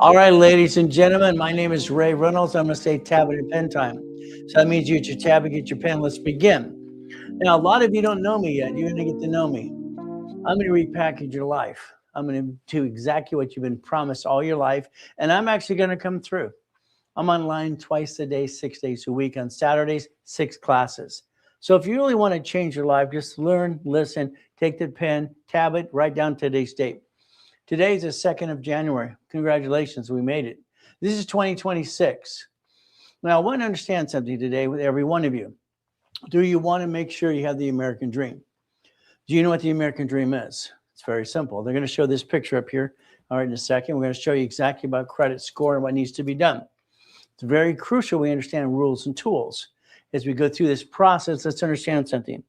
All right, ladies and gentlemen, my name is Ray Reynolds. I'm going to say tablet and pen time. So that means you get your tab and get your pen. Let's begin. Now, a lot of you don't know me yet. You're going to get to know me. I'm going to repackage your life. I'm going to do exactly what you've been promised all your life. And I'm actually going to come through. I'm online twice a day, 6 days a week. On Saturdays, 6 classes. So if you really want to change your life, just learn, listen, take the pen, tablet, write down today's date. Today is the 2nd of January. Congratulations, we made it. This is 2026. Now, I want to understand something today with every one of you. Do you want to make sure you have the American dream? Do you know what the American dream is? It's very simple. They're going to show this picture up here. All right, in a second, we're going to show you exactly about credit score and what needs to be done. It's very crucial we understand rules and tools. As we go through this process, let's understand something.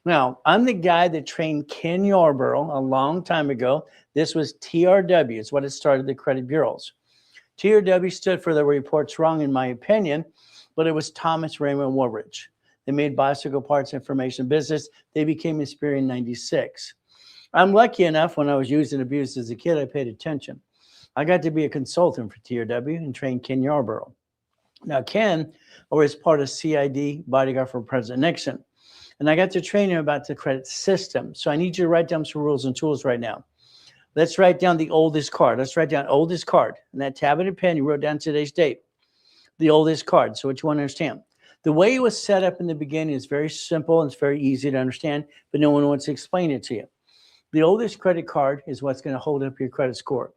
Now, I'm the guy that trained Ken Yarborough a long time ago. This was TRW. It's what it started the credit bureaus. TRW stood for the reports wrong, in my opinion, but it was Thomas Raymond Woolridge. They made bicycle parts information business. They became Inspired in 96. I'm lucky enough, when I was used and abused as a kid, I paid attention. I got to be a consultant for TRW and train Ken Yarborough. Now, Ken was part of CID, bodyguard for President Nixon. And I got to train him about the credit system. So I need you to write down some rules and tools right now. Let's write down the oldest card. Let's write down oldest card. And that tablet and pen, you wrote down today's date. The oldest card. So what you want to understand. The way it was set up in the beginning is very simple and it's very easy to understand, but no one wants to explain it to you. The oldest credit card is what's going to hold up your credit score.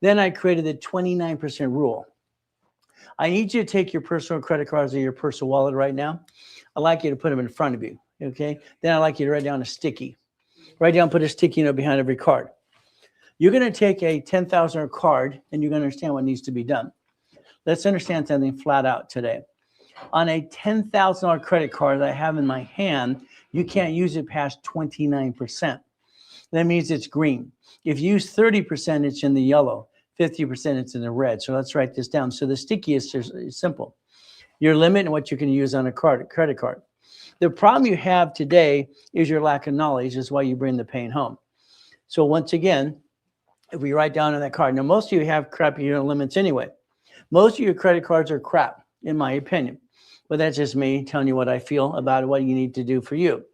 Then I created the 29% rule. I need you to take your personal credit cards or your personal wallet right now. I'd like you to put them in front of you. Okay. Then I'd like you to write down a sticky. Write down, put a sticky note behind every card. You're going to take a $10,000 card and you're going to understand what needs to be done. Let's understand something flat out today. On a $10,000 credit card that I have in my hand, you can't use it past 29%. That means it's green. If you use 30%, it's in the yellow. 50%, it's in the red. So let's write this down. So the sticky is simple. Your limit and what you can use on a credit card. The problem you have today is your lack of knowledge is why you bring the pain home. So once again, if we write down on that card, now most of you have crappy unit limits anyway. Most of your credit cards are crap, in my opinion. But that's just me telling you what I feel about what you need to do for you.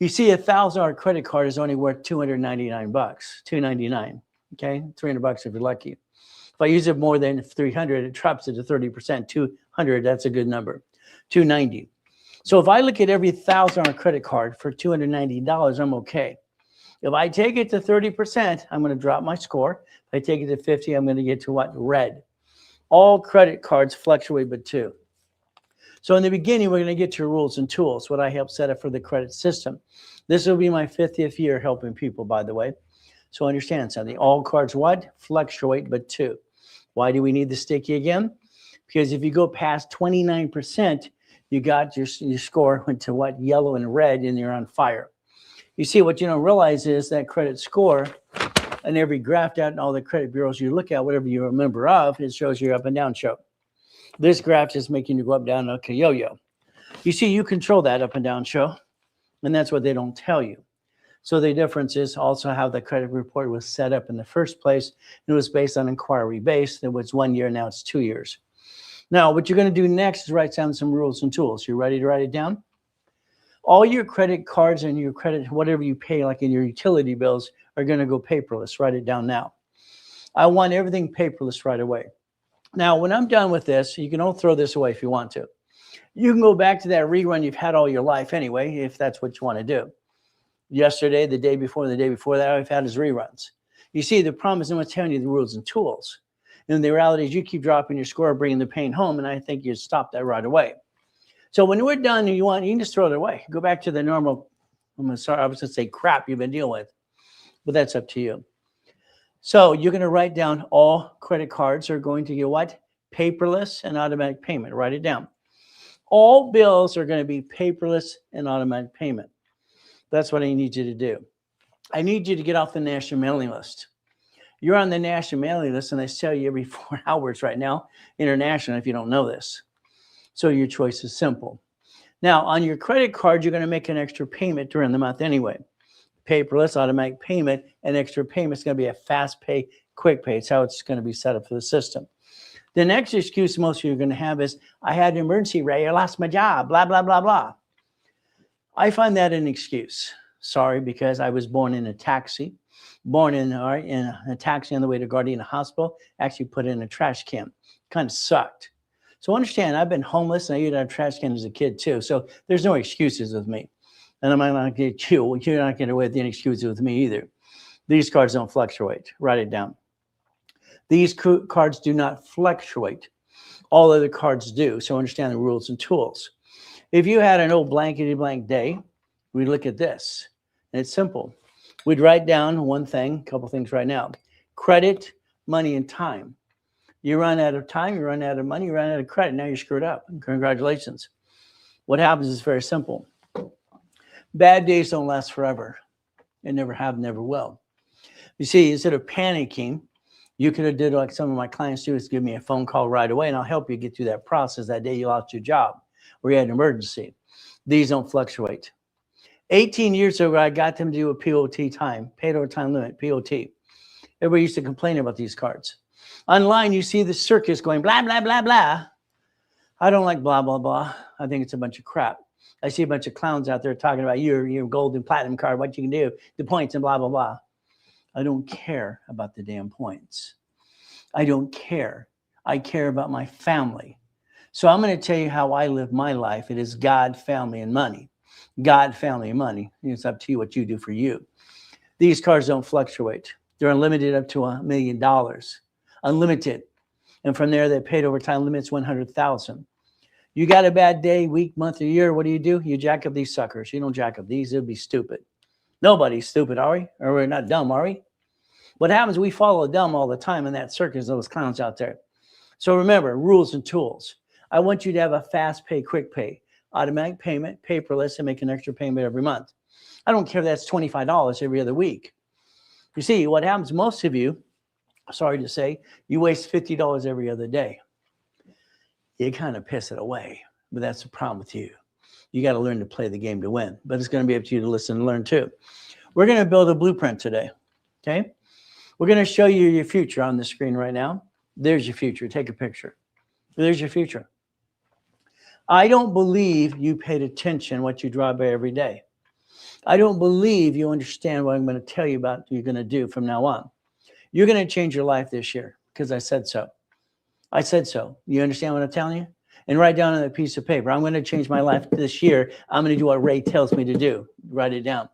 You see, a $1,000 credit card is only worth $299, $299. Okay, $300 if you're lucky. If I use it more than 300, it drops it to 30%. 200, that's a good number. 290. So if I look at every $1,000 credit card for $290, I'm okay. If I take it to 30%, I'm going to drop my score. If I take it to 50, I'm going to get to what? Red. All credit cards fluctuate but 2. So in the beginning, we're going to get to rules and tools, what I helped set up for the credit system. This will be my 50th year helping people, by the way. So understand something. All cards what? Fluctuate but 2. Why do we need the sticky again? Because if you go past 29%, you got your score went to what? Yellow and red, and you're on fire. You see, what you don't realize is that credit score, and every graph out in all the credit bureaus you look at, whatever you're a member of, it shows your up and down show. This graph is making you go up, down, like a yo-yo. You see, you control that up and down show, and that's what they don't tell you. So the difference is also how the credit report was set up in the first place. It was based on inquiry based. It was 1 year, now it's 2 years. Now, what you're going to do next is write down some rules and tools. You ready to write it down? All your credit cards and your credit, whatever you pay, like in your utility bills, are going to go paperless. Write it down now. I want everything paperless right away. Now, when I'm done with this, you can all throw this away if you want to. You can go back to that rerun you've had all your life anyway, if that's what you want to do. Yesterday, the day before that, I've had is reruns. You see, the problem is no one's telling you the rules and tools. And the reality is you keep dropping your score, bringing the pain home, and I think you stop that right away. So when we're done and you can just throw it away. Go back to the normal, sorry, I was going to say crap you've been dealing with, but that's up to you. So you're going to write down all credit cards are going to get what? Paperless and automatic payment. Write it down. All bills are going to be paperless and automatic payment. That's what I need you to do. I need you to get off the national mailing list. You're on the national mailing list, and they tell you every 4 hours right now, international, if you don't know this. So your choice is simple. Now, on your credit card, you're going to make an extra payment during the month anyway. Paperless, automatic payment, and extra payment is going to be a fast pay, quick pay. It's how it's going to be set up for the system. The next excuse most of you are going to have is, I had an emergency, Ray. I lost my job, blah, blah, blah, blah. I find that an excuse. Sorry, because I was born in a taxi, in a taxi on the way to Gardena Hospital, actually put in a trash can. Kind of sucked. So understand, I've been homeless and I used a trash can as a kid too. So there's no excuses with me. And I'm not going to get you. You're not getting away with any excuses with me either. These cards don't fluctuate. Write it down. These cards do not fluctuate. All other cards do. So understand the rules and tools. If you had an old blankety blank day, we'd look at this. And it's simple. We'd write down one thing, a couple things right now. Credit, money, and time. You run out of time, you run out of money, you run out of credit. Now you're screwed up. Congratulations. What happens is very simple. Bad days don't last forever. They never have, never will. You see, instead of panicking, you could have did like some of my clients do, is give me a phone call right away, and I'll help you get through that process that day you lost your job or you had an emergency. These don't fluctuate. 18 years ago, I got them to do a POT time, paid over time limit, POT. Everybody used to complain about these cards. Online, you see the circus going blah, blah, blah, blah. I don't like blah, blah, blah. I think it's a bunch of crap. I see a bunch of clowns out there talking about your gold and platinum card, what you can do, the points and blah, blah, blah. I don't care about the damn points. I don't care. I care about my family. So I'm going to tell you how I live my life. It is God, family, and money. God, family, and money. It's up to you what you do for you. These cards don't fluctuate. They're unlimited up to $1 million. Unlimited. And from there, they paid over time limits 100,000. You got a bad day, week, month, or year. What do? You jack up these suckers. You don't jack up these. It would be stupid. Nobody's stupid, are we? Or we're not dumb, are we? What happens, we follow dumb all the time in that circus, those clowns out there. So remember, rules and tools. I want you to have a fast pay, quick pay, automatic payment, paperless, and make an extra payment every month. I don't care if that's $25 every other week. You see, what happens, most of you, sorry to say, you waste $50 every other day. You kind of piss it away, but that's the problem with you. You got to learn to play the game to win, but it's going to be up to you to listen and learn too. We're going to build a blueprint today, okay? We're going to show you your future on the screen right now. There's your future. Take a picture. There's your future. I don't believe you paid attention what you drive by every day. I don't believe you understand what I'm going to tell you about you're going to do from now on. You're going to change your life this year because I said so. I said so. You understand what I'm telling you? And write down on a piece of paper, I'm going to change my life this year. I'm going to do what Ray tells me to do. Write it down.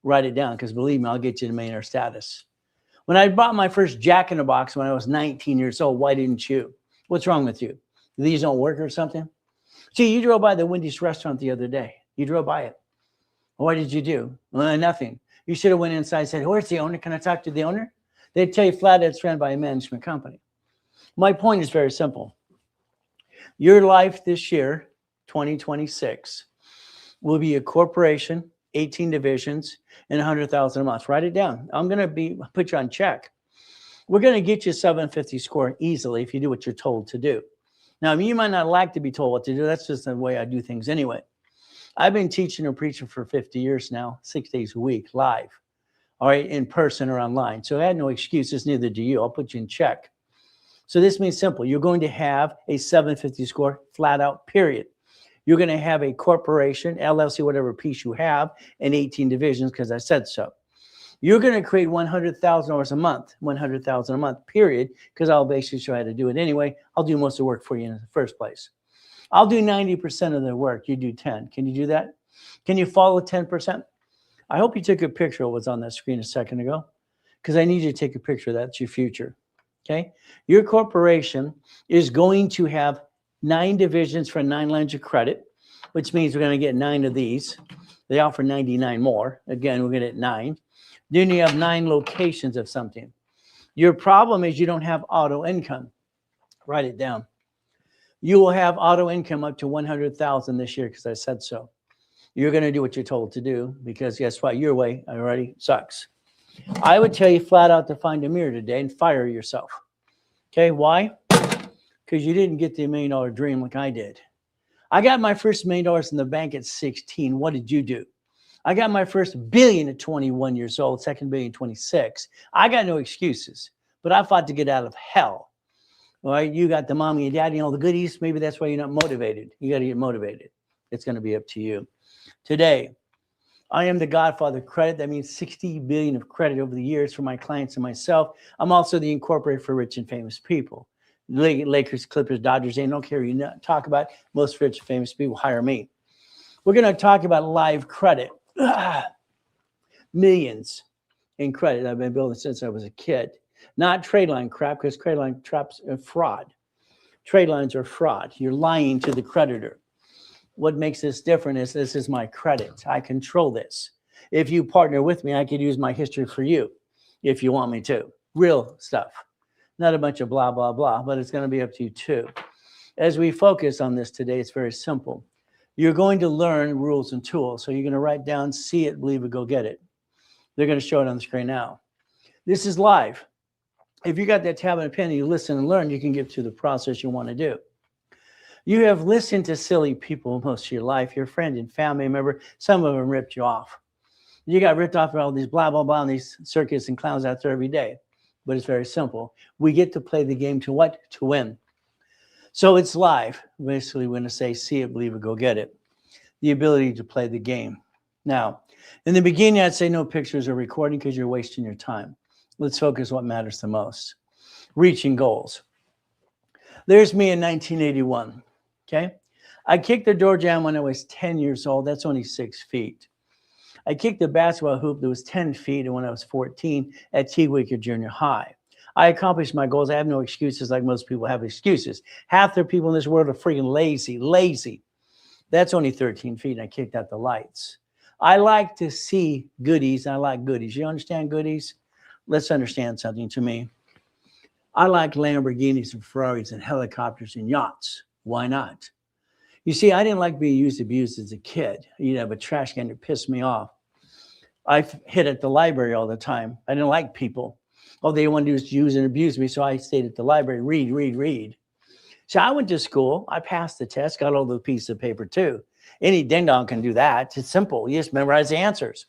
Write it down, because believe me, I'll get you to millionaire status. When I bought my first Jack in the Box when I was 19 years old, why didn't you? What's wrong with you? These don't work or something? See, you drove by the Wendy's restaurant the other day. You drove by it. What did you do? Well, nothing. You should have went inside and said, where's the owner? Can I talk to the owner? They'd tell you flat it's ran by a management company. My point is very simple. Your life this year, 2026, will be a corporation, 18 divisions, and 100,000 a month. Write it down. I'm going to put you on check. We're going to get you 750 score easily if you do what you're told to do. Now, you might not like to be told what to do. That's just the way I do things anyway. I've been teaching and preaching for 50 years now, 6 days a week, live, all right, in person or online. So I had no excuses, neither do you. I'll put you in check. So this means simple. You're going to have a 750 score flat out, period. You're going to have a corporation, LLC, whatever piece you have, and 18 divisions because I said so. You're going to create $100,000 a month, $100,000 a month, period, because I'll basically show you how to do it anyway. I'll do most of the work for you in the first place. I'll do 90% of the work. You do 10. Can you do that? Can you follow 10%? I hope you took a picture of what's on that screen a second ago, because I need you to take a picture. That's your future. Okay. Your corporation is going to have 9 divisions for 9 lines of credit, which means we're going to get 9 of these. They offer 99 more. Again, we're going to get 9. Then you have 9 locations of something. Your problem is you don't have auto income. Write it down. You will have auto income up to 100,000 this year because I said so. You're going to do what you're told to do because guess what? Your way already sucks. I would tell you flat out to find a mirror today and fire yourself. Okay, why? Because you didn't get the $1 million dream like I did. I got my first $1 million in the bank at 16. What did you do? I got my first billion at 21 years old, second billion 26. I got no excuses, but I fought to get out of hell. All right, you got the mommy and daddy and all the goodies. Maybe that's why you're not motivated. You got to get motivated. It's going to be up to you. Today, I am the godfather of credit. That means 60 billion of credit over the years for my clients and myself. I'm also the incorporator for rich and famous people. Lakers, Clippers, Dodgers, they don't care. You talk about most rich and famous people hire me. We're going to talk about live credit. Millions in credit I've been building since I was a kid. Not trade line crap, because trade line traps are fraud. Trade lines are fraud. You're lying to the creditor. What makes this different is this is my credit. I control this. If you partner with me, I could use my history for you if you want me to. Real stuff. Not a bunch of blah, blah, blah, but it's going to be up to you too. As we focus on this today, it's very simple. You're going to learn rules and tools. So you're going to write down, see it, believe it, go get it. They're going to show it on the screen now. This is live. If you got that tab and a pen and you listen and learn, you can get to the process you want to do. You have listened to silly people most of your life, your friend and family member. Some of them ripped you off. You got ripped off by all these blah, blah, blah, and these circus and clowns out there every day. But it's very simple. We get to play the game to what? To win. So it's live. Basically, we're going to say, see it, believe it, go get it. The ability to play the game. Now, in the beginning, I'd say no pictures or recording because you're wasting your time. Let's focus on what matters the most. Reaching goals. There's me in 1981. Okay. I kicked the door jam when I was 10 years old. That's only 6 feet. I kicked the basketball hoop that was 10 feet when I was 14 at Teague Junior High. I accomplished my goals. I have no excuses like most people have excuses. Half the people in this world are freaking lazy. That's only 13 feet and I kicked out the lights. I like to see goodies. I like goodies. You understand goodies? Let's understand something to me. I like Lamborghinis and Ferraris and helicopters and yachts. Why not? You see, I didn't like being abused as a kid. You'd have a trash can that pissed me off. I hid at the library all the time. I didn't like people. All they wanted to do was use and abuse me, so I stayed at the library, read. So I went to school. I passed the test, got all the pieces of paper too. Any ding-dong can do that. It's simple. You just memorize the answers.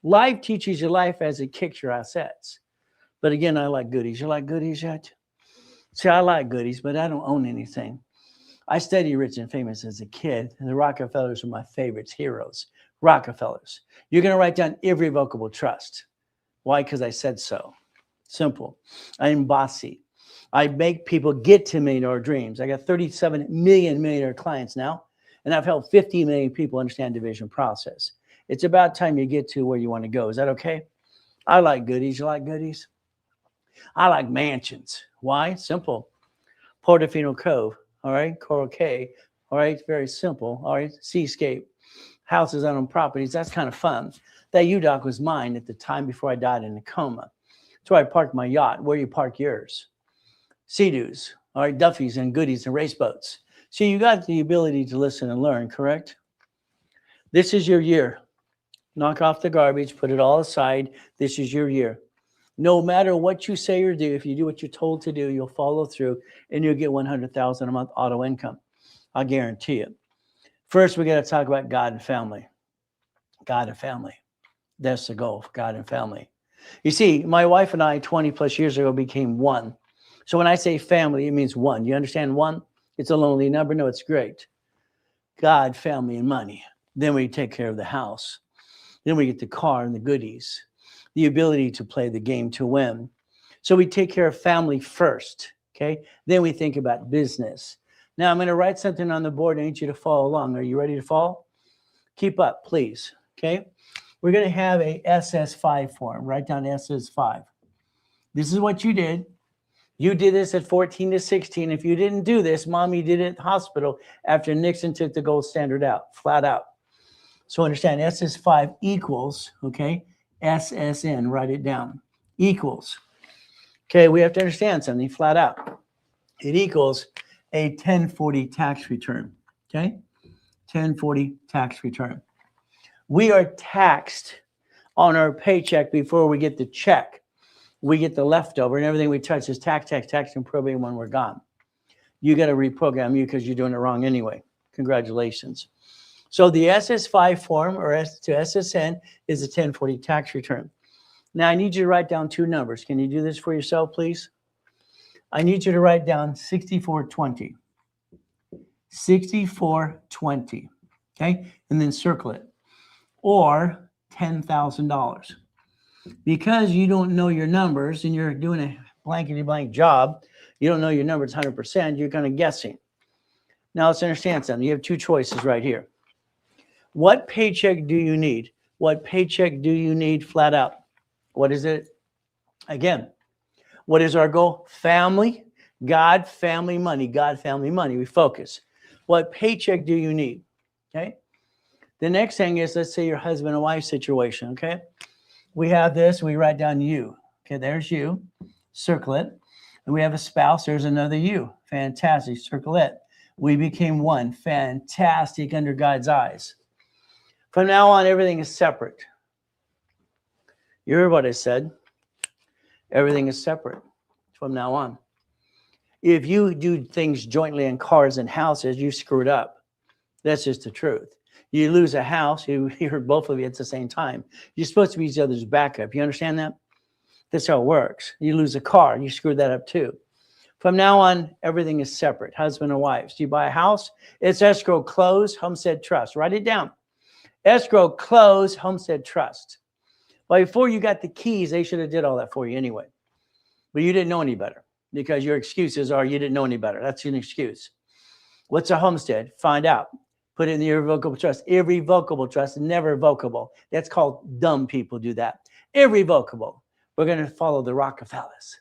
Life teaches you life as it kicks your assets. But again, I like goodies. You like goodies yet? See, I like goodies, but I don't own anything. I studied rich and famous as a kid, and the Rockefellers were my favorites, heroes. Rockefellers. You're going to write down irrevocable trust. Why? Because I said so. Simple. I'm bossy. I make people get to $1 million dreams. I got 37 million clients now, and I've helped 50 million people understand division process. It's about time you get to where you want to go. Is that okay? I like goodies. You like goodies? I like mansions. Why? Simple. Portofino Cove. All right. Coral Cay. All right. Very simple. All right. Seascape. Houses on properties. That's kind of fun. That U-Dock was mine at the time before I died in a coma. That's where I parked my yacht. Where you park yours? Sea-Doos. All right. Duffy's and goodies and race boats. So you got the ability to listen and learn, correct? This is your year. Knock off the garbage. Put it all aside. This is your year. No matter what you say or do, if you do what you're told to do, you'll follow through and you'll get 100,000 a month auto income. I'll guarantee it. First, we got to talk about God and family. God and family. That's the goal, God and family. You see, my wife and I 20 plus years ago became one. So when I say family, it means one. You understand one? It's a lonely number. No, it's great. God, family, and money. Then we take care of the house. Then we get the car and the goodies. The ability to play the game to win. So we take care of family first, okay? Then we think about business. Now I'm going to write something on the board. I need you to follow along. Are you ready to follow? Keep up, please, okay? We're going to have a SS5 form. Write down SS5. This is what you did. You did this at 14 to 16. If you didn't do this, mommy did it at the hospital after Nixon took the gold standard out, flat out. So understand SS5 equals, okay, SSN, write it down, equals. Okay, we have to understand something flat out. It equals a 1040 tax return, okay? 1040 tax return. We are taxed on our paycheck before we get the check. We get the leftover, and everything we touch is tax, and probate when we're gone. You got to reprogram you because you're doing it wrong anyway. Congratulations. So the SS5 form, or S to SSN, is a 1040 tax return. Now I need you to write down two numbers. Can you do this for yourself, please? I need you to write down 6420. 6420, okay? And then circle it. Or $10,000. Because you don't know your numbers and you're doing a blankety blank job, you don't know your numbers 100%, you're kind of guessing. Now let's understand something. You have two choices right here. What paycheck do you need? What paycheck do you need flat out? What is it? Again, what is our goal? Family, God, family, money. God, family, money. We focus. What paycheck do you need? Okay. The next thing is, let's say your husband and wife situation. Okay. We have this, we write down you. Okay, there's you. Circle it. And we have a spouse, there's another you. Fantastic. Circle it. We became one. Fantastic under God's eyes. From now on, everything is separate. You heard what I said. Everything is separate from now on. If you do things jointly in cars and houses, you screwed up. That's just the truth. You lose a house, you hurt both of you at the same time. You're supposed to be each other's backup. You understand that? That's how it works. You lose a car, you screwed that up too. From now on, everything is separate, husband and wives. Do you buy a house? It's escrow, close, homestead, trust. Write it down. Escrow, close, homestead, trust. Well, before you got the keys, they should have did all that for you anyway. But you didn't know any better because your excuses are you didn't know any better. That's an excuse. What's a homestead? Find out. Put it in the irrevocable trust. Irrevocable trust, never revocable. That's called dumb people do that. Irrevocable. We're going to follow the Rockefellers.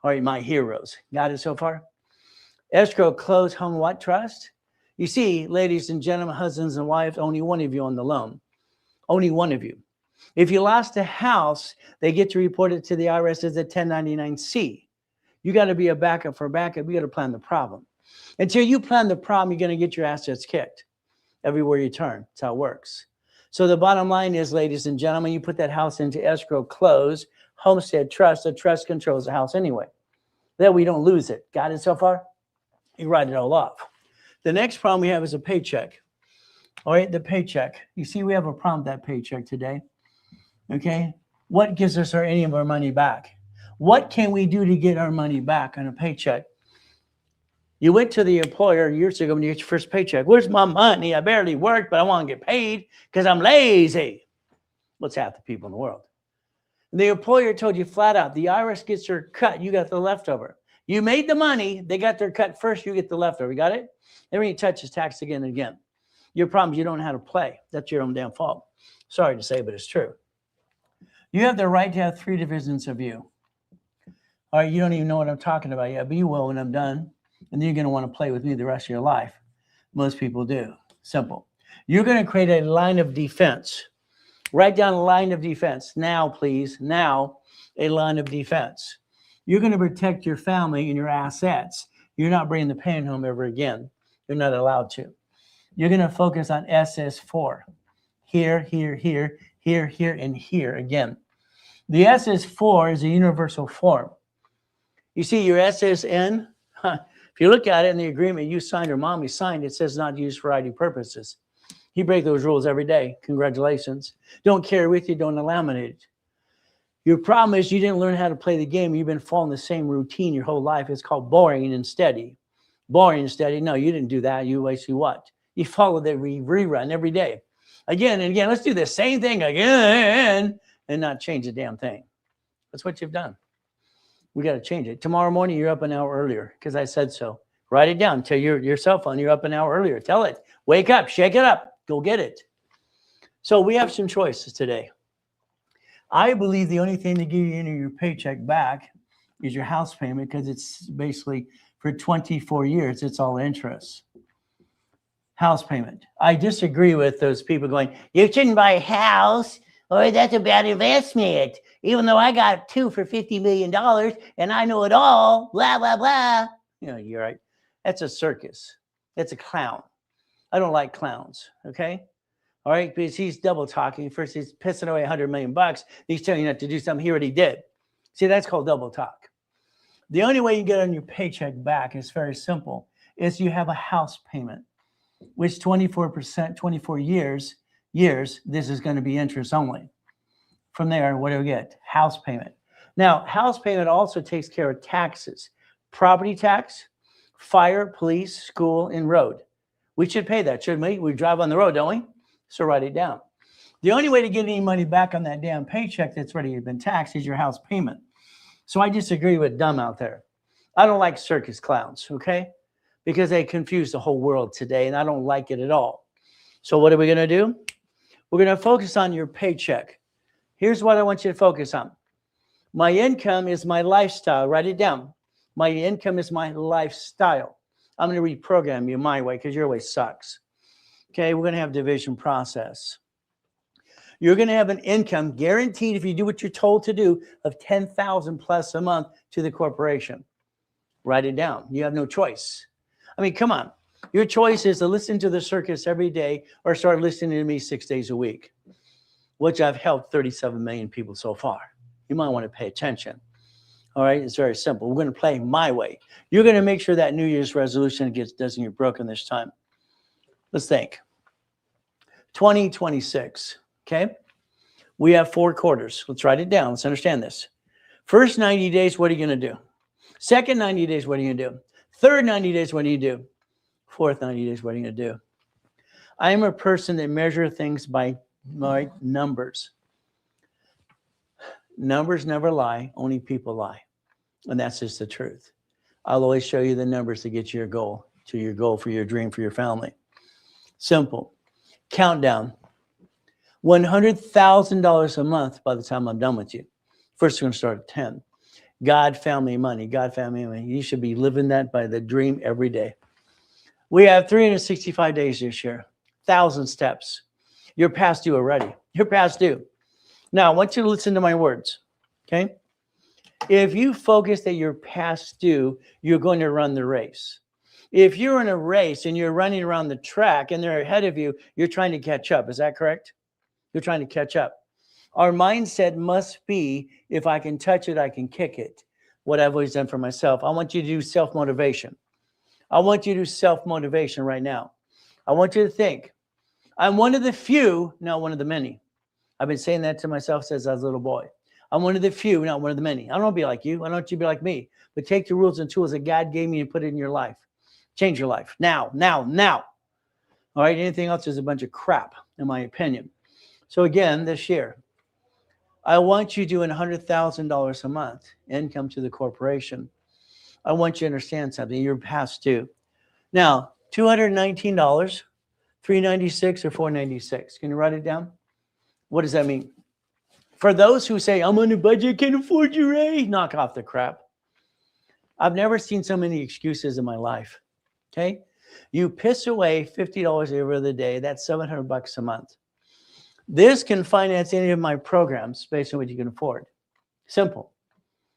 All right, my heroes. Got it so far? Escrow, close, home, what? Trust? You see, ladies and gentlemen, husbands and wives, only one of you on the loan. Only one of you. If you lost a house, they get to report it to the IRS as a 1099-C. You got to be a backup for backup. You got to plan the problem. Until you plan the problem, you're going to get your assets kicked everywhere you turn. That's how it works. So the bottom line is, ladies and gentlemen, you put that house into escrow, close, homestead, trust. The trust controls the house anyway. That we don't lose it. Got it so far? You write it all off. The next problem we have is a paycheck. All right, the paycheck. You see, we have a problem with that paycheck today. Okay? What gives us any of our money back? What can we do to get our money back on a paycheck? You went to the employer years ago when you get your first paycheck. Where's my money? I barely worked, but I want to get paid because I'm lazy. What's half the people in the world? The employer told you flat out, the IRS gets their cut, you got the leftover. You made the money, they got their cut first, you get the leftover. You got it? Everything you touch is taxed again and again. Your problem is you don't know how to play. That's your own damn fault. Sorry to say, but it's true. You have the right to have 3 divisions of you. All right, you don't even know what I'm talking about yet, but you will when I'm done. And then you're going to want to play with me the rest of your life. Most people do. Simple. You're going to create a line of defense. Write down a line of defense. Now, please. Now, a line of defense. You're going to protect your family and your assets. You're not bringing the pain home ever again. You're not allowed to. You're going to focus on SS4. Here, here, here, here, here, and here again. The SS4 is a universal form. You see, your SSN, if you look at it in the agreement you signed or mommy signed, it says not used for ID purposes. You break those rules every day. Congratulations. Don't carry with you. Don't laminate it. Your problem is you didn't learn how to play the game. You've been following the same routine your whole life. It's called boring and steady. Boring and steady. No, you didn't do that. You basically what? You followed the rerun every day. Again and again. Let's do the same thing again and not change a damn thing. That's what you've done. We got to change it. Tomorrow morning, you're up an hour earlier because I said so. Write it down. Tell your cell phone you're up an hour earlier. Tell it. Wake up. Shake it up. Go get it. So we have some choices today. I believe the only thing to give you any of your paycheck back is your house payment, because it's basically for 24 years, it's all interest. House payment. I disagree with those people going, you shouldn't buy a house, or that's a bad investment, even though I got 2 for $50 million and I know it all, blah, blah, blah. You know, you're right. That's a circus. That's a clown. I don't like clowns, okay? All right, because he's double talking. First, he's pissing away $100 million. He's telling you not to do something he already did. See, that's called double talk. The only way you get on your paycheck back is very simple. Is you have a house payment, which 24%, 24 years, this is going to be interest only. From there, what do we get? House payment. Now, house payment also takes care of taxes, property tax, fire, police, school, and road. We should pay that, shouldn't we? We drive on the road, don't we? So write it down. The only way to get any money back on that damn paycheck that's already been taxed is your house payment. So I disagree with dumb out there. I don't like circus clowns, okay? Because they confuse the whole world today, and I don't like it at all. So what are we going to do? We're going to focus on your paycheck. Here's what I want you to focus on. My income is my lifestyle. Write it down. My income is my lifestyle. I'm going to reprogram you my way because your way sucks. Okay, we're going to have division process. You're going to have an income guaranteed, if you do what you're told to do, of $10,000 plus a month to the corporation. Write it down. You have no choice. I mean, come on. Your choice is to listen to the circus every day or start listening to me 6 days a week, which I've helped 37 million people so far. You might want to pay attention. All right, it's very simple. We're going to play my way. You're going to make sure that New Year's resolution doesn't get broken this time. Let's think. 2026. Okay, we have 4 quarters. Let's write it down. Let's understand this. First 90 days, what are you going to do? Second 90 days, what are you going to do? Third 90 days, what do you do? Fourth 90 days, what are you going to do? I am a person that measures things by my numbers. Numbers never lie, only people lie. And that's just the truth. I'll always show you the numbers to get to your goal for your dream, for your family. Simple. Countdown. $100,000 a month by the time I'm done with you. First, we're going to start at 10. God, family, money. God, family, money. You should be living that by the dream every day. We have 365 days this year. 1,000 steps. You're past due already. You're past due. Now, I want you to listen to my words. Okay? If you focus that you're past due, you're going to run the race. If you're in a race and you're running around the track and they're ahead of you, you're trying to catch up. Is that correct? You're trying to catch up. Our mindset must be, if I can touch it, I can kick it. What I've always done for myself. I want you to do self-motivation. I want you to do self-motivation right now. I want you to think, I'm one of the few, not one of the many. I've been saying that to myself since I was a little boy. I'm one of the few, not one of the many. I don't want to be like you. I don't want you to be like me. But take the rules and tools that God gave me and put it in your life. Change your life. Now. All right, anything else is a bunch of crap, in my opinion. So again, this year, I want you doing $100,000 a month income to the corporation. I want you to understand something. You're past due. Now, $219, $396 or $496. Can you write it down? What does that mean? For those who say, I'm on a budget, can't afford you, Ray, knock off the crap. I've never seen so many excuses in my life. Okay? You piss away $50 every other day. That's $700 a month. This can finance any of my programs based on what you can afford. Simple.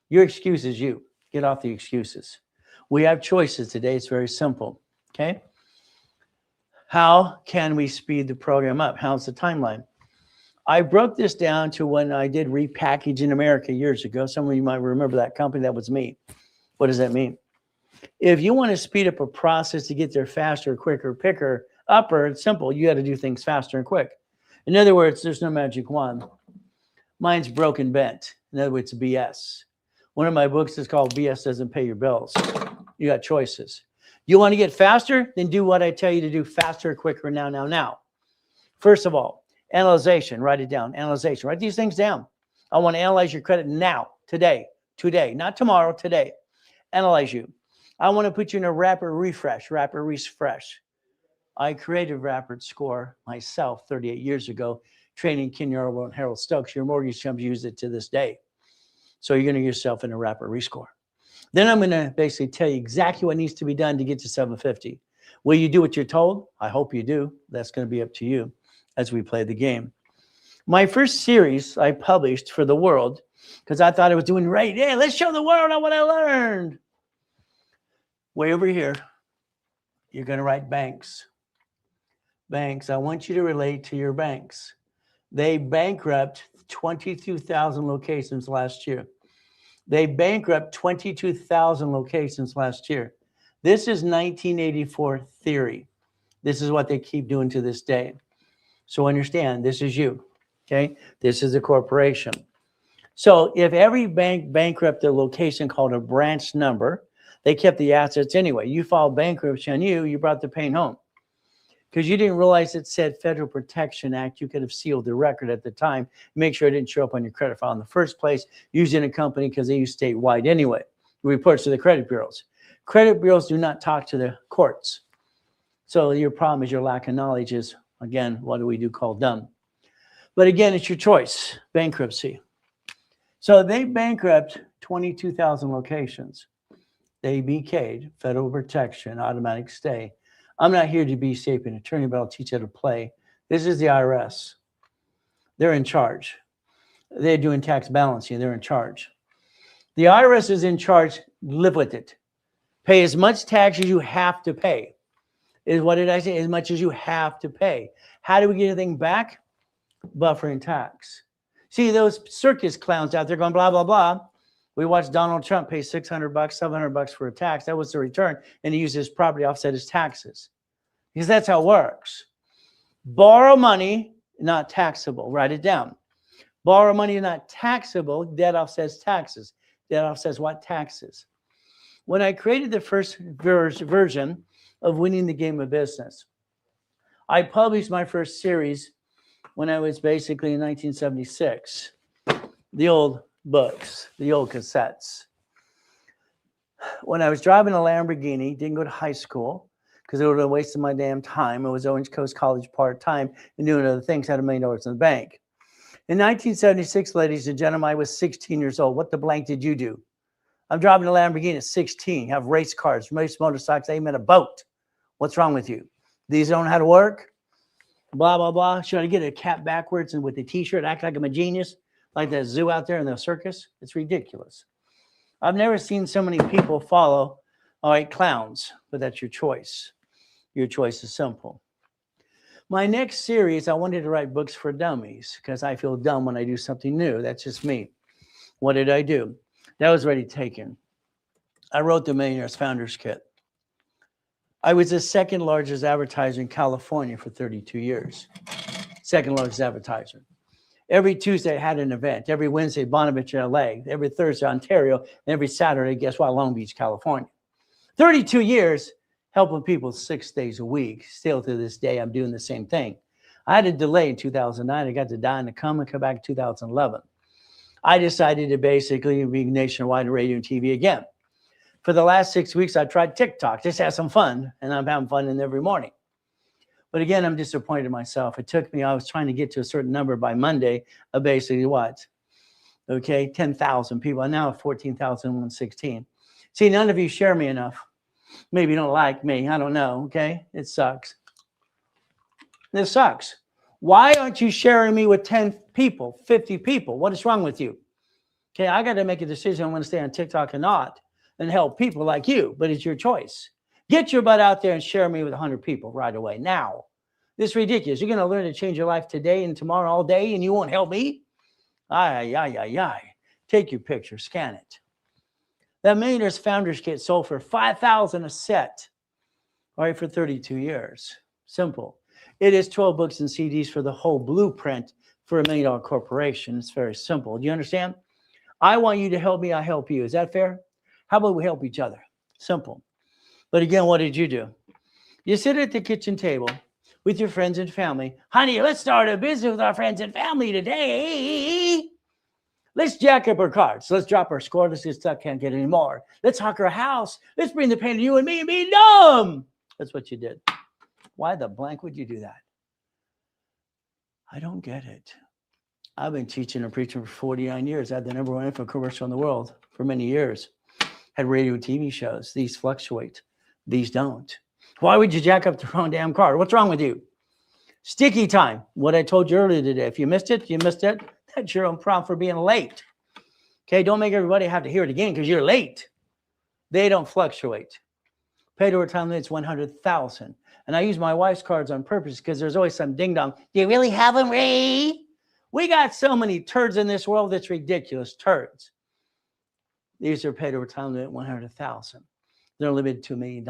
Your excuse is you. Get off the excuses. We have choices today. It's very simple. Okay? How can we speed the program up? How's the timeline? I broke this down to when I did Repackage in America years ago. Some of you might remember that company. That was me. What does that mean? If you want to speed up a process to get there faster, quicker, picker, upper, it's simple. You got to do things faster and quick. In other words, there's no magic wand. Mine's broken bent. In other words, BS. One of my books is called BS Doesn't Pay Your Bills. You got choices. You want to get faster? Then do what I tell you to do faster, quicker, now. First of all, analyzation. Write it down. Analyzation. Write these things down. I want to analyze your credit now, today, not tomorrow, today. Analyze you. I want to put you in a rapid refresh. I created Rapid Score myself 38 years ago, training Ken Yarwood and Harold Stokes. Your mortgage company use it to this day. So you're going to get yourself in a rapid rescore. Then I'm going to basically tell you exactly what needs to be done to get to 750. Will you do what you're told? I hope you do. That's going to be up to you as we play the game. My first series I published for the world because I thought I was doing right. Yeah, let's show the world what I learned. Way over here, you're going to write banks. Banks. I want you to relate to your banks. They bankrupt 22,000 locations last year. They bankrupt 22,000 locations last year. This is 1984 theory. This is what they keep doing to this day. So understand, this is you, okay? This is a corporation. So if every bank bankrupted a location called a branch number, they kept the assets anyway. You filed bankruptcy on you brought the pain home. Because you didn't realize it said Federal Protection Act, you could have sealed the record at the time, make sure it didn't show up on your credit file in the first place, using a company because they use statewide anyway. Reports to the credit bureaus. Credit bureaus do not talk to the courts. So your problem is your lack of knowledge is, again, what do we do called dumb. But again, it's your choice, bankruptcy. So they bankrupt 22,000 locations. They BK'd, Federal Protection, automatic stay. I'm not here to be an attorney, but I'll teach you how to play. This is the IRS. They're in charge. They're doing tax balancing. They're in charge. The IRS is in charge. Live with it. Pay as much tax as you have to pay. What did I say? As much as you have to pay. How do we get anything back? Buffering tax. See those circus clowns out there going blah, blah, blah. We watched Donald Trump pay $600, $700 for a tax. That was the return. And he used his property to offset his taxes. Because that's how it works. Borrow money, not taxable. Write it down. Borrow money, not taxable. Debt offsets taxes. Debt offsets what? Taxes. When I created the first version of Winning the Game of Business, I published my first series when I was basically in 1976. The old books, the old cassettes. When I was driving a Lamborghini, didn't go to high school because it would have wasted my damn time. I was Orange Coast College part-time and doing other things, had $1 million in the bank. In 1976, ladies and gentlemen, I was 16 years old. What the blank did you do? I'm driving a Lamborghini at 16, have race cars, race motorcycles, I even had a boat. What's wrong with you? These don't know how to work? Blah, blah, blah. Should I get a cap backwards and with the t-shirt, act like I'm a genius? Like that zoo out there in the circus? It's ridiculous. I've never seen so many people follow, all right, clowns, but that's your choice. Your choice is simple. My next series, I wanted to write books for dummies because I feel dumb when I do something new. That's just me. What did I do? That was already taken. I wrote the Millionaires Founders Kit. I was the second largest advertiser in California for 32 years. Second largest advertiser. Every Tuesday, I had an event. Every Wednesday, Bonovich, LA. Every Thursday, Ontario. And every Saturday, guess what? Long Beach, California. 32 years helping people 6 days a week. Still to this day, I'm doing the same thing. I had a delay in 2009. I got to die in the coma and come back in 2011. I decided to basically be nationwide on radio and TV again. For the last 6 weeks, I tried TikTok. Just have some fun. And I'm having fun in every morning. But again, I'm disappointed in myself. It took me, I was trying to get to a certain number by Monday of basically what? Okay, 10,000 people. I now have 14,116. See, none of you share me enough. Maybe you don't like me. I don't know, okay? It sucks. This sucks. Why aren't you sharing me with 10 people, 50 people? What is wrong with you? Okay, I got to make a decision. I'm going to stay on TikTok or not and help people like you, but it's your choice. Get your butt out there and share me with 100 people right away. Now, this is ridiculous. You're going to learn to change your life today and tomorrow all day, and you won't help me? Take your picture, scan it. That Millionaires Founders Kit sold for $5,000 a set, all right, for 32 years. Simple. It is 12 books and CDs for the whole blueprint for $1 million corporation. It's very simple. Do you understand? I want you to help me. I help you. Is that fair? How about we help each other? Simple. But again, what did you do? You sit at the kitchen table with your friends and family. Honey, let's start a business with our friends and family today. Let's jack up our cards. Let's drop our score. Let's get stuck. Can't get any more. Let's hawk our house. Let's bring the pain to you and me and be dumb. That's what you did. Why the blank would you do that? I don't get it. I've been teaching and preaching for 49 years. I had the number one info commercial in the world for many years. Had radio and TV shows. These fluctuate. These don't. Why would you jack up the wrong damn car? What's wrong with you? Sticky time. What I told you earlier today. If you missed it, you missed it. That's your own problem for being late. Okay, don't make everybody have to hear it again because you're late. They don't fluctuate. Paid over time limits 100,000. And I use my wife's cards on purpose because there's always some ding dong. Do you really have them, Ray? We got so many turds in this world that's ridiculous. Turds. These are paid over time limit 100,000. They're limited to $1 million.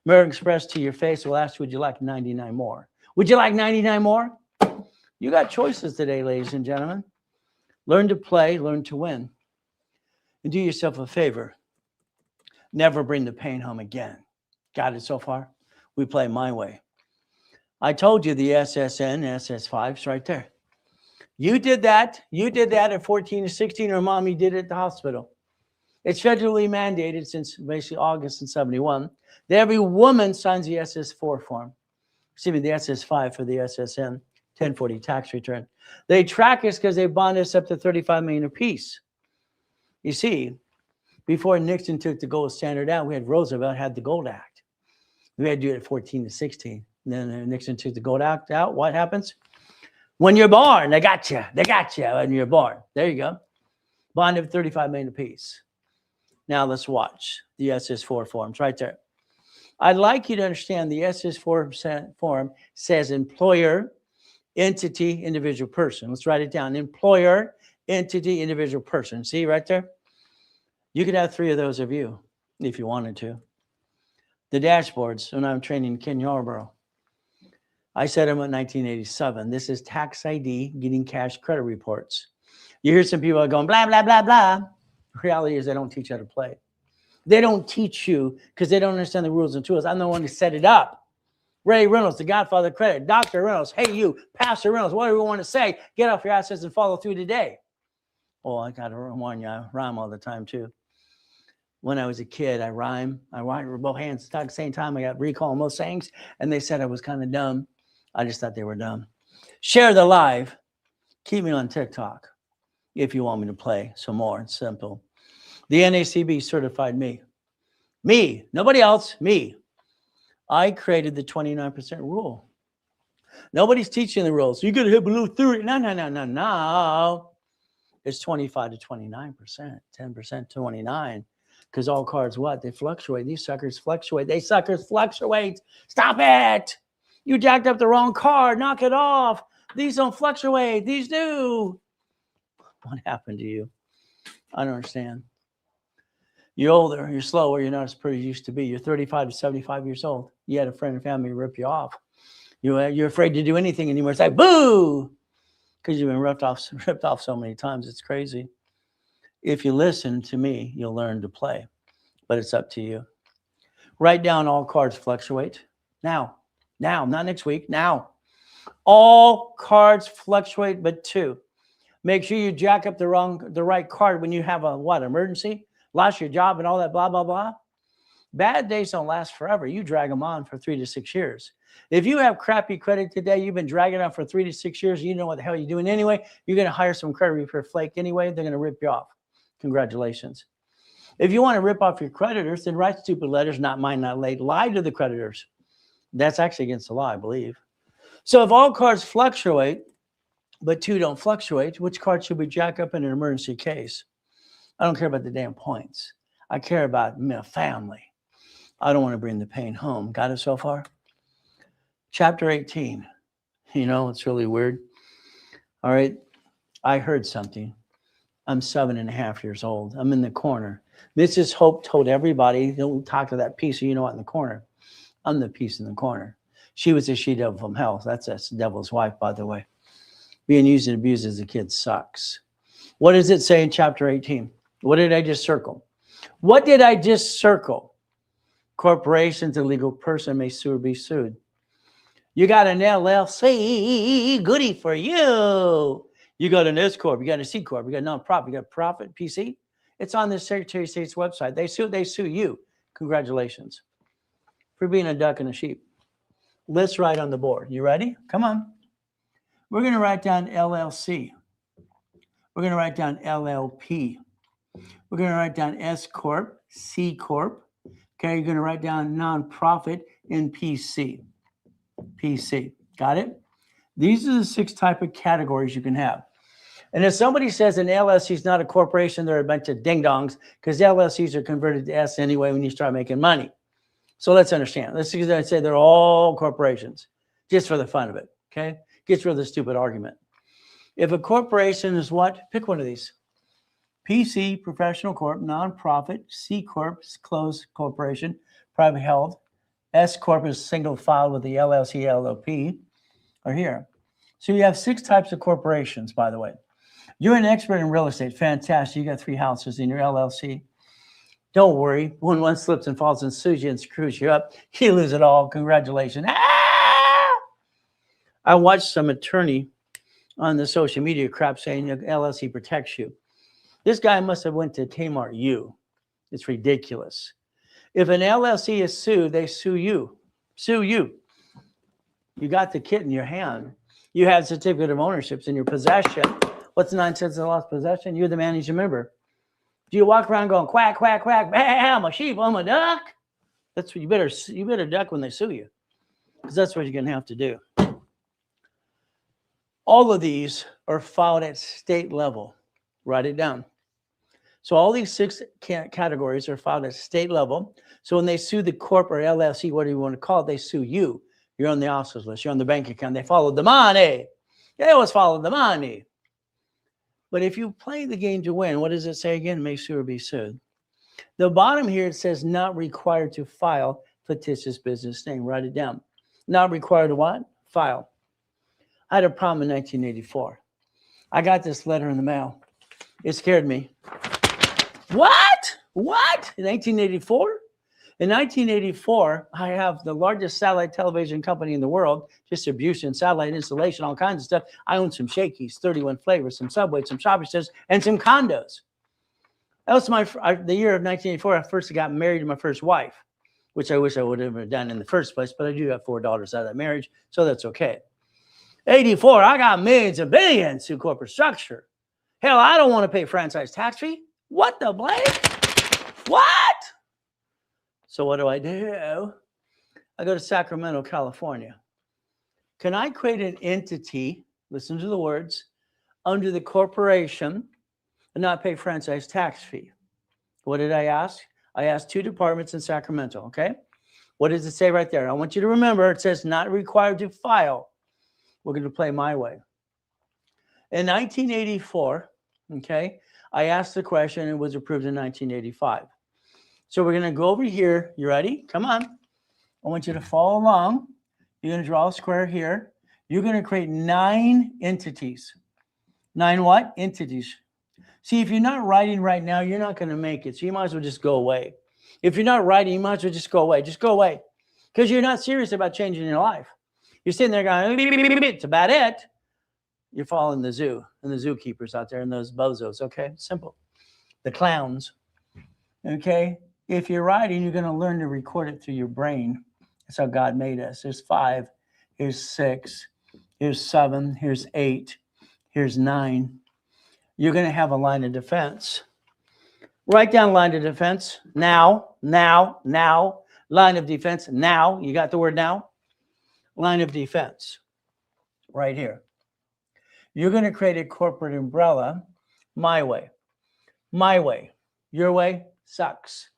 American Express to your face will ask, would you like 99 more? Would you like 99 more? You got choices today, ladies and gentlemen. Learn to play, learn to win. And do yourself a favor. Never bring the pain home again. Got it so far? We play my way. I told you the SSN, SS5's right there. You did that. You did that at 14 to 16, or mommy did it at the hospital. It's federally mandated since basically August of 71 that every woman signs the SS4 form. Excuse me, the SS5 for the SSN 1040 tax return. They track us because they bond us up to $35 million apiece. You see, before Nixon took the gold standard out, we had Roosevelt had the Gold Act. We had to do it at 14 to 16. And then Nixon took the Gold Act out. What happens? When you're born, they got you. They got you when you're born. There you go. Bond of $35 million apiece. Now let's watch the SS4 forms right there. I'd like you to understand the SS4 form says employer, entity, individual person. Let's write it down. Employer, entity, individual person. See right there? You could have 3 of those of you if you wanted to. The dashboards, when I'm training Ken Yarborough, I set them in 1987. This is tax ID, getting cash credit reports. You hear some people going, blah, blah, blah, blah. The reality is they don't teach how to play. They don't teach you because they don't understand the rules and tools. I'm the one who set it up. Ray Reynolds, the godfather of credit. Dr. Reynolds, hey you, Pastor Reynolds, whatever you want to say, get off your assets and follow through today. Oh, I got to warn you, I rhyme all the time too. When I was a kid, I rhyme with both hands at the same time. I got recall on most sayings, and they said I was kind of dumb. I just thought they were dumb. Share the live. Keep me on TikTok if you want me to play some more. It's simple. The NACB certified me. Me, nobody else, me. I created the 29% rule. Nobody's teaching the rules. You got to hit below 30. No. It's 25 to 29%, 10% to 29%. Because all cards, what? They fluctuate. These suckers fluctuate. They suckers fluctuate. Stop it. You jacked up the wrong card. Knock it off. These don't fluctuate. These do. What happened to you? I don't understand. You're older. You're slower. You're not as pretty as you used to be. You're 35 to 75 years old. You had a friend and family rip you off. You're afraid to do anything anymore. It's like, boo! Because you've been ripped off so many times. It's crazy. If you listen to me, you'll learn to play. But it's up to you. Write down all cards fluctuate. Now, not next week. Now. All cards fluctuate but 2. Make sure you jack up the right card when you have a emergency, lost your job and all that blah, blah, blah. Bad days don't last forever. You drag them on for 3 to 6 years. If you have crappy credit today, you've been dragging on for 3 to 6 years, you know what the hell you're doing anyway, you're going to hire some credit repair flake anyway, they're going to rip you off. Congratulations. If you want to rip off your creditors, then write stupid letters, not mine, not late. Lie to the creditors. That's actually against the law, I believe. So if all cards fluctuate, but 2 don't fluctuate, which card should we jack up in an emergency case? I don't care about the damn points. I care about my family. I don't want to bring the pain home. Got it so far? Chapter 18. You know, it's really weird. All right. I heard something. I'm 7.5 years old. I'm in the corner. Mrs. Hope told everybody, don't talk to that piece of you know what in the corner. I'm the piece in the corner. She was a she-devil from hell. That's the devil's wife, by the way. Being used and abused as a kid sucks. What does it say in chapter 18? What did I just circle? What did I just circle? Corporations, a legal person may sue or be sued. You got an LLC, goody for you. You got an S Corp, you got a C Corp, you got a nonprofit, you got a profit, PC. It's on the Secretary of State's website. They sue you. Congratulations for being a duck and a sheep. Let's write on the board. You ready? Come on. We're going to write down LLC. We're going to write down LLP. We're going to write down S Corp, C Corp. Okay, you're going to write down nonprofit and PC. PC. Got it? These are the 6 type of categories you can have. And if somebody says an LLC is not a corporation, they're a bunch of ding-dongs because LLCs are converted to S anyway when you start making money. So let's understand. Let's say they're all corporations just for the fun of it, okay? Gets rid of the stupid argument. If a corporation is what? Pick one of these. PC, professional corp, nonprofit. C corp, closed corporation, private held. S corp is single filed with the LLC, LLP are here. So you have 6 types of corporations, by the way. You're an expert in real estate. Fantastic. You got 3 houses in your LLC. Don't worry. When one slips and falls and sues you and screws you up, you lose it all. Congratulations. Ah! I watched some attorney on the social media crap saying the LLC protects you. This guy must have went to Kmart U. It's ridiculous. If an LLC is sued, they sue you. Sue you. You got the kit in your hand. You have certificate of ownerships in your possession. What's 9 cents of lost possession? You're the managing member. Do you walk around going quack, quack, quack, I'm a sheep, I'm a duck? That's what you better duck when they sue you, because that's what you're going to have to do. All of these are filed at state level. Write it down. So all these 6 categories are filed at state level. So when they sue the corp or LLC, whatever you want to call it, they sue you. You're on the officer's list. You're on the bank account. They followed the money. They always follow the money. But if you play the game to win, what does it say again? Make sure to be sued. The bottom here, it says not required to file fictitious business name. Write it down. Not required to what? File. I had a problem in 1984. I got this letter in the mail. It scared me. What? What? In 1984? In 1984, I have the largest satellite television company in the world, distribution, satellite installation, all kinds of stuff. I own some Shakey's, 31 flavors, some Subways, some shopping centers, and some condos. That was the year of 1984. I first got married to my first wife, which I wish I would have done in the first place, but I do have $4 out of that marriage, so that's okay. 84, I got millions and billions through corporate structure. Hell, I don't want to pay franchise tax fee. What the blank? What? So what do? I go to Sacramento, California. Can I create an entity, listen to the words, under the corporation and not pay franchise tax fee? What did I ask? I asked 2 departments in Sacramento, okay? What does it say right there? I want you to remember, it says not required to file. We're going to play my way. In 1984, okay, I asked the question and it was approved in 1985. So we're going to go over here. You ready? Come on. I want you to follow along. You're going to draw a square here. You're going to create 9 entities. 9 what? Entities. See, if you're not writing right now, you're not going to make it. So you might as well just go away. If you're not writing, you might as well just go away. Just go away. Because you're not serious about changing your life. You're sitting there going, it's about it. You're following the zoo and the zookeepers out there and those bozos, okay? Simple. The clowns, okay? If you're writing, you're going to learn to record it through your brain. That's how God made us. There's 5, here's 6, here's 7, here's 8, here's 9. You're going to have a line of defense. Write down line of defense. Now. Line of defense. Now. You got the word now? Line of defense. Right here. You're going to create a corporate umbrella. My way. My way. Your way sucks.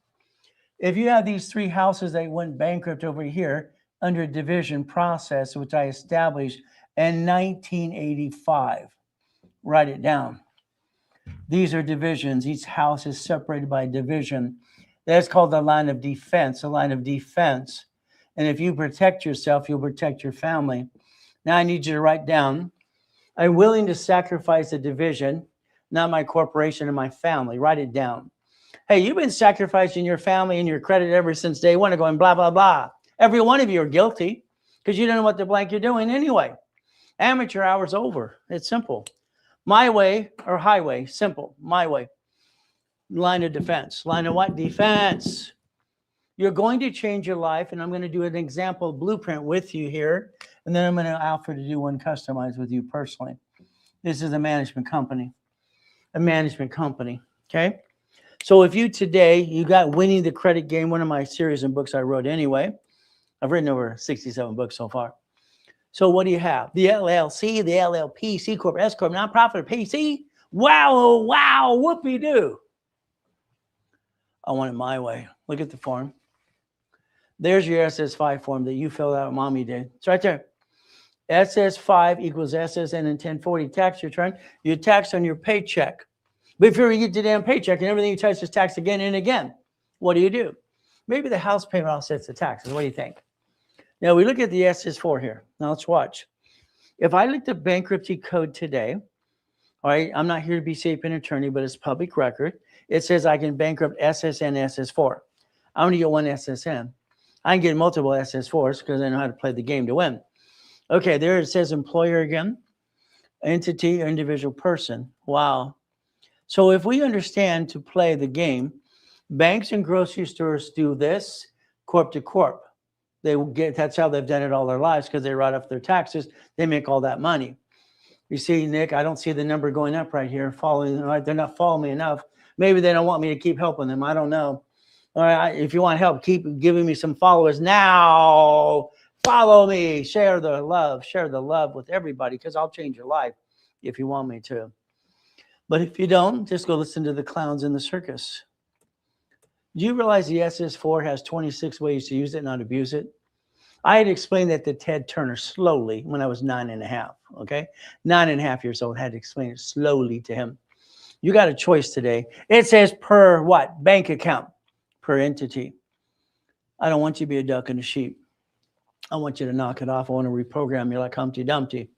If you have these 3 houses that went bankrupt over here under a division process, which I established in 1985, write it down. These are divisions. Each house is separated by a division. That's called the line of defense, a line of defense. And if you protect yourself, you'll protect your family. Now I need you to write down, I'm willing to sacrifice a division, not my corporation and my family. Write it down. Hey, you've been sacrificing your family and your credit ever since day one, going blah, blah, blah. Every one of you are guilty because you don't know what the blank you're doing anyway. Amateur hour's over. It's simple. My way or highway, simple. My way. Line of defense. Line of what? Defense. You're going to change your life, and I'm going to do an example blueprint with you here, and then I'm going to offer to do one customized with you personally. This is a management company. a management company. Okay. So if you today, you got Winning the Credit Game, one of my series and books I wrote anyway. I've written over 67 books so far. So what do you have? The LLC, the LLP, C Corp, S Corp, nonprofit, or PC? Wow, wow, whoopee-doo. I want it my way. Look at the form. There's your SS5 form that you filled out, Mommy did. It's right there. SS5 equals SSN and 1040 tax return. You tax on your paycheck. Before you get the damn paycheck and everything you touch is taxed again and again, what do? Maybe the house payment offsets the taxes. What do you think? Now we look at the SS4 here. Now let's watch. If I looked at bankruptcy code today, all right, I'm not here to be safe an attorney, but it's public record. It says I can bankrupt SSN, SS4. I'm going to get one SSN. I can get multiple SS4s because I know how to play the game to win. Okay, there it says employer again, entity or individual person. Wow. So if we understand to play the game, banks and grocery stores do this corp to corp. That's how they've done it all their lives because they write off their taxes. They make all that money. You see, Nick, I don't see the number going up right here. They're not following me enough. Maybe they don't want me to keep helping them. I don't know. All right, if you want help, keep giving me some followers now. Follow me. Share the love with everybody because I'll change your life if you want me to. But if you don't, just go listen to the clowns in the circus. Do you realize the SS4 has 26 ways to use it, not abuse it? I had explained that to Ted Turner slowly when I was 9.5, okay? 9.5 years old, had to explain it slowly to him. You got a choice today. It says per what? Bank account, per entity. I don't want you to be a duck and a sheep. I want you to knock it off. I want to reprogram you like Humpty Dumpty.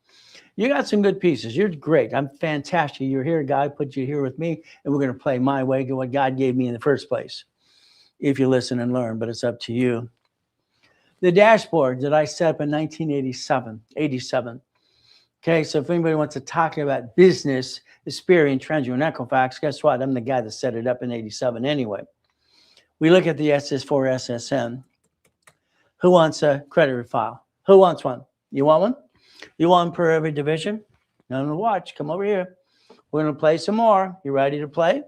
You got some good pieces. You're great. I'm fantastic. You're here. God put you here with me, and we're going to play my way, get what God gave me in the first place. If you listen and learn, but it's up to you. The dashboard that I set up in 1987. Okay, so if anybody wants to talk about business, experience, trends, and Equifax, guess what? I'm the guy that set it up in 87 anyway. We look at the SS4 SSN. Who wants a credit file? Who wants one? You want one? You want one per every division? None to watch. Come over here. We're going to play some more. You ready to play?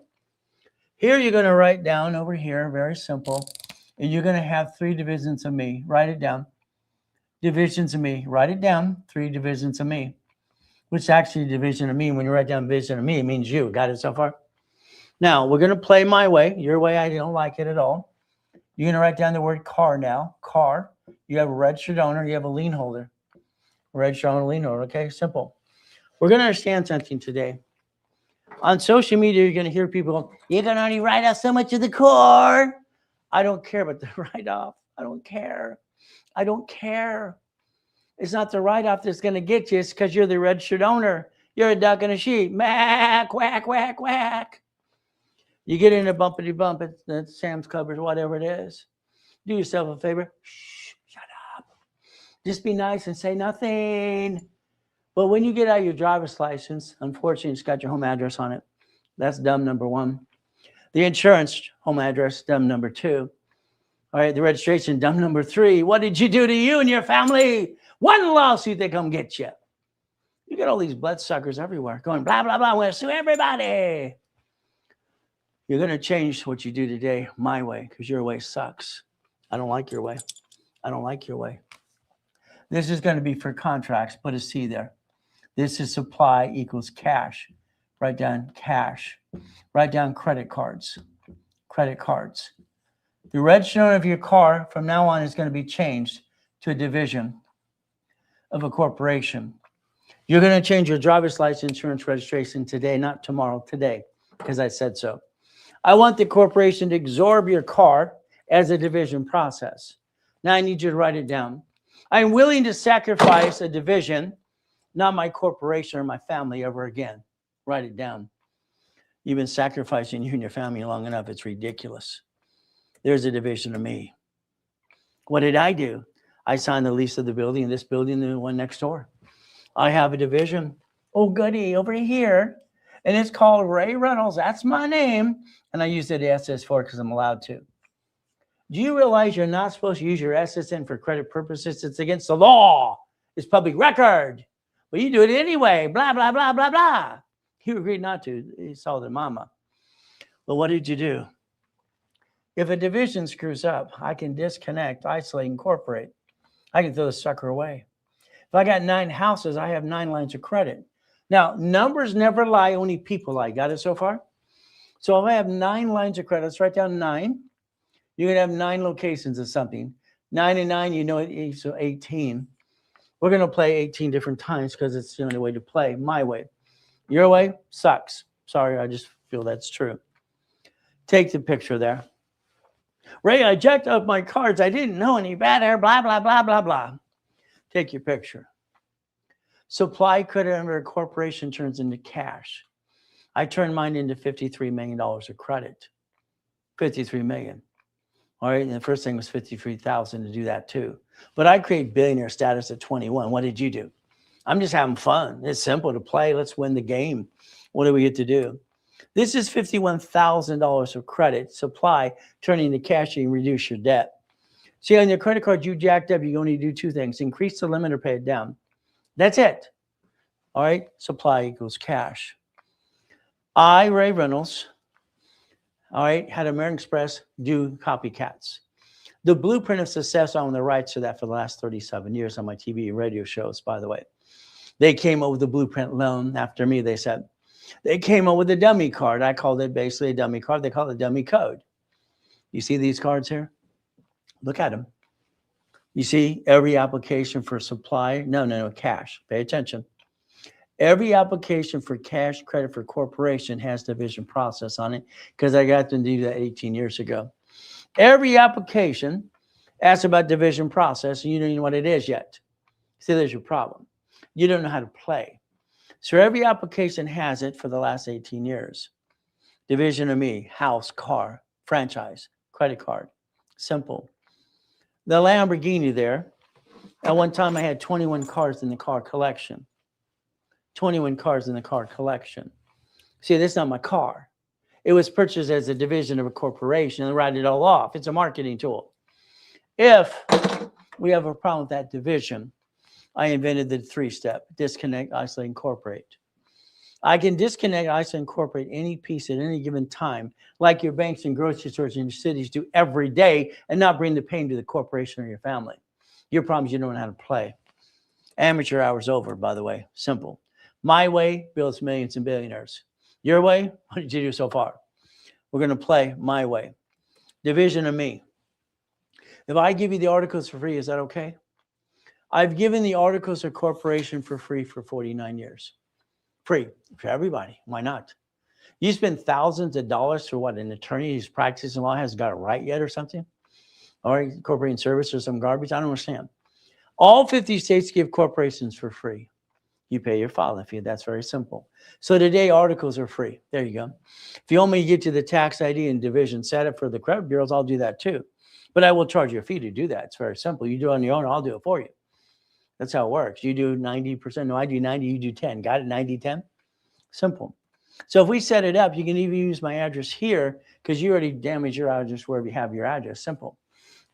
Here you're going to write down over here, very simple, and you're going to have 3 divisions of me. Write it down. Divisions of me. Write it down. 3 divisions of me. Which actually division of me, when you write down division of me, it means you. Got it so far? Now, we're going to play my way. Your way, I don't like it at all. You're going to write down the word car now. Car. You have a registered owner. You have a lien holder. Registered owner, lien holder. Okay, simple. We're going to understand something today. On social media, you're going to hear people go, you can only write off so much of the core. I don't care about the write-off. I don't care. I don't care. It's not the write-off that's going to get you. It's because you're the registered owner. You're a duck and a sheep. Mack, quack, quack, quack. You get in a bumpity bump at Sam's Club or whatever it is. Do yourself a favor. Shh, shut up. Just be nice and say nothing. But when you get out your driver's license, unfortunately, it's got your home address on it. That's dumb number 1. The insurance, home address, dumb number 2. All right, the registration, dumb number 3. What did you do to you and your family? 1 lawsuit, they come get you. You got all these bloodsuckers everywhere going, blah, blah, blah, I'm going to sue everybody. You're going to change what you do today my way because your way sucks. I don't like your way. I don't like your way. This is going to be for contracts. Put a C there. This is supply equals cash. Write down cash. Write down credit cards. Credit cards. The registered owner of your car from now on is going to be changed to a division of a corporation. You're going to change your driver's license insurance registration today, not tomorrow, today, because I said so. I want the corporation to absorb your car as a division process. Now I need you to write it down. I'm willing to sacrifice a division, not my corporation or my family ever again. Write it down. You've been sacrificing you and your family long enough. It's ridiculous. There's a division of me. What did I do? I signed the lease of the building, and this building, the one next door. I have a division. Oh, goody, over here. And it's called Ray Reynolds. That's my name. And I use it as SS4 because I'm allowed to. Do you realize you're not supposed to use your SSN for credit purposes? It's against the law. It's public record. But you do it anyway. Blah, blah, blah, blah, blah. You agreed not to. You saw their mama. But what did you do? If a division screws up, I can disconnect, isolate, incorporate. I can throw the sucker away. If I got 9 houses, I have 9 lines of credit. Now, numbers never lie, only people lie. Got it so far? So if I have 9 lines of credit, let's write down 9. You're going to have 9 locations of something. 9 and 9, you know it, so 18. We're going to play 18 different times because it's the only way to play. My way. Your way sucks. Sorry, I just feel that's true. Take the picture there. Ray, I jacked up my cards. I didn't know any better. Blah, blah, blah, blah, blah. Take your picture. Supply credit under a corporation turns into cash. I turned mine into $53 million of credit. $53 million. All right. And the first thing was $53,000 to do that too. But I create billionaire status at 21. What did you do? I'm just having fun. It's simple to play. Let's win the game. What do we get to do? This is $51,000 of credit supply turning to cash and reduce your debt. See, on your credit card you jacked up, you only do 2 things: increase the limit or pay it down. That's it. All right. Supply equals cash. I, Ray Reynolds, all right, had American Express do copycats. The blueprint of success, I own the rights to that for the last 37 years on my TV and radio shows, by the way. They came up with the blueprint loan after me, they said. They came up with a dummy card. I called it basically a dummy card. They call it a dummy code. You see these cards here? Look at them. You see every application for supply? No, cash. Pay attention. Every application for cash credit for corporation has division process on it because I got them to do that 18 years ago. Every application asks about division process and you don't even know what it is yet. See, there's your problem. You don't know how to play. So every application has it for the last 18 years. Division of me, house, car, franchise, credit card. Simple. The Lamborghini there, at one time I had 21 cars in the car collection. 21 cars in the car collection. See, this is not my car. It was purchased as a division of a corporation and write it all off. It's a marketing tool. If we have a problem with that division, I invented the 3-step: disconnect, isolate, incorporate. I can disconnect, isolate, incorporate any piece at any given time, like your banks and grocery stores in your cities do every day, and not bring the pain to the corporation or your family. Your problem is you don't know how to play. Amateur hour's over, by the way. Simple. My way builds millions and billionaires. Your way, what did you do so far? We're going to play my way. Division of me. If I give you the articles for free, is that okay? I've given the articles of corporation for free for 49 years. Free for everybody. Why not? You spend thousands of dollars for what? An attorney who's practicing law hasn't got it right yet or something? All right, corporation service or some garbage? I don't understand. All 50 states give corporations for free. You pay your filing fee. That's very simple. So today, articles are free. There you go. If you want me to get you the tax ID and division setup for the credit bureaus, I'll do that too. But I will charge you a fee to do that. It's very simple. You do it on your own, I'll do it for you. That's how it works. You do 90%. No, I do 90, you do 10. Got it? 90, 10? Simple. So if we set it up, you can even use my address here because you already damaged your address wherever you have your address. Simple.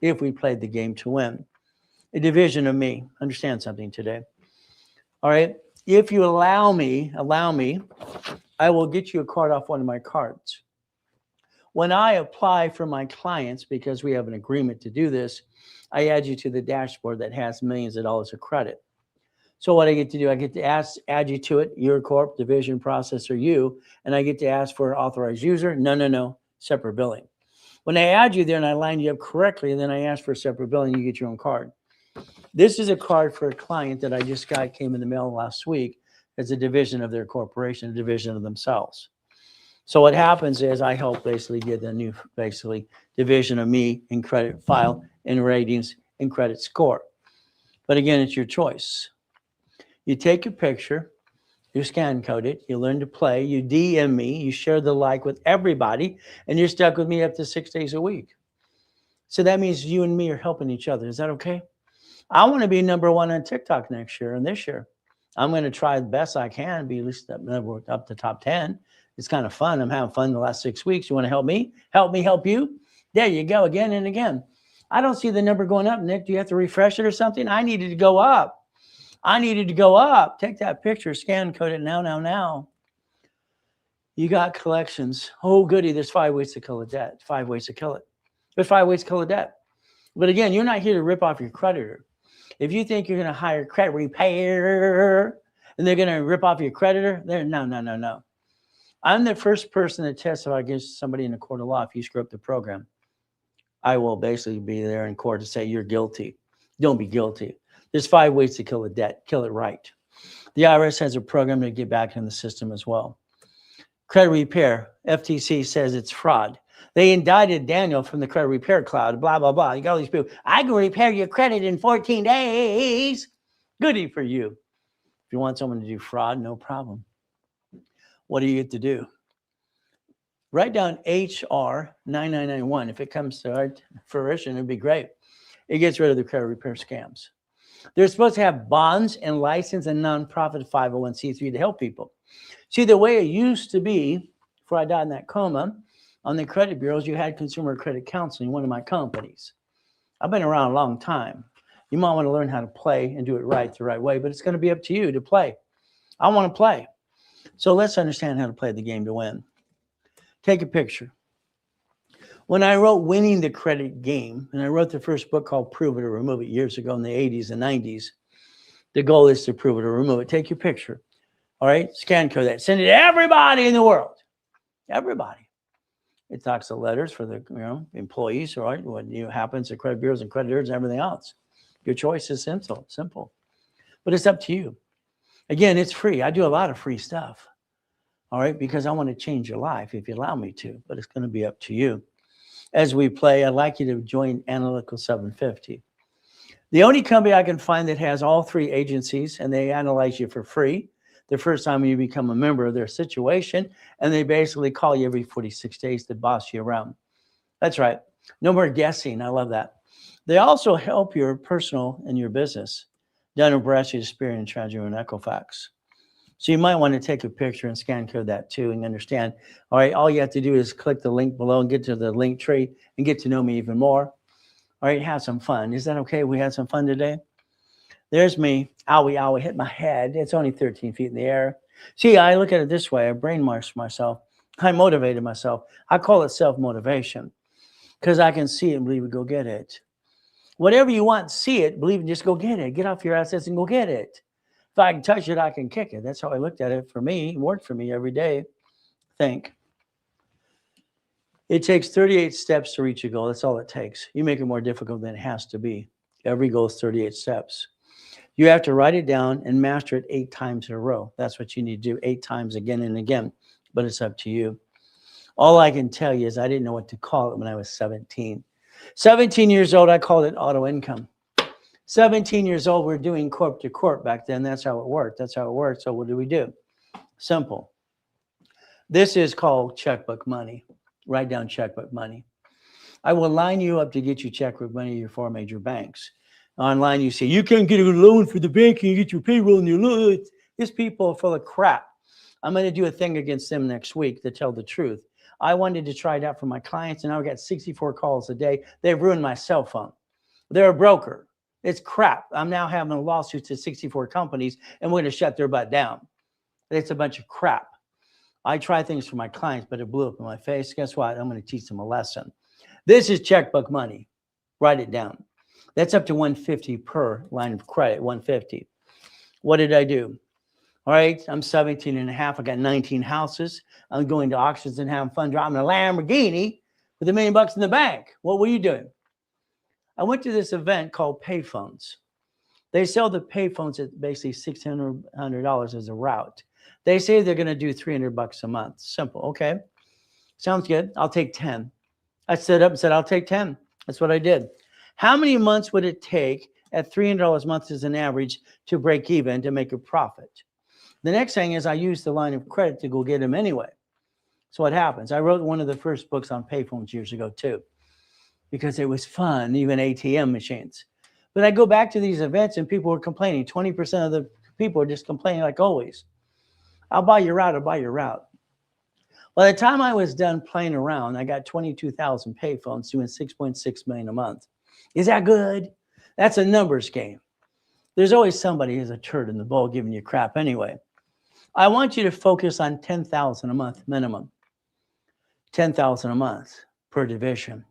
If we played the game to win. A division of me. Understand something today. All right. If you allow me, I will get you a card off one of my cards. When I apply for my clients, because we have an agreement to do this, I add you to the dashboard that has millions of dollars of credit. So what I get to do, I get to add you to it, your corp, division, processor, you, and I get to ask for an authorized user. No, separate billing. When I add you there and I line you up correctly, and then I ask for a separate billing, you get your own card. This is a card for a client that I just got, came in the mail last week. It's a division of their corporation, a division of themselves. So what happens is I help basically get a new division of me in credit file, in ratings, in credit score. But again, it's your choice. You take your picture, you scan code it, you learn to play, you DM me, you share the like with everybody, and you're stuck with me up to 6 days a week. So that means you and me are helping each other. Is that okay? I want to be number 1 on TikTok next year and this year. I'm going to try the best I can, be at least up to top 10. It's kind of fun. I'm having fun the last 6 weeks. You want to help me? Help me help you? There you go, again and again. I don't see the number going up, Nick. Do you have to refresh it or something? I needed to go up. Take that picture, scan code it now. You got collections. Oh, goody. There's 5 ways to kill a debt. 5 ways to kill it. There's 5 ways to kill a debt. But again, you're not here to rip off your creditor. If you think you're going to hire credit repair and they're going to rip off your creditor, no. I'm the first person to testify against somebody in a court of law if you screw up the program. I will basically be there in court to say you're guilty. Don't be guilty. There's 5 ways to kill a debt. Kill it right. The IRS has a program to get back in the system as well. Credit repair. FTC says it's fraud. They indicted Daniel from the credit repair cloud, blah, blah, blah. You got all these people. I can repair your credit in 14 days. Goody for you. If you want someone to do fraud, no problem. What do you get to do? Write down HR 9991. If it comes to fruition, it'd be great. It gets rid of the credit repair scams. They're supposed to have bonds and license and nonprofit 501c3 to help people. See, the way it used to be, before I died in that coma, on the credit bureaus, you had consumer credit counseling, one of my companies. I've been around a long time. You might want to learn how to play and do it right the right way, but it's going to be up to you to play. I want to play. So let's understand how to play the game to win. Take a picture. When I wrote Winning the Credit Game, and I wrote the first book called Prove It or Remove It years ago in the 80s and 90s, the goal is to prove it or remove it. Take your picture. All right, scan code that. Send it to everybody in the world. Everybody. It talks to letters for the employees, right? What happens to credit bureaus and creditors and everything else. Your choice is simple. But it's up to you. Again, it's free. I do a lot of free stuff. All right, because I want to change your life if you allow me to, but it's going to be up to you. As we play, I'd like you to join Analytical 750. The only company I can find that has all 3 agencies, and they analyze you for free the first time you become a member of their situation, and they basically call you every 46 days to boss you around. That's right. No more guessing. I love that. They also help your personal and your business. Dun & Bradstreet, Experian, and Tragedy and Equifax. So you might want to take a picture and scan code that too and understand. All right, all you have to do is click the link below and get to the link tree and get to know me even more. All right, have some fun. Is that okay? We had some fun today? There's me. Owie, hit my head. It's only 13 feet in the air. See, I look at it this way. I brainwashed myself. I motivated myself. I call it self-motivation because I can see it and believe it, go get it. Whatever you want, see it, believe it, just go get it. Get off your assets and go get it. If I can touch it, I can kick it. That's how I looked at it for me. It worked for me every day. Think. It takes 38 steps to reach a goal. That's all it takes. You make it more difficult than it has to be. Every goal is 38 steps. You have to write it down and master it 8 times in a row. That's what you need to do 8 times again and again. But it's up to you. All I can tell you is I didn't know what to call it when I was 17. 17 years old, I called it auto income. 17 years old, we're doing corp to corp back then. That's how it worked. So what do? Simple. This is called checkbook money. Write down checkbook money. I will line you up to get you checkbook money at your 4 major banks. Online, you say, you can't get a loan for the bank and you get your payroll and your loan. These people are full of crap. I'm going to do a thing against them next week to tell the truth. I wanted to try it out for my clients, and I got 64 calls a day. They've ruined my cell phone. They're a broker. It's crap. I'm now having a lawsuit to 64 companies, and we're going to shut their butt down. It's a bunch of crap. I try things for my clients, but it blew up in my face. Guess what? I'm going to teach them a lesson. This is checkbook money. Write it down. That's up to $150 per line of credit, $150. What did I do? All right, I'm 17 and a half. I got 19 houses. I'm going to auctions and having fun driving a Lamborghini with $1 million in the bank. What were you doing? I went to this event called Payphones. They sell the payphones at basically $600 as a route. They say they're going to do $300 a month. Simple. Okay. Sounds good. I'll take 10. I stood up and said, I'll take 10. That's what I did. How many months would it take at $300 a month as an average to break even to make a profit? The next thing is I used the line of credit to go get them anyway. So what happens? I wrote one of the first books on payphones years ago too, because it was fun, even ATM machines. But I go back to these events and people were complaining. 20% of the people are just complaining like always. I'll buy your route. By the time I was done playing around, I got 22,000 payphones doing 6.6 million a month. Is that good? That's a numbers game. There's always somebody who's a turd in the bowl giving you crap anyway. I want you to focus on 10,000 a month minimum. 10,000 a month per division.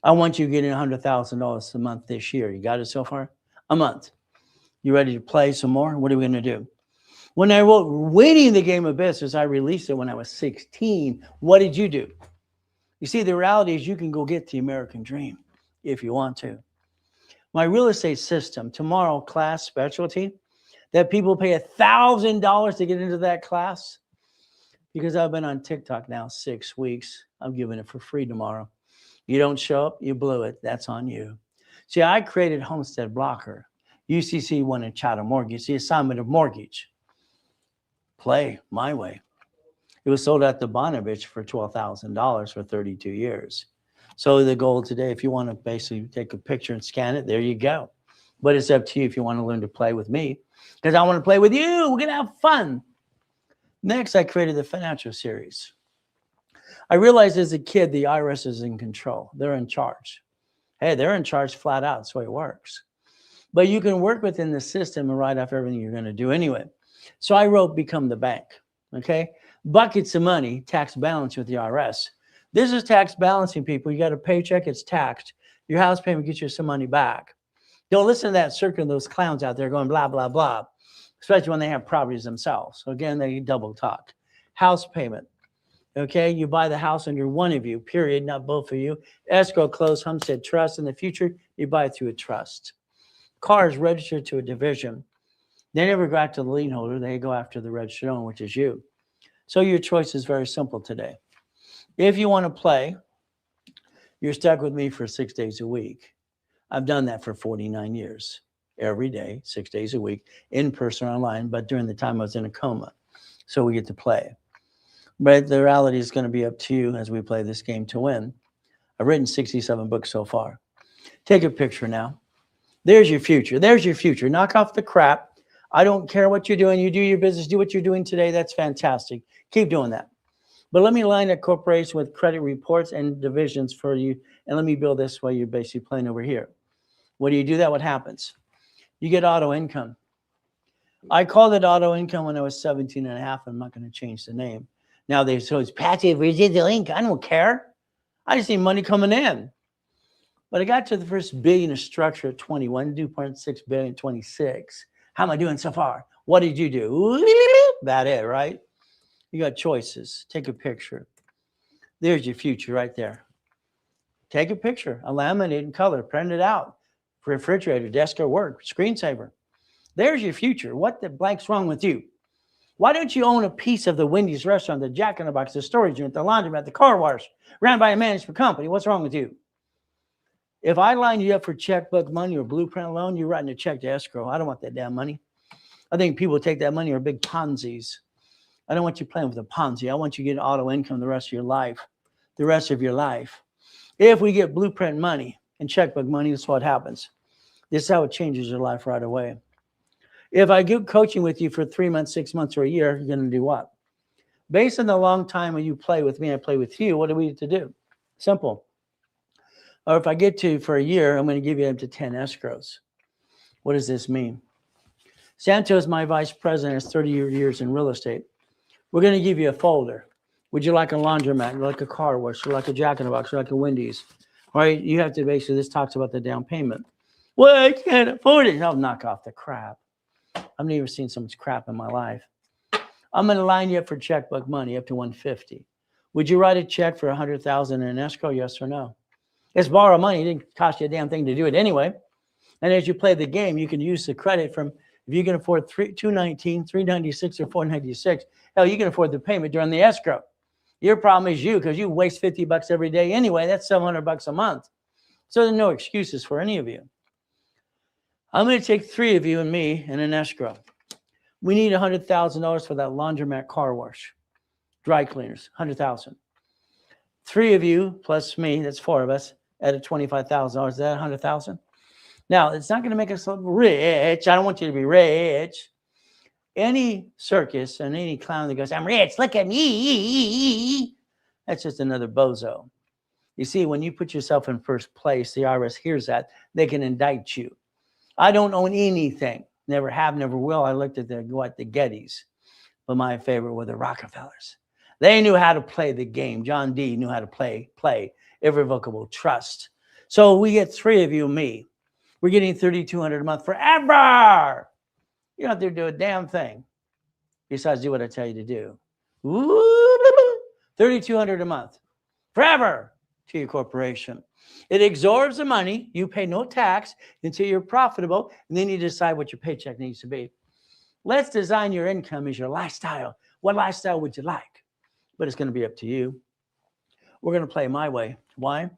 I want you getting $100,000 a month this year. You got it so far? A month. You ready to play some more? What are we going to do? When I wrote Winning the Game of Business, I released it when I was 16. What did you do? You see, the reality is you can go get the American dream if you want to. My real estate system, tomorrow class specialty, that people pay $1,000 to get into that class, because I've been on TikTok now 6 weeks. I'm giving it for free tomorrow. You don't show up, you blew it. That's on you. See, I created Homestead Blocker. UCC wanted chattel mortgage, the assignment of mortgage. Play my way. It was sold at the Bonovich for $12,000 for 32 years. So the goal today, if you want to basically take a picture and scan it, there you go. But it's up to you if you want to learn to play with me, because I want to play with you. We're going to have fun. Next, I created the financial series. I realized as a kid, the IRS is in control. They're in charge. Hey, they're in charge flat out. That's the way it works. But you can work within the system and write off everything you're going to do anyway. So I wrote Become the Bank. Okay? Buckets of money, tax balance with the IRS. This is tax balancing, people. You got a paycheck, it's taxed. Your house payment gets you some money back. Don't listen to that circle of those clowns out there going blah, blah, blah, especially when they have properties themselves. So again, they double talk. House payment. Okay, you buy the house under one of you, period, not both of you. Escrow, close, homestead, trust. In the future, you buy it through a trust. Cars registered to a division. They never go after the lien holder. They go after the registered owner, which is you. So your choice is very simple today. If you want to play, you're stuck with me for 6 days a week. I've done that for 49 years, every day, 6 days a week, in person or online, but during the time I was in a coma. So we get to play. But the reality is going to be up to you as we play this game to win. I've written 67 books so far. Take a picture now. There's your future. There's your future. Knock off the crap. I don't care what you're doing. You do your business. Do what you're doing today. That's fantastic. Keep doing that. But let me line a corporation with credit reports and divisions for you. And let me build this while you're basically playing over here. When you do that, what happens? You get auto income. I called it auto income when I was 17 and a half. I'm not going to change the name. Now so it's passive residual income. I don't care. I just need money coming in. But I got to the first billion of structure at 21, 2.6 billion, 26. How am I doing so far? What did you do? About it, right? You got choices. Take a picture. There's your future right there. Take a picture, a laminated color, print it out. Refrigerator, desk at work, screensaver. There's your future. What the blank's wrong with you? Why don't you own a piece of the Wendy's restaurant, the Jack in the Box, the storage unit, the laundromat, the car wash, ran by a management company? What's wrong with you? If I line you up for checkbook money or blueprint loan, you're writing a check to escrow. I don't want that damn money. I think people take that money are big Ponzi's. I don't want you playing with a Ponzi. I want you to get auto income the rest of your life. The rest of your life. If we get blueprint money and checkbook money, that's what happens. This is how it changes your life right away. If I get coaching with you for 3 months, 6 months, or a year, you're going to do what? Based on the long time when you play with me, I play with you, what do we need to do? Simple. Or if I get to you for a year, I'm going to give you up to 10 escrows. What does this mean? Santos, my vice president, has 30 years in real estate. We're going to give you a folder. Would you like a laundromat? Would you like a car wash? Would you like a Jack in the Box? Would you like a Wendy's? All right, you have to basically, this talks about the down payment. Well, I can't afford it. I'll knock off the crap. I've never seen so much crap in my life. I'm going to line you up for checkbook money up to 150. Would you write a check for 100,000 in escrow? Yes or no? It's borrow money. It didn't cost you a damn thing to do it anyway. And as you play the game, you can use the credit from, if you can afford 219, 396, or 496, hell, you can afford the payment during the escrow. Your problem is you, because you waste $50 every day anyway. That's $700 a month. So there's no excuses for any of you. I'm going to take 3 of you and me in an escrow. We need $100,000 for that laundromat, car wash, dry cleaners, $100,000. 3 of you plus me, that's 4 of us, at a $25,000. Is that $100,000? Now, it's not going to make us look rich. I don't want you to be rich. Any circus and any clown that goes, I'm rich, look at me, that's just another bozo. You see, when you put yourself in first place, the IRS hears that, they can indict you. I don't own anything. Never have, never will. I looked at the Gettys. But my favorite were the Rockefellers. They knew how to play the game. John D. knew how to play irrevocable trust. So we get 3 of you and me. We're getting $3,200 a month forever. You don't have to do a damn thing besides do what I tell you to do. $3,200 a month forever to your corporation. It absorbs the money. You pay no tax until you're profitable, and then you decide what your paycheck needs to be. Let's design your income as your lifestyle. What lifestyle would you like? But it's going to be up to you. We're going to play my way. Why?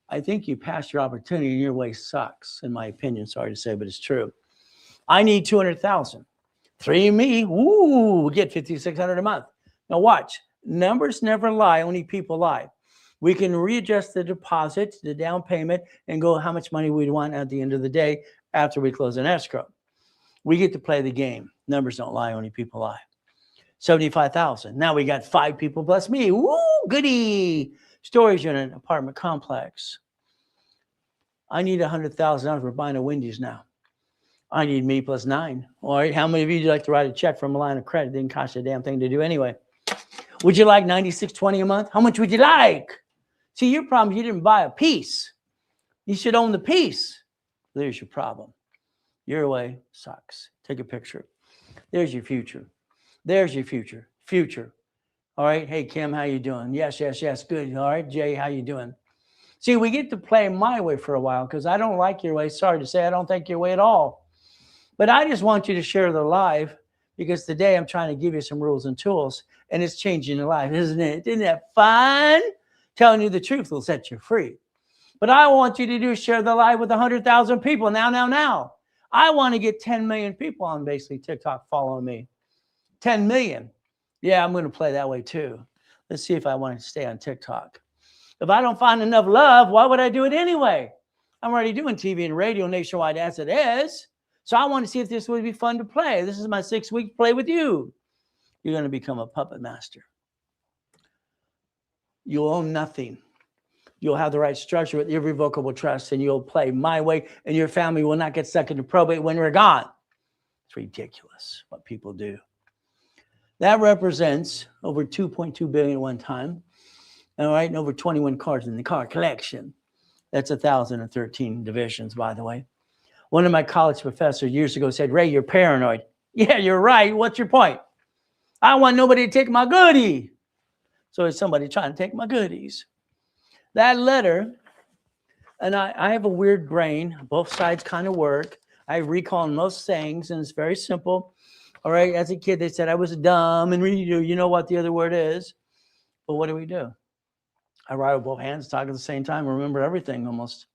I think you passed your opportunity and your way sucks, in my opinion. Sorry to say, but it's true. I need 200,000. 3 of me, we get 5,600 a month. Now watch, numbers never lie, only people lie. We can readjust the deposit, the down payment, and go how much money we want at the end of the day after we close an escrow. We get to play the game. Numbers don't lie, only people lie. 75,000. Now we got 5 people plus me. Woo, goody. Storage unit, apartment complex. I need $100,000 for buying a Wendy's now. I need me plus 9. All right, how many of you would like to write a check from a line of credit? Didn't cost you a damn thing to do anyway. Would you like $96.20 a month? How much would you like? See, your problem is you didn't buy a piece. You should own the piece. There's your problem. Your way sucks. Take a picture. There's your future. There's your future. Future. All right. Hey, Kim, how you doing? Yes. Good. All right. Jay, how you doing? See, we get to play my way for a while because I don't like your way. Sorry to say, I don't think your way at all. But I just want you to share the live because today I'm trying to give you some rules and tools, and it's changing your life, isn't it? Isn't that fun? Telling you the truth will set you free. But I want you to do share the live with 100,000 people now. I want to get 10 million people on basically TikTok following me. 10 million. Yeah, I'm going to play that way too. Let's see if I want to stay on TikTok. If I don't find enough love, why would I do it anyway? I'm already doing TV and radio nationwide as it is. So I want to see if this would be fun to play. This is my 6-week play with you. You're going to become a puppet master. You'll own nothing. You'll have the right structure with irrevocable trust, and you'll play my way, and your family will not get stuck into probate when we're gone. It's ridiculous what people do. That represents over 2.2 billion at one time. All right, and over 21 cars in the car collection. That's 1,013 divisions, by the way. One of my college professors years ago said, Ray, you're paranoid. Yeah, you're right. What's your point? I want nobody to take my goodie. So it's somebody trying to take my goodies. That letter, and I have a weird brain. Both sides kind of work. I recall most things, and it's very simple. All right, as a kid, they said I was dumb, and you know what the other word is. But what do? I write with both hands, talk at the same time, remember everything almost.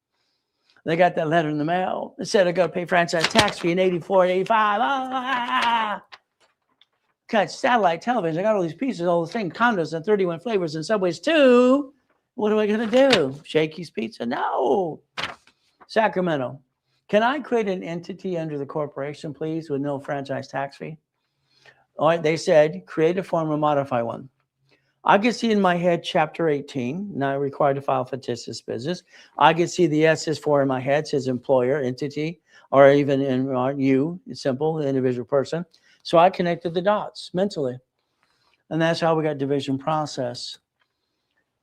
They got that letter in the mail. It said I got to pay franchise tax fee in 84, 85. Cut satellite television. I got all these pieces, all the things, condos and 31 flavors and Subways too. What am I going to do? Shakey's Pizza? No. Sacramento. Can I create an entity under the corporation, please, with no franchise tax fee? All right. They said create a form or modify one. I can see in my head Chapter 18, not required to file fictitious business. I can see the S is for in my head, says employer, entity, or even in you, simple, individual person. So I connected the dots mentally. And that's how we got division process.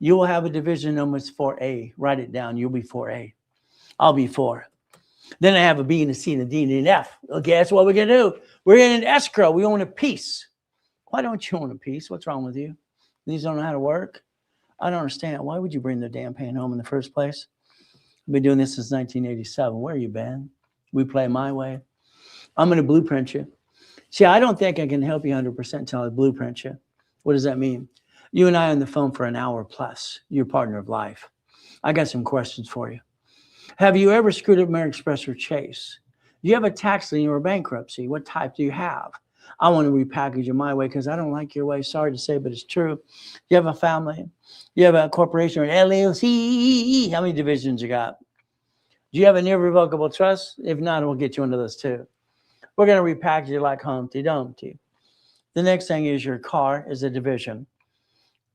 You will have a division number 4A. Write it down. You'll be 4A. I'll be 4. Then I have a B and a C and a D and an F. Okay, that's what we're going to do. We're in an escrow. We own a piece. Why don't you own a piece? What's wrong with you? These don't know how to work? I don't understand. Why would you bring the damn pain home in the first place? I've been doing this since 1987. Where you been? We play my way. I'm going to blueprint you. See, I don't think I can help you 100% until I blueprint you. What does that mean? You and I on the phone for an hour plus. Your partner of life. I got some questions for you. Have you ever screwed up American Express or Chase? Do you have a tax lien or bankruptcy? What type do you have? I want to repackage it my way because I don't like your way. Sorry to say, but it's true. You have a family. You have a corporation or an LLC. How many divisions you got? Do you have an irrevocable trust? If not, we'll get you into this too. We're going to repackage it like Humpty Dumpty. The next thing is your car is a division.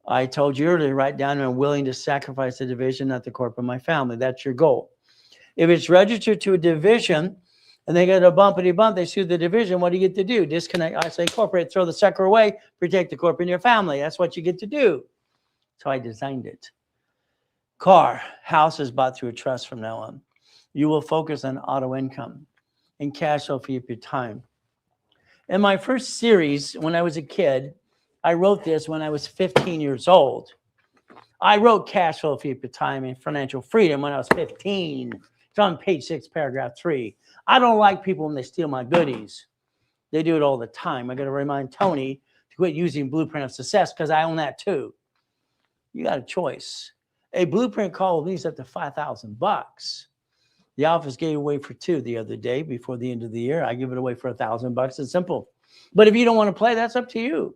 I told you earlier, write down I'm willing to sacrifice the division, not the corporate, my family. That's your goal. If it's registered to a division, And they get a bumpity bump. They sue the division. What do you get to do? Disconnect, isolate, incorporate, throw the sucker away, protect the corporate and your family. That's what you get to do. So I designed it. Car, house is bought through a trust from now on. You will focus on auto income and cash flow for your time. In my first series, when I was a kid, I wrote this when I was 15 years old. I wrote cash flow for your time and financial freedom when I was 15. It's on page 6, paragraph 3. I don't like people when they steal my goodies. They do it all the time. I got to remind Tony to quit using Blueprint of Success because I own that too. You got a choice. A blueprint call leads up to $5,000. The office gave away for 2 the other day before the end of the year. I give it away for $1,000. It's simple. But if you don't want to play, that's up to you.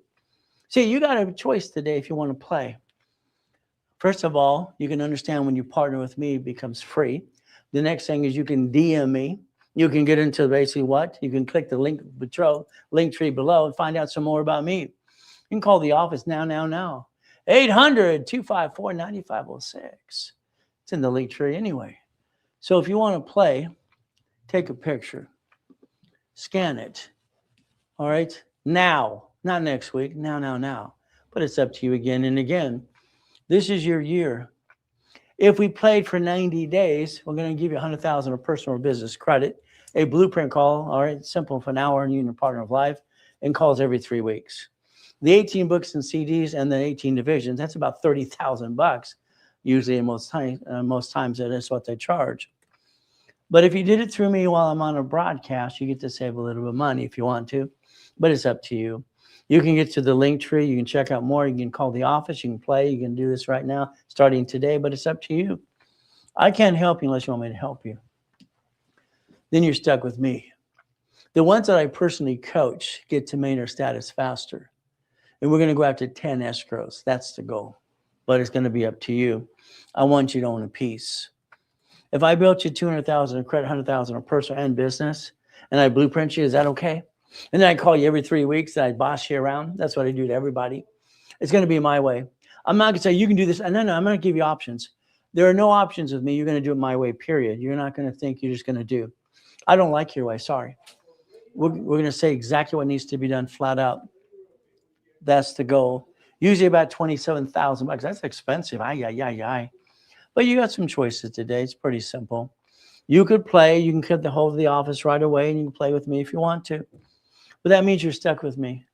See, you got a choice today if you want to play. First of all, you can understand when you partner with me, it becomes free. The next thing is you can DM me. You can get into basically what? You can click the link tree below and find out some more about me. You can call the office now. 800-254-9506. It's in the link tree anyway. So if you want to play, take a picture, scan it. All right? Now, not next week, now. But it's up to you again and again. This is your year. If we played for 90 days, we're going to give you $100,000 of personal or business credit. A blueprint call, all right, simple for an hour, and you and your partner of life, and calls every 3 weeks. The 18 books and CDs and the 18 divisions, that's about $30,000. Usually, most times that is what they charge. But if you did it through me while I'm on a broadcast, you get to save a little bit of money if you want to. But it's up to you. You can get to the link tree. You can check out more. You can call the office. You can play. You can do this right now, starting today. But it's up to you. I can't help you unless you want me to help you. Then you're stuck with me. The ones that I personally coach get to millionaire status faster. And we're going to go after 10 escrows. That's the goal. But it's going to be up to you. I want you to own a piece. If I built you $200,000 of credit, $100,000 of personal and business, and I blueprint you, is that okay? And then I call you every 3 weeks and I boss you around. That's what I do to everybody. It's going to be my way. I'm not going to say you can do this. No, I'm going to give you options. There are no options with me. You're going to do it my way, period. You're not going to think you're just going to do. I don't like your way. Sorry. We're going to say exactly what needs to be done flat out. That's the goal. Usually about $27,000. That's expensive. But you got some choices today. It's pretty simple. You could play. You can cut the whole of the office right away, and you can play with me if you want to. But that means you're stuck with me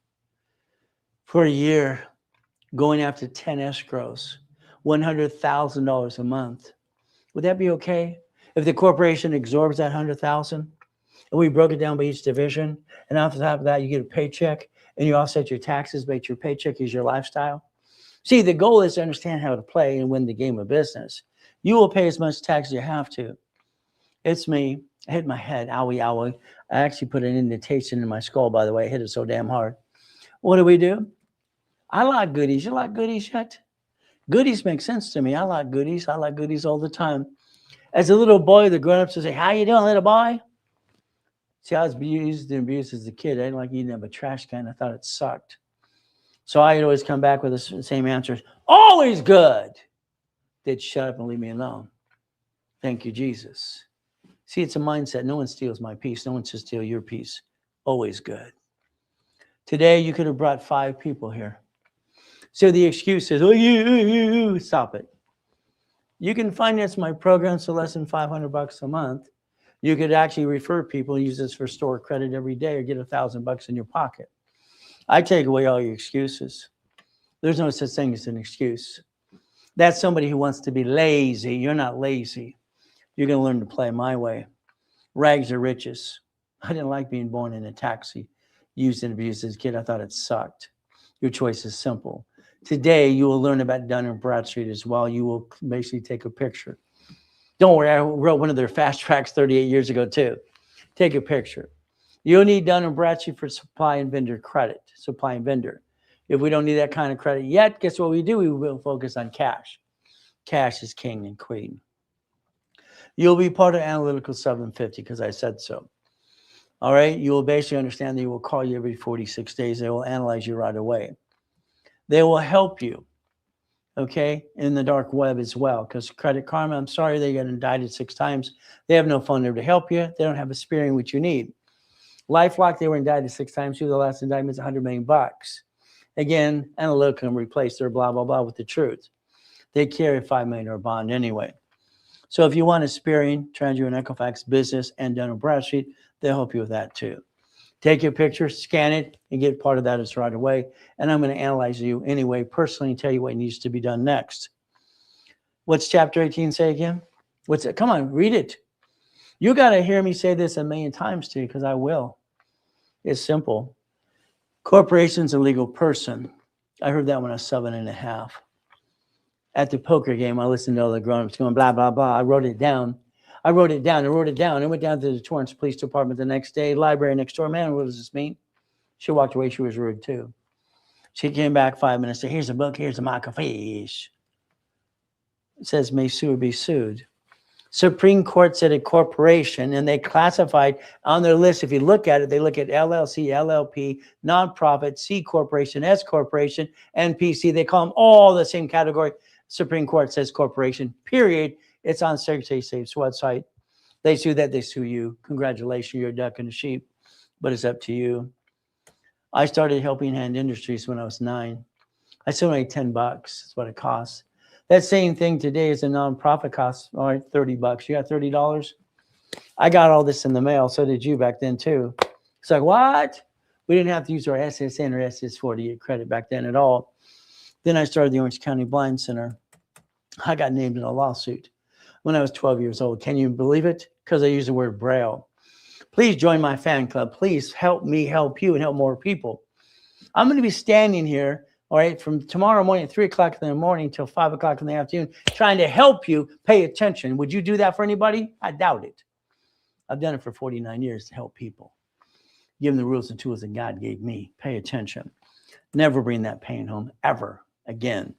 for a year, going after 10 escrows, $100,000 a month. Would that be okay if the corporation absorbs that $100,000 and we broke it down by each division, and off the top of that you get a paycheck and you offset your taxes, but your paycheck is your lifestyle? See, the goal is to understand how to play and win the game of business. You will pay as much tax as you have to. It's me. I hit my head. Owie. I actually put an indentation in my skull, by the way. I hit it so damn hard. What do? I like goodies. You like goodies yet? Goodies make sense to me. I like goodies. I like goodies all the time. As a little boy, the grown-ups would say, "How you doing, little boy?" See, I was abused as a kid. I didn't like eating out of a trash can. I thought it sucked. So I'd always come back with the same answers. Always good. They'd shut up and leave me alone. Thank you, Jesus. See, it's a mindset. No one steals my peace. No one should steal your peace. Always good. Today, you could have brought 5 people here. So the excuse is, you, stop it. You can finance my programs for less than $500 a month. You could actually refer people, use this for store credit every day, or get $1,000 in your pocket. I take away all your excuses. There's no such thing as an excuse. That's somebody who wants to be lazy. You're not lazy. You're going to learn to play my way. Rags are riches. I didn't like being born in a taxi, used and abused as a kid. I thought it sucked. Your choice is simple. Today, you will learn about Dun & Bradstreet as well. You will basically take a picture. Don't worry, I wrote one of their fast tracks 38 years ago too. Take a picture. You'll need Dun & Bradstreet for supply and vendor credit, supply and vendor. If we don't need that kind of credit yet, guess what we do? We will focus on cash. Cash is king and queen. You'll be part of Analytical 750 because I said so. All right? You will basically understand they will call you every 46 days. They will analyze you right away. They will help you. okay, in the dark web as well. Because Credit Karma, I'm sorry, they got indicted 6 times. They have no phone number to help you. They don't have a spearing what you need. LifeLock, they were indicted 6 times too. The last indictment is $100 million. Again, Analytical replaced their blah, blah, blah with the truth. They carry a $5 million bond anyway. So if you want a spearing, TransUnion, Equifax, business, and Dun & Bradstreet, they'll help you with that too. Take your picture, scan it, and get part of that as right away. And I'm going to analyze you anyway, personally, and tell you what needs to be done next. What's chapter 18 say again? What's it? Come on, read it. You got to hear me say this a million times to you, because I will. It's simple. Corporation's a legal person. I heard that when I was 7.5. At the poker game, I listened to all the grown-ups going blah, blah, blah. I wrote it down. I wrote it down. I went down to the Torrance Police Department the next day, library next door. Man, what does this mean? She walked away. She was rude too. She came back 5 minutes. Said, here's a book. Here's a microfiche. It says, may sue or be sued. Supreme Court said a corporation, and they classified on their list. If you look at it, they look at LLC, LLP, nonprofit, C corporation, S corporation, NPC. They call them all the same category. Supreme Court says corporation, period. It's on Secretary of State's website. They sue that, they sue you. Congratulations, you're a duck and a sheep, but it's up to you. I started Helping Hand Industries when I was 9. I still made $10. That's what it costs. That same thing today is a nonprofit costs, all right, $30. You got $30? I got all this in the mail. So did you back then too. It's like, what? We didn't have to use our SSN or SS4 to get credit back then at all. Then I started the Orange County Blind Center. I got named in a lawsuit when I was 12 years old. Can you believe it? Because I use the word Braille. Please join my fan club. Please help me help you and help more people. I'm going to be standing here, all right, from tomorrow morning at 3 o'clock in the morning till 5 o'clock in the afternoon, trying to help you pay attention. Would you do that for anybody? I doubt it. I've done it for 49 years to help people. Give them the rules and tools that God gave me. Pay attention. Never bring that pain home ever again.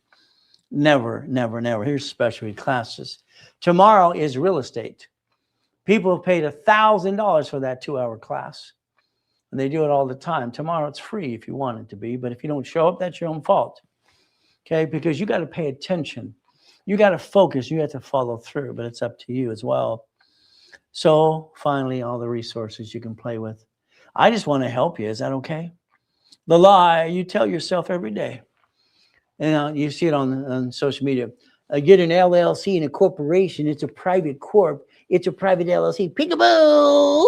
Never, never, never. Here's specialty classes. Tomorrow is real estate. People have paid $1,000 for that 2-hour class. And they do it all the time. Tomorrow it's free if you want it to be. But if you don't show up, that's your own fault. Okay? Because you got to pay attention. You got to focus. You have to follow through. But it's up to you as well. So finally, all the resources you can play with. I just want to help you. Is that okay? The lie you tell yourself every day. And you see it on social media. Get an LLC and a corporation. It's a private corp. It's a private LLC. Peekaboo!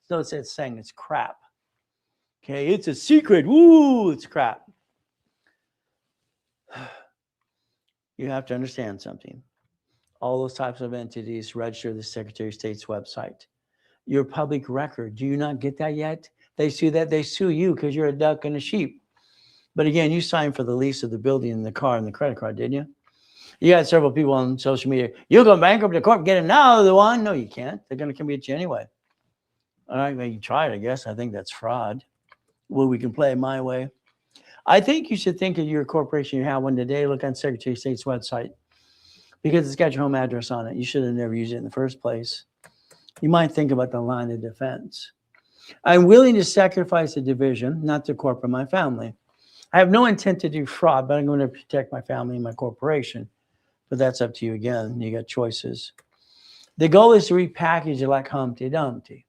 So it's that saying, it's crap. Okay, it's a secret. Woo, it's crap. You have to understand something. All those types of entities register the Secretary of State's website. Your public record. Do you not get that yet? They sue that. They sue you because you're a duck and a sheep. But again, you signed for the lease of the building and the car and the credit card, didn't you? You got several people on social media. You'll go bankrupt the corp, get another one. No, you can't. They're going to come get you anyway. All right, well, you try it, I guess. I think that's fraud. Well, we can play it my way. I think you should think of your corporation. You have one today. Look on Secretary of State's website because it's got your home address on it. You should have never used it in the first place. You might think about the line of defense. I'm willing to sacrifice a division, not the corporate, my family. I have no intent to do fraud, but I'm going to protect my family and my corporation. But that's up to you again. You got choices. The goal is to repackage it like Humpty Dumpty.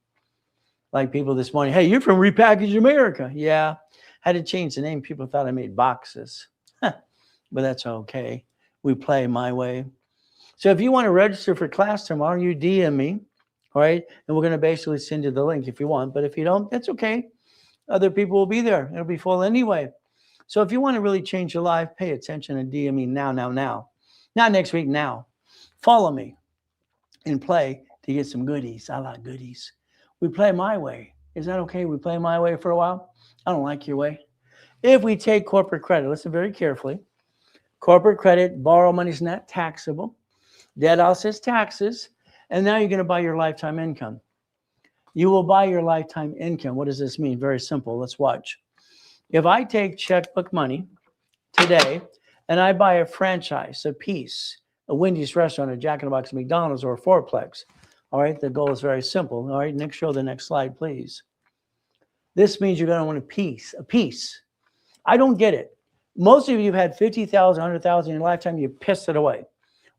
Like people this morning, hey, you're from Repackage America. Yeah, had to change the name. People thought I made boxes. But that's okay. We play my way. So if you want to register for class tomorrow, you DM me, all right? And we're going to basically send you the link if you want. But if you don't, that's okay. Other people will be there. It'll be full anyway. So if you want to really change your life, pay attention and DM me now. Not next week, now. Follow me and play to get some goodies. I like goodies. We play my way. Is that okay? We play my way for a while? I don't like your way. If we take corporate credit, listen very carefully. Corporate credit, borrow money is not taxable. Debt offsets taxes. And now you're going to buy your lifetime income. You will buy your lifetime income. What does this mean? Very simple. Let's watch. If I take checkbook money today and I buy a franchise, a piece, a Wendy's restaurant, a Jack in the Box, a McDonald's, or a fourplex, all right, the goal is very simple. All right, next, show the next slide, please. This means you're going to want a piece. I don't get it. Most of you have had 50,000, 100,000 in your lifetime. You pissed it away.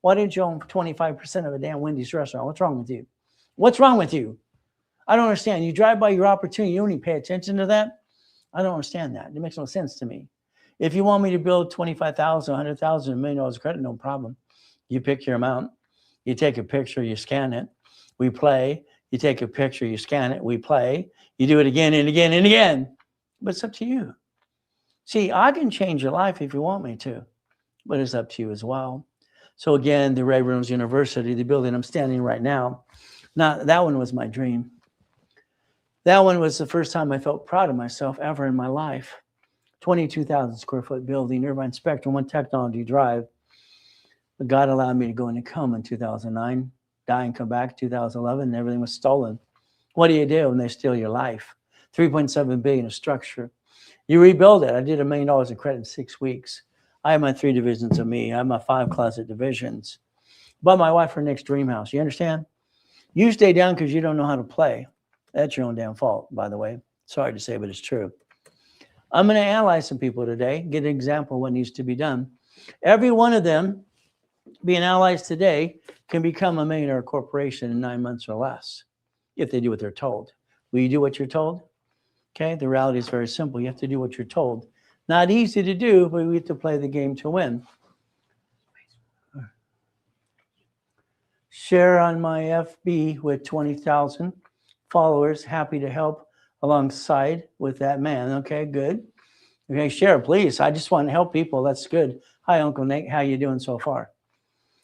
Why didn't you own 25% of a damn Wendy's restaurant? What's wrong with you? What's wrong with you? I don't understand. You drive by your opportunity. You don't even pay attention to that. I don't understand that. It makes no sense to me. If you want me to build 25,000, 100,000, $1 million of credit, no problem. You pick your amount. You take a picture. You scan it. We play. You take a picture. You scan it. We play. You do it again and again and again. But it's up to you. See, I can change your life if you want me to, but it's up to you as well. So again, the Ray Reynolds University, the building I'm standing right now, that one was my dream. That one was the first time I felt proud of myself ever in my life. 22,000 square foot building, Irvine Spectrum, One Technology Drive. But God allowed me to go into coma in 2009, die and come back in 2011, and everything was stolen. What do you do when they steal your life? $3.7 billion of structure. You rebuild it. I did $1 million in credit in 6 weeks. I have my 3 divisions of me. I have my 5 closet divisions. Bought my wife her next dream house. You understand? You stay down because you don't know how to play. That's your own damn fault, by the way. Sorry to say, but it's true. I'm going to analyze some people today, get an example of what needs to be done. Every one of them being analyzed today can become a millionaire corporation in 9 months or less if they do what they're told. Will you do what you're told? Okay, the reality is very simple. You have to do what you're told. Not easy to do, but we have to play the game to win. Share on my FB with 20,000 followers. Happy to help alongside with that man. Okay, good. Okay, share, please. I just want to help people. That's good. Hi, Uncle Nate. How you doing so far?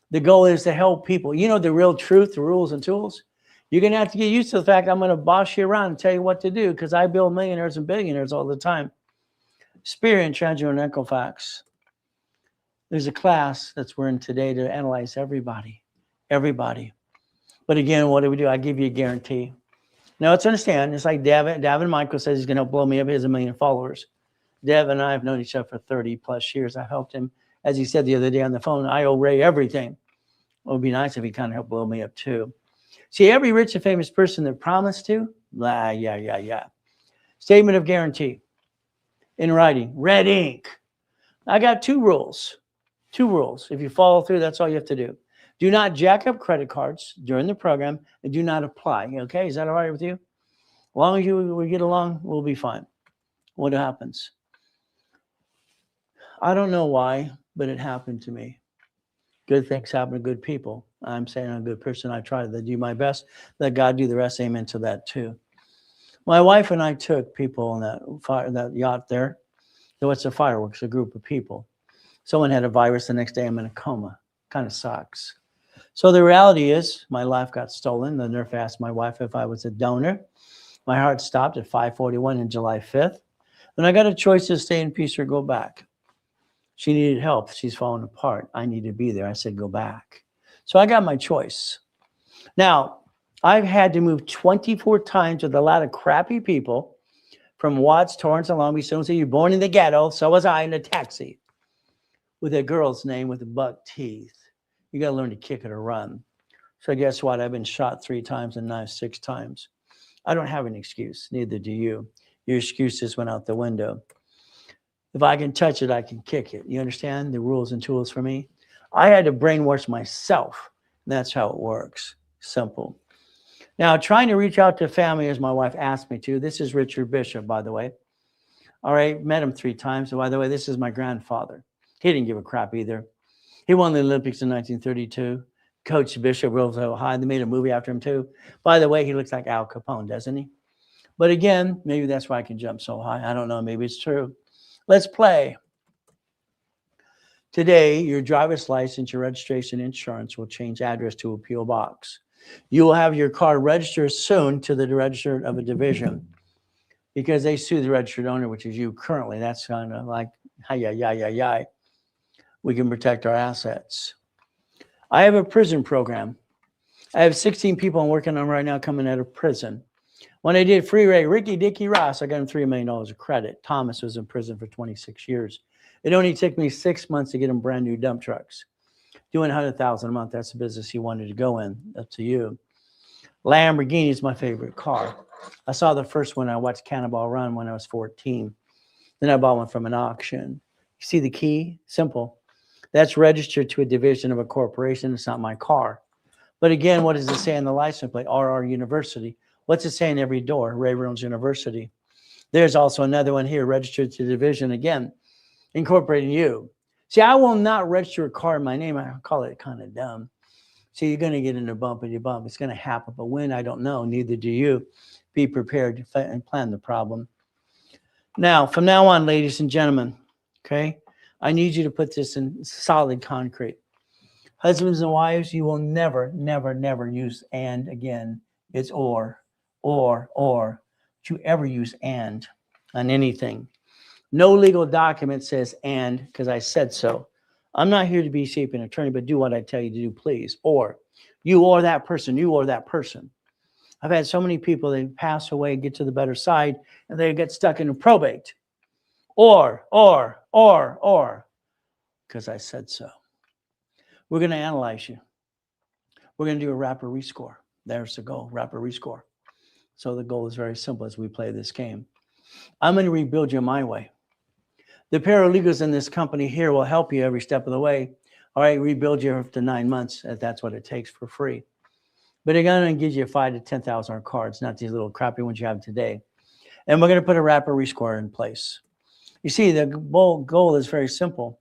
The goal is to help people. You know the real truth, the rules and tools. You're going to have to get used to the fact I'm going to boss you around and tell you what to do because I build millionaires and billionaires all the time. Spirit and Transfer and Equifax. There's a class that's we're in today to analyze everybody. Everybody. But again, what do? I give you a guarantee. Now, let's understand. It's like Davin Michael says he's going to blow me up. He has 1 million followers. Dev and I have known each other for 30 plus years. I've helped him. As he said the other day on the phone, I owe Ray everything. It would be nice if he kind of helped blow me up too. See, every rich and famous person that promised to, yeah. Statement of guarantee in writing, red ink. I got 2 rules. 2 rules. If you follow through, that's all you have to do. Do not jack up credit cards during the program and do not apply. Okay, is that all right with you? As long as we get along, we'll be fine. What happens? I don't know why, but it happened to me. Good things happen to good people. I'm saying I'm a good person. I try to do my best. Let God do the rest. Amen to that too. My wife and I took people on that yacht there. So it's a fireworks, a group of people. Someone had a virus. The next day I'm in a coma. Kind of sucks. So the reality is my life got stolen. The nurse asked my wife if I was a donor. My heart stopped at 5:41 on July 5th. And I got a choice to stay in peace or go back. She needed help. She's falling apart. I need to be there. I said, go back. So I got my choice. Now, I've had to move 24 times with a lot of crappy people from Watts, Torrance, and Long Beach. So you're born in the ghetto. So was I in a taxi with a girl's name with the buck teeth. You got to learn to kick it or run. So guess what? I've been shot 3 times and knifed 6 times. I don't have an excuse. Neither do you. Your excuses went out the window. If I can touch it, I can kick it. You understand the rules and tools for me? I had to brainwash myself. That's how it works. Simple. Now, trying to reach out to family as my wife asked me to. This is Richard Bishop, by the way. All right, met him 3 times. So by the way, this is my grandfather. He didn't give a crap either. He won the Olympics in 1932. Coach Bishop rose so high. They made a movie after him too. By the way, he looks like Al Capone, doesn't he? But again, maybe that's why I can jump so high. I don't know. Maybe it's true. Let's play. Today, your driver's license, your registration, insurance will change address to a P.O. box. You will have your car registered soon to the register of a division because they sue the registered owner, which is you currently. That's kind of like, hi. We can protect our assets. I have a prison program. I have 16 people I'm working on right now coming out of prison. When I did Free Ray, Ricky Dicky Ross, I got him $3 million of credit. Thomas was in prison for 26 years. It only took me 6 months to get him brand new dump trucks. Doing $100,000 a month, that's the business he wanted to go in. Up to you. Lamborghini is my favorite car. I saw the first one. I watched Cannonball Run when I was 14. Then I bought one from an auction. You see the key? Simple. That's registered to a division of a corporation. It's not my car. But again, what does it say on the license plate? RR University. What's it say in every door? Ray Reynolds University. There's also another one here, registered to division, again, incorporating you. See, I will not register a car in my name. I call it kind of dumb. See, you're going to get in a bump and you bump. It's going to happen. But when, I don't know. Neither do you. Be prepared and plan the problem. Now, from now on, ladies and gentlemen, okay, I need you to put this in solid concrete. Husbands and wives, you will never, never, never use and again. It's or. Don't you ever use and on anything. No legal document says and because I said so. I'm not here to be shape an attorney, but do what I tell you to do, please. Or you or that person, you or that person. I've had so many people, they pass away, get to the better side, and they get stuck in a probate. Or, because I said so. We're going to analyze you. We're going to do a rapid rescore. There's the goal, rapid rescore. So the goal is very simple as we play this game. I'm going to rebuild you my way. The paralegals in this company here will help you every step of the way. All right, rebuild you after 9 months, if that's what it takes, for free. But they're going to give you 5,000 to 10,000 cards, not these little crappy ones you have today. And we're going to put a rapid rescore in place. You see, the goal is very simple.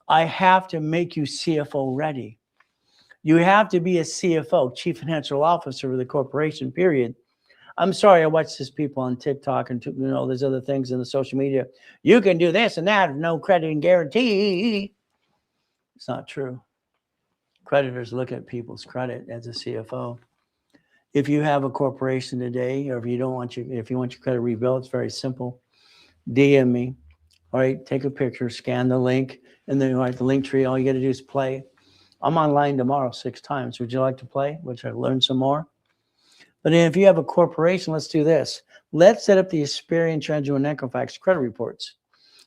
I have to make you CFO ready. You have to be a CFO, Chief Financial Officer of the corporation, period. I'm sorry, I watch these people on TikTok and there's other things in the social media. You can do this and that, no credit and guarantee. It's not true. Creditors look at people's credit as a CFO. If you have a corporation today, or if you want your credit rebuilt, it's very simple. DM me. All right, take a picture, scan the link, and then the link tree. All you got to do is play. I'm online tomorrow 6 times. Would you like to play? Would you learn some more? But if you have a corporation, let's do this. Let's set up the Experian, Treasury, and Equifax credit reports.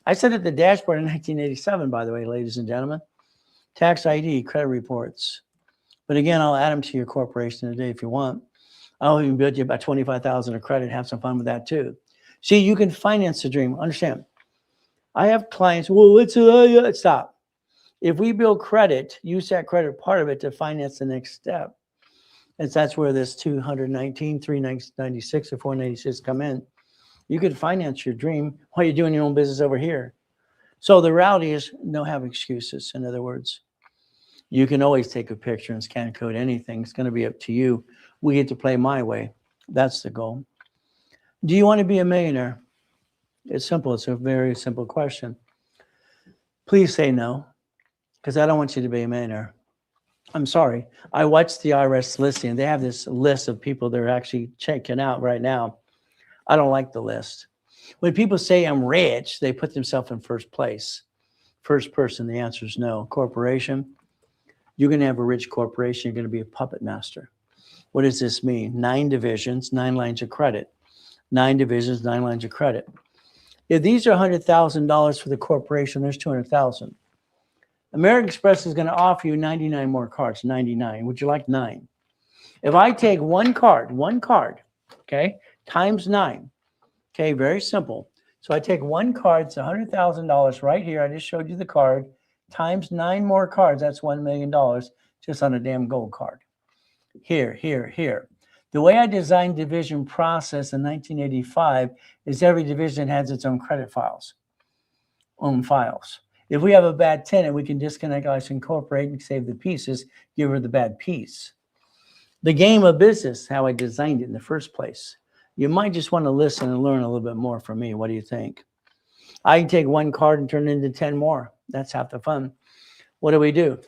I set up the dashboard in 1987, by the way, ladies and gentlemen. Tax ID, credit reports. But again, I'll add them to your corporation today if you want. I'll even build you about 25,000 of credit. Have some fun with that too. See, you can finance the dream. Understand? I have clients. Well, stop. If we build credit, use that credit part of it to finance the next step. And that's where this 219, 396, or 496 come in. You could finance your dream while you're doing your own business over here. So the reality is, don't have excuses. In other words, you can always take a picture and scan code anything. It's going to be up to you. We get to play my way. That's the goal. Do you want to be a millionaire? It's simple. It's a very simple question. Please say no, because I don't want you to be a millionaire. I'm sorry. I watched the IRS listing. They have this list of people they're actually checking out right now. I don't like the list. When people say I'm rich, they put themselves in first place. First person, the answer is no. Corporation, you're going to have a rich corporation. You're going to be a puppet master. What does this mean? 9 divisions, 9 lines of credit. 9 divisions, 9 lines of credit. If these are $100,000 for the corporation, there's $200,000. American Express is going to offer you 99 more cards, 99. Would you like 9? If I take one card, okay, times 9, okay, very simple. So I take one card, it's $100,000 right here. I just showed you the card, times 9 more cards, that's $1 million just on a damn gold card. Here. The way I designed division process in 1985 is every division has its own credit files, own files. If we have a bad tenant, we can disconnect, let's incorporate and save the pieces, give her the bad piece. The game of business, how I designed it in the first place. You might just want to listen and learn a little bit more from me. What do you think? I can take one card and turn it into 10 more. That's half the fun. What do?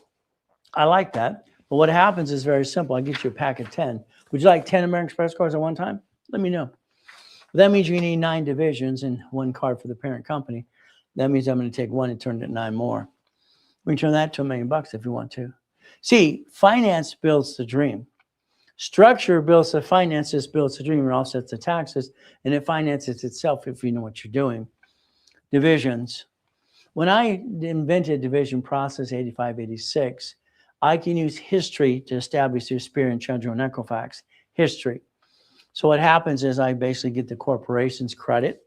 I like that. But what happens is very simple. I get you a pack of 10. Would you like 10 American Express cards at one time? Let me know. That means you need 9 divisions and 1 card for the parent company. That means I'm going to take 1 and turn it into 9 more. We can turn that to $1 million if you want to. See, finance builds the dream. Structure builds the finances, builds the dream, and offsets the taxes, and it finances itself if you know what you're doing. Divisions. When I invented division process 85, 86, I can use history to establish the Experian, Treasury, and Equifax. History. So what happens is I basically get the corporation's credit.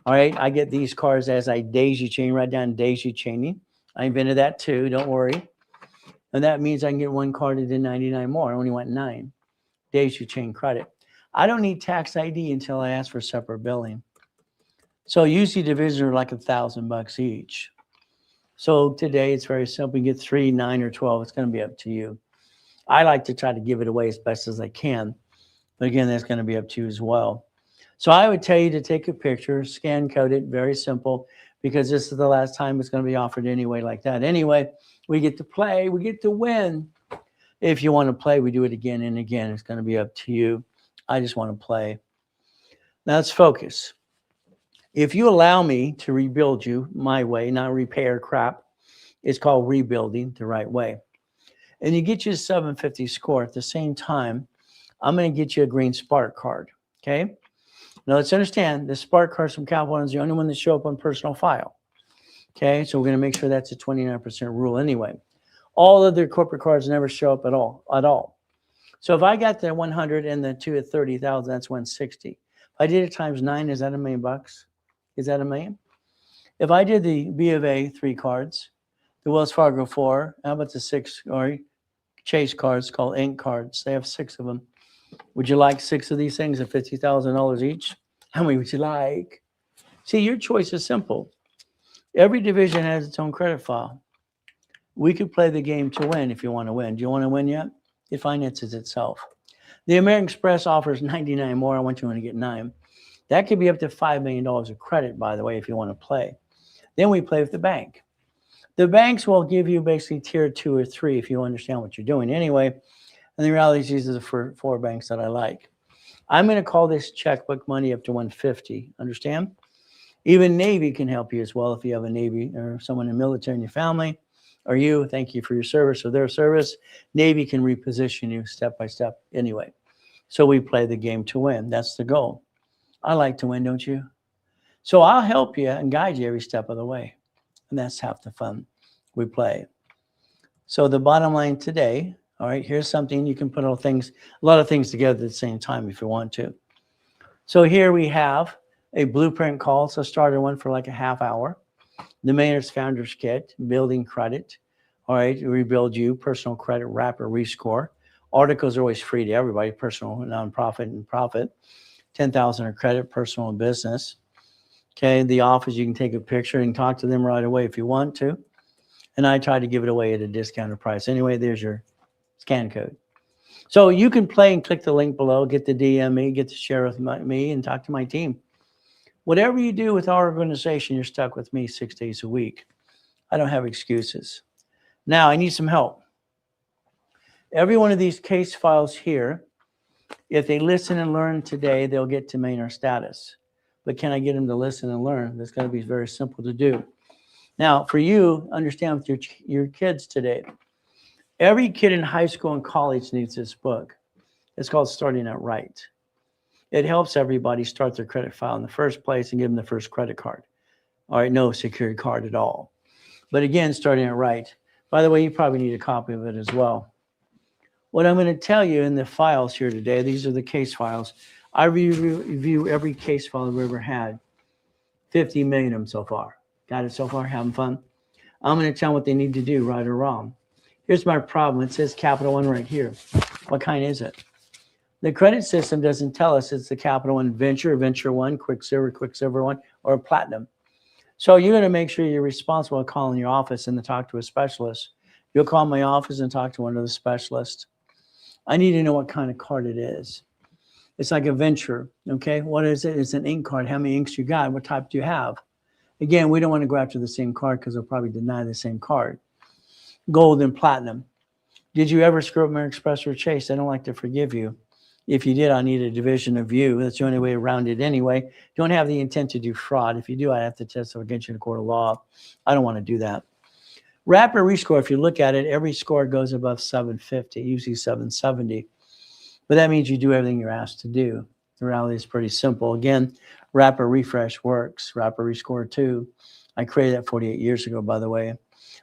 All right, I get these cards as I daisy chain, right down daisy chaining. I invented that too, don't worry. And that means I can get one card and then 99 more. I only want 9 daisy chain credit. I don't need tax ID until I ask for separate billing. So usually divisions are like $1,000 each. So today it's very simple. You get 3, 9, or 12. It's going to be up to you. I like to try to give it away as best as I can. But again, that's going to be up to you as well. So I would tell you to take a picture, scan code it, very simple, because this is the last time it's going to be offered anyway like that. Anyway, we get to play, we get to win. If you want to play, we do it again and again. It's going to be up to you. I just want to play. Now let's focus. If you allow me to rebuild you my way, not repair crap, it's called rebuilding the right way. And you get you a 750 score at the same time, I'm going to get you a green spark card. Okay. Now let's understand the spark cards from Capital One is the only one that show up on personal file. Okay. So we're going to make sure that's a 29% rule anyway. All other corporate cards never show up at all. So if I got the 100 and the 2 at 30,000, that's 160. If I did it times 9, is that $1 million? Is that $1 million? If I did the B of A 3 cards, the Wells Fargo 4, how about the 6 or Chase cards called ink cards? They have 6 of them. Would you like 6 of these things at $50,000 each? How many would you like? See, your choice is simple. Every division has its own credit file. We could play the game to win if you want to win. Do you want to win yet? It finances itself. The American Express offers 99 more. I want you to get 9. That could be up to $5 million of credit, by the way, if you want to play. Then we play with the bank. The banks will give you basically tier 2 or 3 if you understand what you're doing anyway. And the reality is these are the 4 banks that I like. I'm going to call this checkbook money up to 150. Understand? Even Navy can help you as well if you have a Navy or someone in the military in your family. Or you, thank you for your service or their service. Navy can reposition you step by step anyway. So we play the game to win. That's the goal. I like to win, don't you? So I'll help you and guide you every step of the way. And that's half the fun we play. So the bottom line today, all right, here's something you can put a lot of things together at the same time if you want to. So here we have a blueprint call. So starter one for like a half hour. The Millionaires Founders Kit, building credit. All right, rebuild you, personal credit, wrapper, rescore. Articles are always free to everybody, personal, nonprofit, and profit. 10,000 of credit, personal and business. Okay, the office, you can take a picture and talk to them right away if you want to. And I try to give it away at a discounted price. Anyway, there's your scan code. So you can play and click the link below, get to DM me, get to share with me, and talk to my team. Whatever you do with our organization, you're stuck with me 6 days a week. I don't have excuses. Now, I need some help. Every one of these case files here, if they listen and learn today, they'll get to millionaire status. But can I get them to listen and learn? That's got to be very simple to do. Now, for you, understand with your kids today, every kid in high school and college needs this book. It's called Starting Out Right. It helps everybody start their credit file in the first place and give them the first credit card. All right, no secured card at all. But again, starting it right. By the way, you probably need a copy of it as well. What I'm going to tell you in the files here today, these are the case files. I review every case file we've ever had. 50 million of them so far. Got it so far? Having fun? I'm going to tell them what they need to do, right or wrong. Here's my problem. It says Capital One right here. What kind is it? The credit system doesn't tell us it's the Capital One Venture, Venture One, Quicksilver One, or Platinum. So you're going to make sure you're responsible for calling your office and to talk to a specialist. You'll call my office and talk to one of the specialists. I need to know what kind of card it is. It's like a venture, okay? What is it? It's an ink card. How many inks you got? What type do you have? Again, we don't want to go after the same card because they'll probably deny the same card. Gold and platinum. Did you ever screw up American Express or Chase? I don't like to forgive you. If you did, I need a division of you. That's the only way around it anyway. Don't have the intent to do fraud. If you do, I have to testify against you in a court of law. I don't want to do that. Rapid rescore, if you look at it, every score goes above 750, usually 770. But that means you do everything you're asked to do. The reality is pretty simple. Again, rapid refresh works. Rapid rescore 2. I created that 48 years ago, by the way.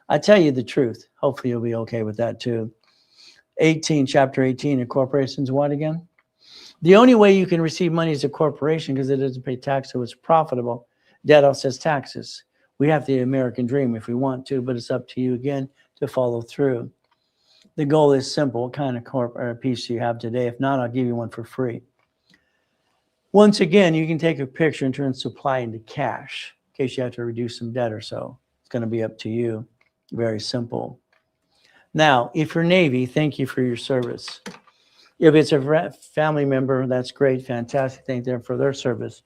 I tell you the truth. Hopefully you'll be okay with that too. 18, chapter 18 of corporations, what again? The only way you can receive money as a corporation, because it doesn't pay tax, so it's profitable, Debt offsets taxes. We have the American dream if we want to, but it's up to you again to follow through. The goal is simple. What kind of corporate piece do you have today? If not, I'll give you one for free. Once again, you can take a picture and turn supply into cash in case you have to reduce some debt or so. It's going to be up to you. Very simple. Now, if you're Navy, thank you for your service. If it's a family member, that's great, fantastic. Thank them for their service.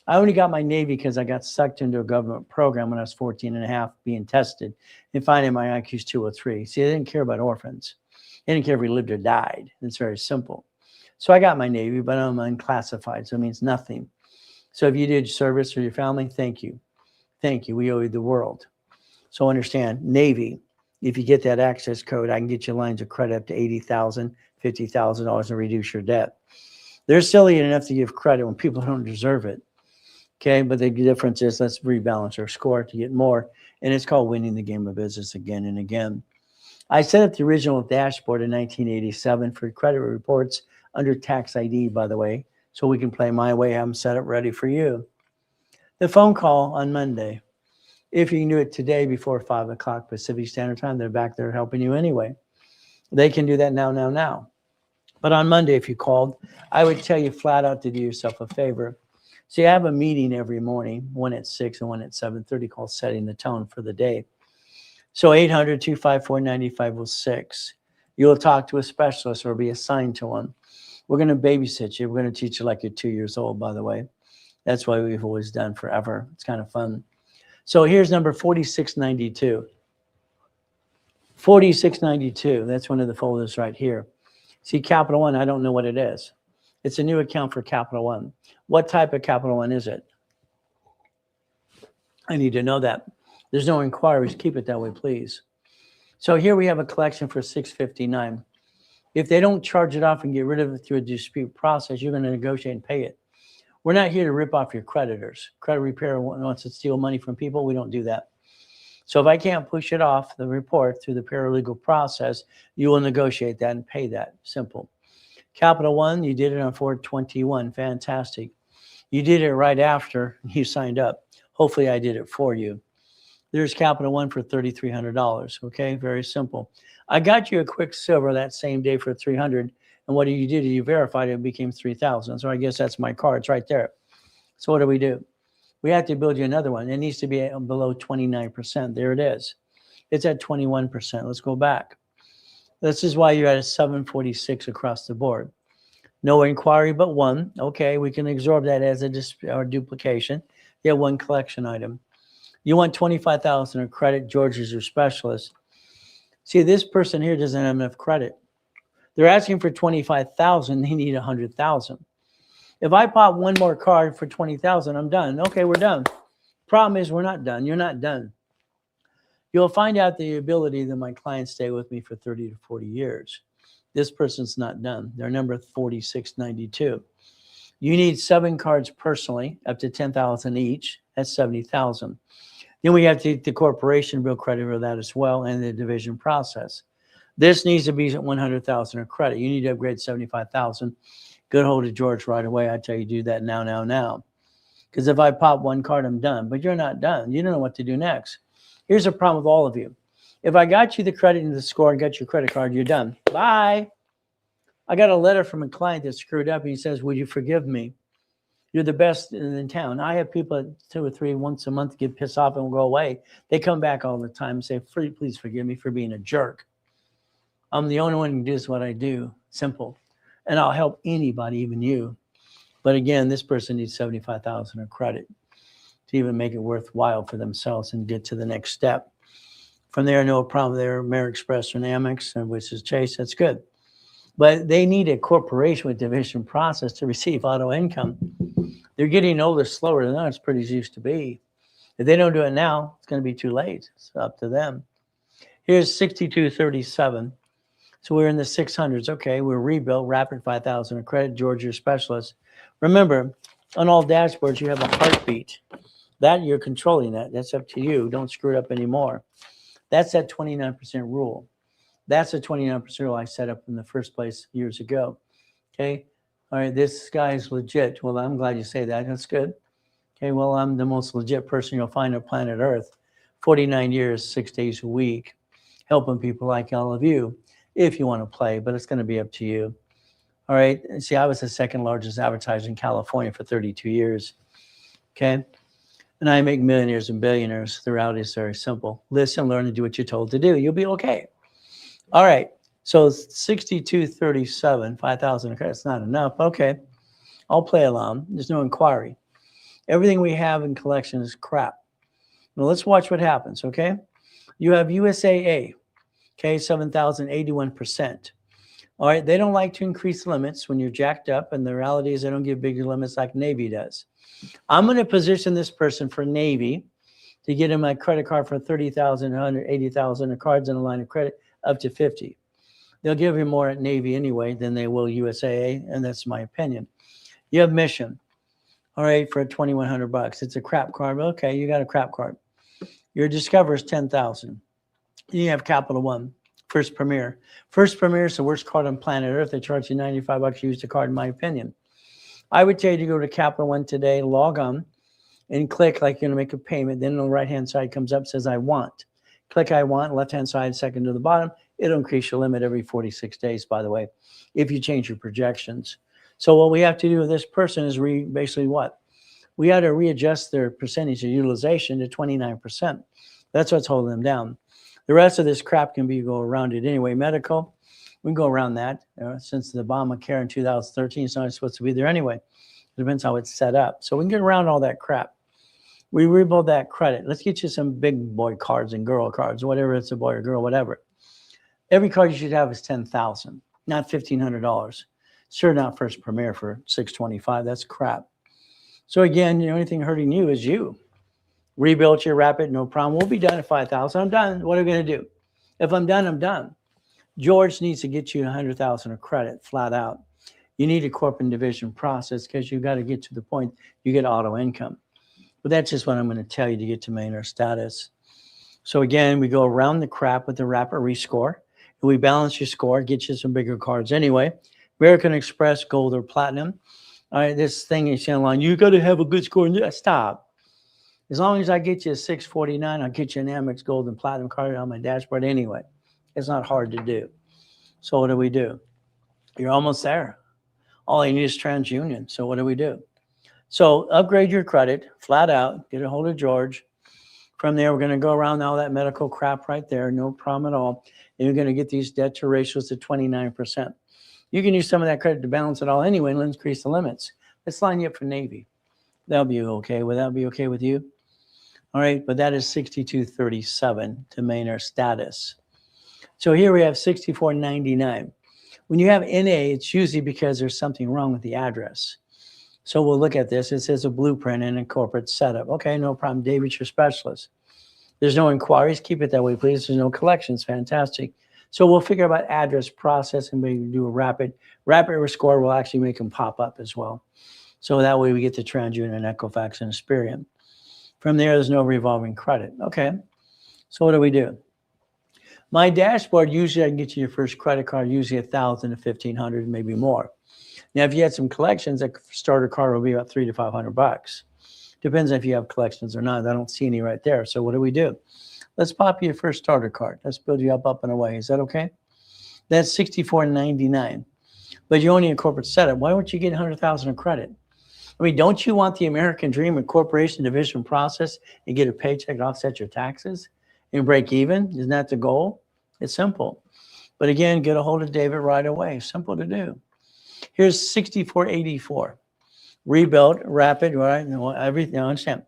I only got my Navy because I got sucked into a government program when I was 14 and a half being tested and finding my IQ's 203. See, they didn't care about orphans. They didn't care if we lived or died. It's very simple. So I got my Navy, but I'm unclassified, so it means nothing. So if you did service for your family, thank you. Thank you. We owe you the world. So understand, Navy, if you get that access code, I can get you lines of credit up to $80,000, $50,000 and reduce your debt. They're silly enough to give credit when people don't deserve it. Okay, but the difference is let's rebalance our score to get more, and it's called winning the game of business again and again. I set up the original dashboard in 1987 for credit reports under tax ID, by the way, so we can play my way, have them set up ready for you. The phone call on Monday. If you can do it today before 5 o'clock Pacific Standard Time, they're back there helping you anyway. They can do that now. But on Monday, if you called, I would tell you flat out to do yourself a favor. See, I have a meeting every morning, one at 6 and one at 7:30 called Setting the Tone for the Day. So 800-254-9506. You'll talk to a specialist or be assigned to one. We're going to babysit you. We're going to teach you like you're 2 years old, by the way. That's why we've always done forever. It's kind of fun. So here's number 4692. 4692. That's one of the folders right here. See, Capital One, I don't know what it is. It's a new account for Capital One. What type of Capital One is it? I need to know that. There's no inquiries. Keep it that way, please. So here we have a collection for $659. If they don't charge it off and get rid of it through a dispute process, you're going to negotiate and pay it. We're not here to rip off your creditors. Credit repair wants to steal money from people. We don't do that. So if I can't push it off the report through the paralegal process, you will negotiate that and pay that. Simple. Capital One, you did it on 4/21. Fantastic. You did it right after you signed up. Hopefully I did it for you. There's Capital One for $3,300. Okay, very simple. I got you a quick silver that same day for $300. And what you did is you verified it became $3,000. So I guess that's my card. It's right there. So what do? We have to build you another one. It needs to be below 29%. There it is. It's at 21%. Let's go back. This is why you're at a 746 across the board. No inquiry but one. Okay, we can absorb that as a duplication. You have one collection item. You want $25,000 of credit. George is your specialist. See, this person here doesn't have enough credit. They're asking for $25,000. They need $100,000. If I pop one more card for $20,000, I'm done. Okay, we're done. Problem is, we're not done. You're not done. You'll find out the ability that my clients stay with me for 30 to 40 years. This person's not done. They're number 4692. You need 7 cards personally, up to $10,000 each. That's $70,000. Then we have to the corporation bill credit for that as well, and the division process. This needs to be $100,000 of credit. You need to upgrade $75,000. Good hold of George right away. I tell you, do that now. Because if I pop one card, I'm done. But you're not done. You don't know what to do next. Here's the problem with all of you. If I got you the credit and the score and got your credit card, you're done. Bye. I got a letter from a client that screwed up. And he says, would you forgive me? You're the best in town. I have people at 2 or 3 once a month get pissed off and will go away. They come back all the time and say, please forgive me for being a jerk. I'm the only one who does what I do. Simple. And I'll help anybody, even you. But again, this person needs $75,000 of credit to even make it worthwhile for themselves and get to the next step. From there, no problem there. AmeriExpress and Amex, which is Chase, that's good. But they need a corporation with division process to receive auto income. They're getting older slower than it's pretty used to be. If they don't do it now, it's going to be too late. It's up to them. Here's 6237. So we're in the 600s. Okay, we're rebuilt, rapid 5,000 of credit. George, your specialist. Remember, on all dashboards, you have a heartbeat. That you're controlling that. That's up to you. Don't screw it up anymore. That's that 29% rule. That's the 29% rule I set up in the first place years ago. Okay, all right, this guy is legit. Well, I'm glad you say that. That's good. Okay, well, I'm the most legit person you'll find on planet Earth. 49 years, 6 days a week, helping people like all of you if you want to play, but it's going to be up to you. All right. And see, I was the second largest advertiser in California for 32 years. Okay. And I make millionaires and billionaires. The route is very simple. Listen, learn, and do what you're told to do. You'll be okay. All right. So 6237, 5,000. Okay, that's not enough. Okay. I'll play along. There's no inquiry. Everything we have in collection is crap. Now let's watch what happens. Okay. You have USAA. Okay. 7,081%. All right. They don't like to increase limits when you're jacked up. And the reality is they don't give bigger limits like Navy does. I'm going to position this person for Navy to get him my credit card for 30,000, 180,000 cards in a line of credit up to 50. They'll give him more at Navy anyway than they will USAA, and that's my opinion. You have Mission, all right, for $2,100. It's a crap card, but okay, you got a crap card. Your Discover is 10,000. You have Capital One, First Premier. First Premier is the worst card on planet Earth. They charge you $95 to use the card, in my opinion. I would tell you to go to Capital One today, log on, and click like you're going to make a payment. Then on the right-hand side comes up, says I want. Click I want, left-hand side, second to the bottom. It'll increase your limit every 46 days, by the way, if you change your projections. So what we have to do with this person is basically what? We had to readjust their percentage of utilization to 29%. That's what's holding them down. The rest of this crap can go around it anyway. Medical, we can go around that. Since the Obamacare in 2013, it's not supposed to be there anyway. It depends how it's set up. So we can get around all that crap. We rebuild that credit. Let's get you some big boy cards and girl cards, whatever it's a boy or girl, whatever. Every card you should have is $10,000, not $1,500. Sure, not First Premier for $625. That's crap. So again, the only thing hurting you is you. Rebuild your Rapid, no problem. We'll be done at 5,000. I'm done. What are we going to do? If I'm done, I'm done. George needs to get you 100,000 of credit, flat out. You need a corporate division process because you've got to get to the point you get auto income. But that's just what I'm going to tell you to get to millionaire status. So again, we go around the crap with the Rapid Rescore. We balance your score, get you some bigger cards anyway. American Express, Gold or Platinum. All right, this thing is online. You got to have a good score. Stop. As long as I get you a 649, I'll get you an Amex Gold and Platinum card on my dashboard anyway. It's not hard to do. So what do? You're almost there. All you need is TransUnion. So what do? So upgrade your credit, flat out. Get a hold of George. From there, we're going to go around all that medical crap right there. No problem at all. And you're going to get these debt to ratios to 29%. You can use some of that credit to balance it all anyway and increase the limits. Let's line you up for Navy. That'll be okay. Will that be okay with you? All right, but that is 6237 to millionaire status. So here we have 6499. When you have NA, it's usually because there's something wrong with the address. So we'll look at this. It says a blueprint and a corporate setup. Okay, no problem. David's your specialist. There's no inquiries. Keep it that way, please. There's no collections. Fantastic. So we'll figure out address process and we do a rapid restore. Will actually make them pop up as well. So that way we get the TransUnion and Equifax and Experian. From there, there's no revolving credit. Okay. So what do? My dashboard, usually I can get you your first credit card, usually $1,000 to $1,500, maybe more. Now, if you had some collections, a starter card will be about $300 to $500. Depends on if you have collections or not. I don't see any right there. So what do? Let's pop you your first starter card. Let's build you up and away. Is that okay? That's $64.99. But you're only in corporate setup. Why won't you get $100,000 of credit? I mean, don't you want the American dream of corporation division process and get a paycheck to offset your taxes and break even? Isn't that the goal? It's simple. But again, get a hold of David right away. Simple to do. Here's 6484. Rebuilt, rapid, right? Everything, I understand.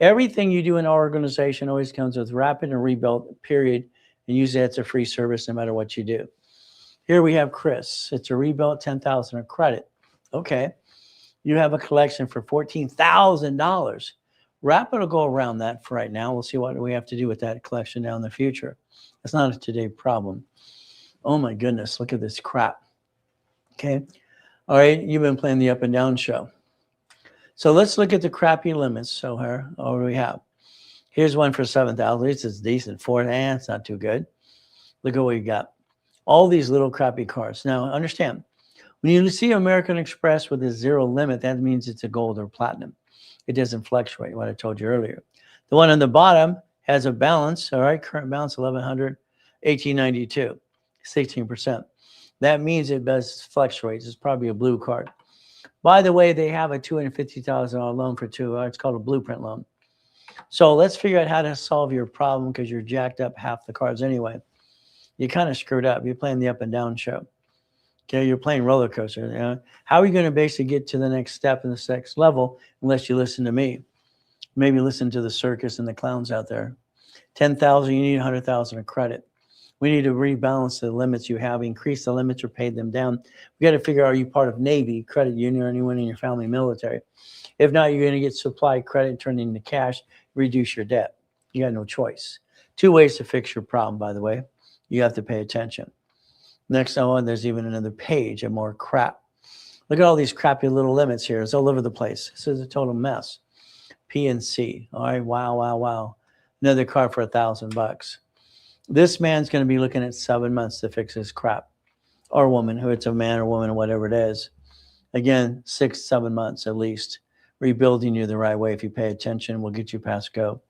Everything you do in our organization always comes with rapid and rebuilt, period. And usually that's a free service no matter what you do. Here we have Chris. It's a rebuilt 10,000 of credit. Okay. You have a collection for $14,000. Rapid will go around that for right now. We'll see what we have to do with that collection down in the future. That's not a today problem. Oh my goodness, look at this crap. Okay. All right, you've been playing the up and down show. So let's look at the crappy limits. So here, what do we have? Here's one for 7,000. It's decent. It's not too good. Look at what you got. All these little crappy cars. Now, understand, when you see American Express with a zero limit, that means it's a gold or platinum. It doesn't fluctuate, what I told you earlier. The one on the bottom has a balance, all right, current balance 1100, 1892, 16%. That means it does fluctuate. It's probably a blue card. By the way, they have a $250,000 loan for two. It's called a blueprint loan. So let's figure out how to solve your problem because you're jacked up half the cards anyway. You kind of screwed up. You're playing the up and down show. Okay, you're playing roller coaster. You know? How are you going to basically get to the next step in the next level unless you listen to me? Maybe listen to the circus and the clowns out there. 10,000, you need 100,000 of credit. We need to rebalance the limits you have, increase the limits or pay them down. We got to figure out, are you part of Navy, credit union, or anyone in your family military? If not, you're going to get supply credit, turn it into cash, reduce your debt. You got no choice. Two ways to fix your problem, by the way. You have to pay attention. Next one, there's even another page of more crap. Look at all these crappy little limits here. It's all over the place. This is a total mess. PNC. All right, wow, wow, wow. Another card for $1,000. This man's going to be looking at 7 months to fix his crap. Or woman, who it's a man or woman or whatever it is. Again, 6, 7 months at least. Rebuilding you the right way. If you pay attention, we'll get you past go.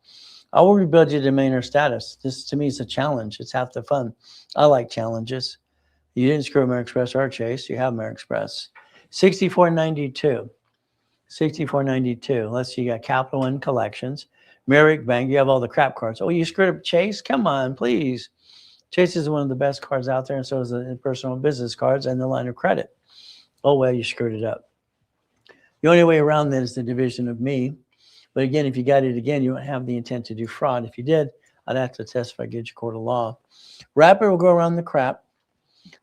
I will rebuild you to millionaire status. This, to me, is a challenge. It's half the fun. I like challenges. You didn't screw American Express or Chase. You have American Express. 6492. 6492. Let's see. You got Capital One Collections. Merrick Bank. You have all the crap cards. Oh, you screwed up Chase? Come on, please. Chase is one of the best cards out there, and so is the personal business cards and the line of credit. Oh, well, you screwed it up. The only way around that is the division of me. But again, if you got it again, you don't have the intent to do fraud. If you did, I'd have to testify, get you court of law. Rapid will go around the crap.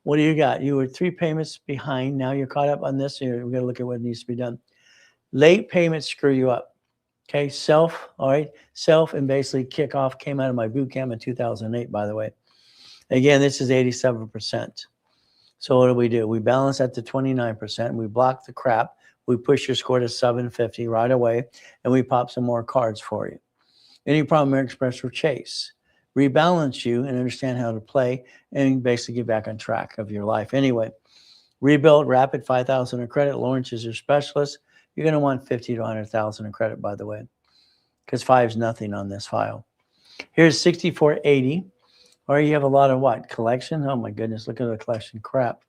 What do you got? You were 3 payments behind. Now you're caught up on this. We're going to look at what needs to be done. Late payments screw you up. Okay, self, all right. Self and basically kickoff came out of my boot camp in 2008, by the way. Again, this is 87%. So what do? We balance that to 29%. We block the crap. We push your score to 750 right away, and we pop some more cards for you. Any problem, American Express or Chase. Rebalance you and understand how to play and basically get back on track of your life. Anyway, rebuild, rapid 5,000 in credit. Lawrence is your specialist. You're going to want 50 to 100,000 in credit, by the way, because 5 is nothing on this file. Here's 6480. Or you have a lot of what? Collection? Oh, my goodness. Look at the collection crap.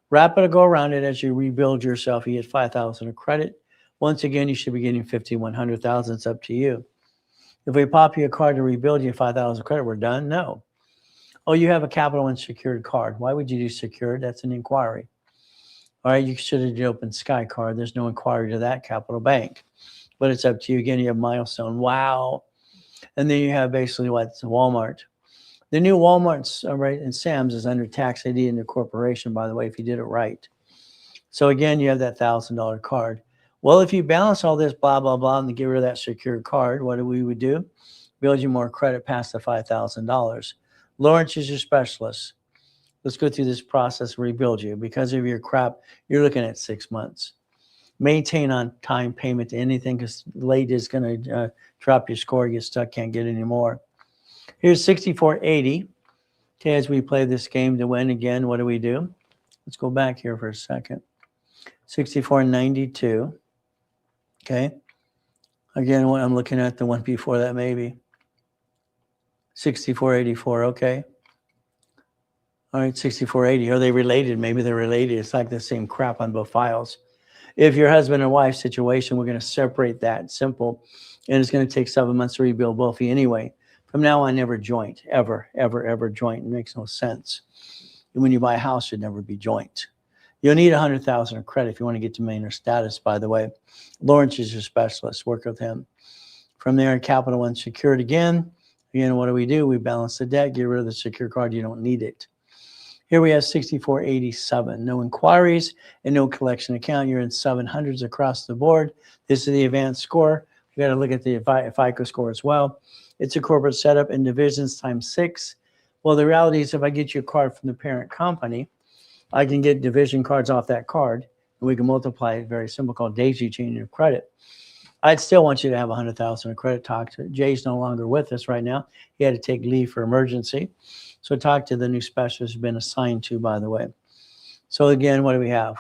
Rapid will go around it as you rebuild yourself. You get 5,000 of credit. Once again, you should be getting 50, 100,000. It's up to you. If we pop you a card to rebuild you 5,000 credit, we're done? No. Oh, you have a Capital One secured card. Why would you do secured? That's an inquiry. All right, you should have did Open Sky card. There's no inquiry to that Capital Bank. But it's up to you. Again, you have Milestone. Wow. And then you have basically what's Walmart. The new Walmart's, right, and Sam's is under tax ID in the corporation, by the way, if you did it right. So again, you have that $1,000 card. Well, if you balance all this blah, blah, blah, and get rid of that secured card, what we would do? Build you more credit past the $5,000. Lawrence is your specialist. Let's go through this process, rebuild you. Because of your crap, you're looking at 6 months. Maintain on time payment to anything because late is going to drop your score, get stuck, can't get any more. Here's 6480. Okay, as we play this game to win again, what do? Let's go back here for a second. 6492. Okay. Again, what I'm looking at, the one before that maybe. 6484, okay. All right, 6480. Are they related? Maybe they're related. It's like the same crap on both files. If your husband and wife situation, we're going to separate that. Simple. And it's going to take 7 months to rebuild both of you anyway. From now on, never joint. Ever, ever, ever joint. It makes no sense. And when you buy a house, it should never be joint. You'll need 100,000 of credit if you want to get to millionaire status, by the way. Lawrence is your specialist. Work with him. From there, Capital One secured again. Again, what do? We balance the debt, get rid of the secure card. You don't need it. Here we have 6487. No inquiries and no collection account. You're in 700s across the board. This is the advanced score. We got to look at the FICO score as well. It's a corporate setup in divisions times 6. Well, the reality is if I get you a card from the parent company, I can get division cards off that card, and we can multiply it. Very simple, called daisy chaining of credit. I'd still want you to have 100,000 of credit. Talk to Jay's no longer with us right now. He had to take leave for emergency. So talk to the new specialist who's been assigned to, by the way. So again, what do we have?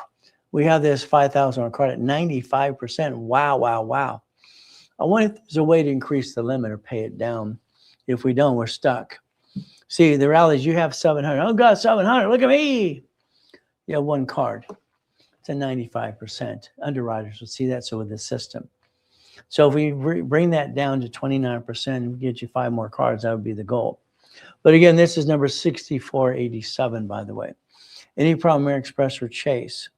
We have this 5,000 on credit, 95%. Wow, wow, wow. I wonder if there's a way to increase the limit or pay it down. If we don't, we're stuck. See, the rallies, you have 700. Oh, God, 700. Look at me. You have one card. It's a 95%. Underwriters will see that, so with the system. So if we bring that down to 29% and get you 5 more cards, that would be the goal. But again, this is number 6487, by the way. Any problem, Air Express or Chase?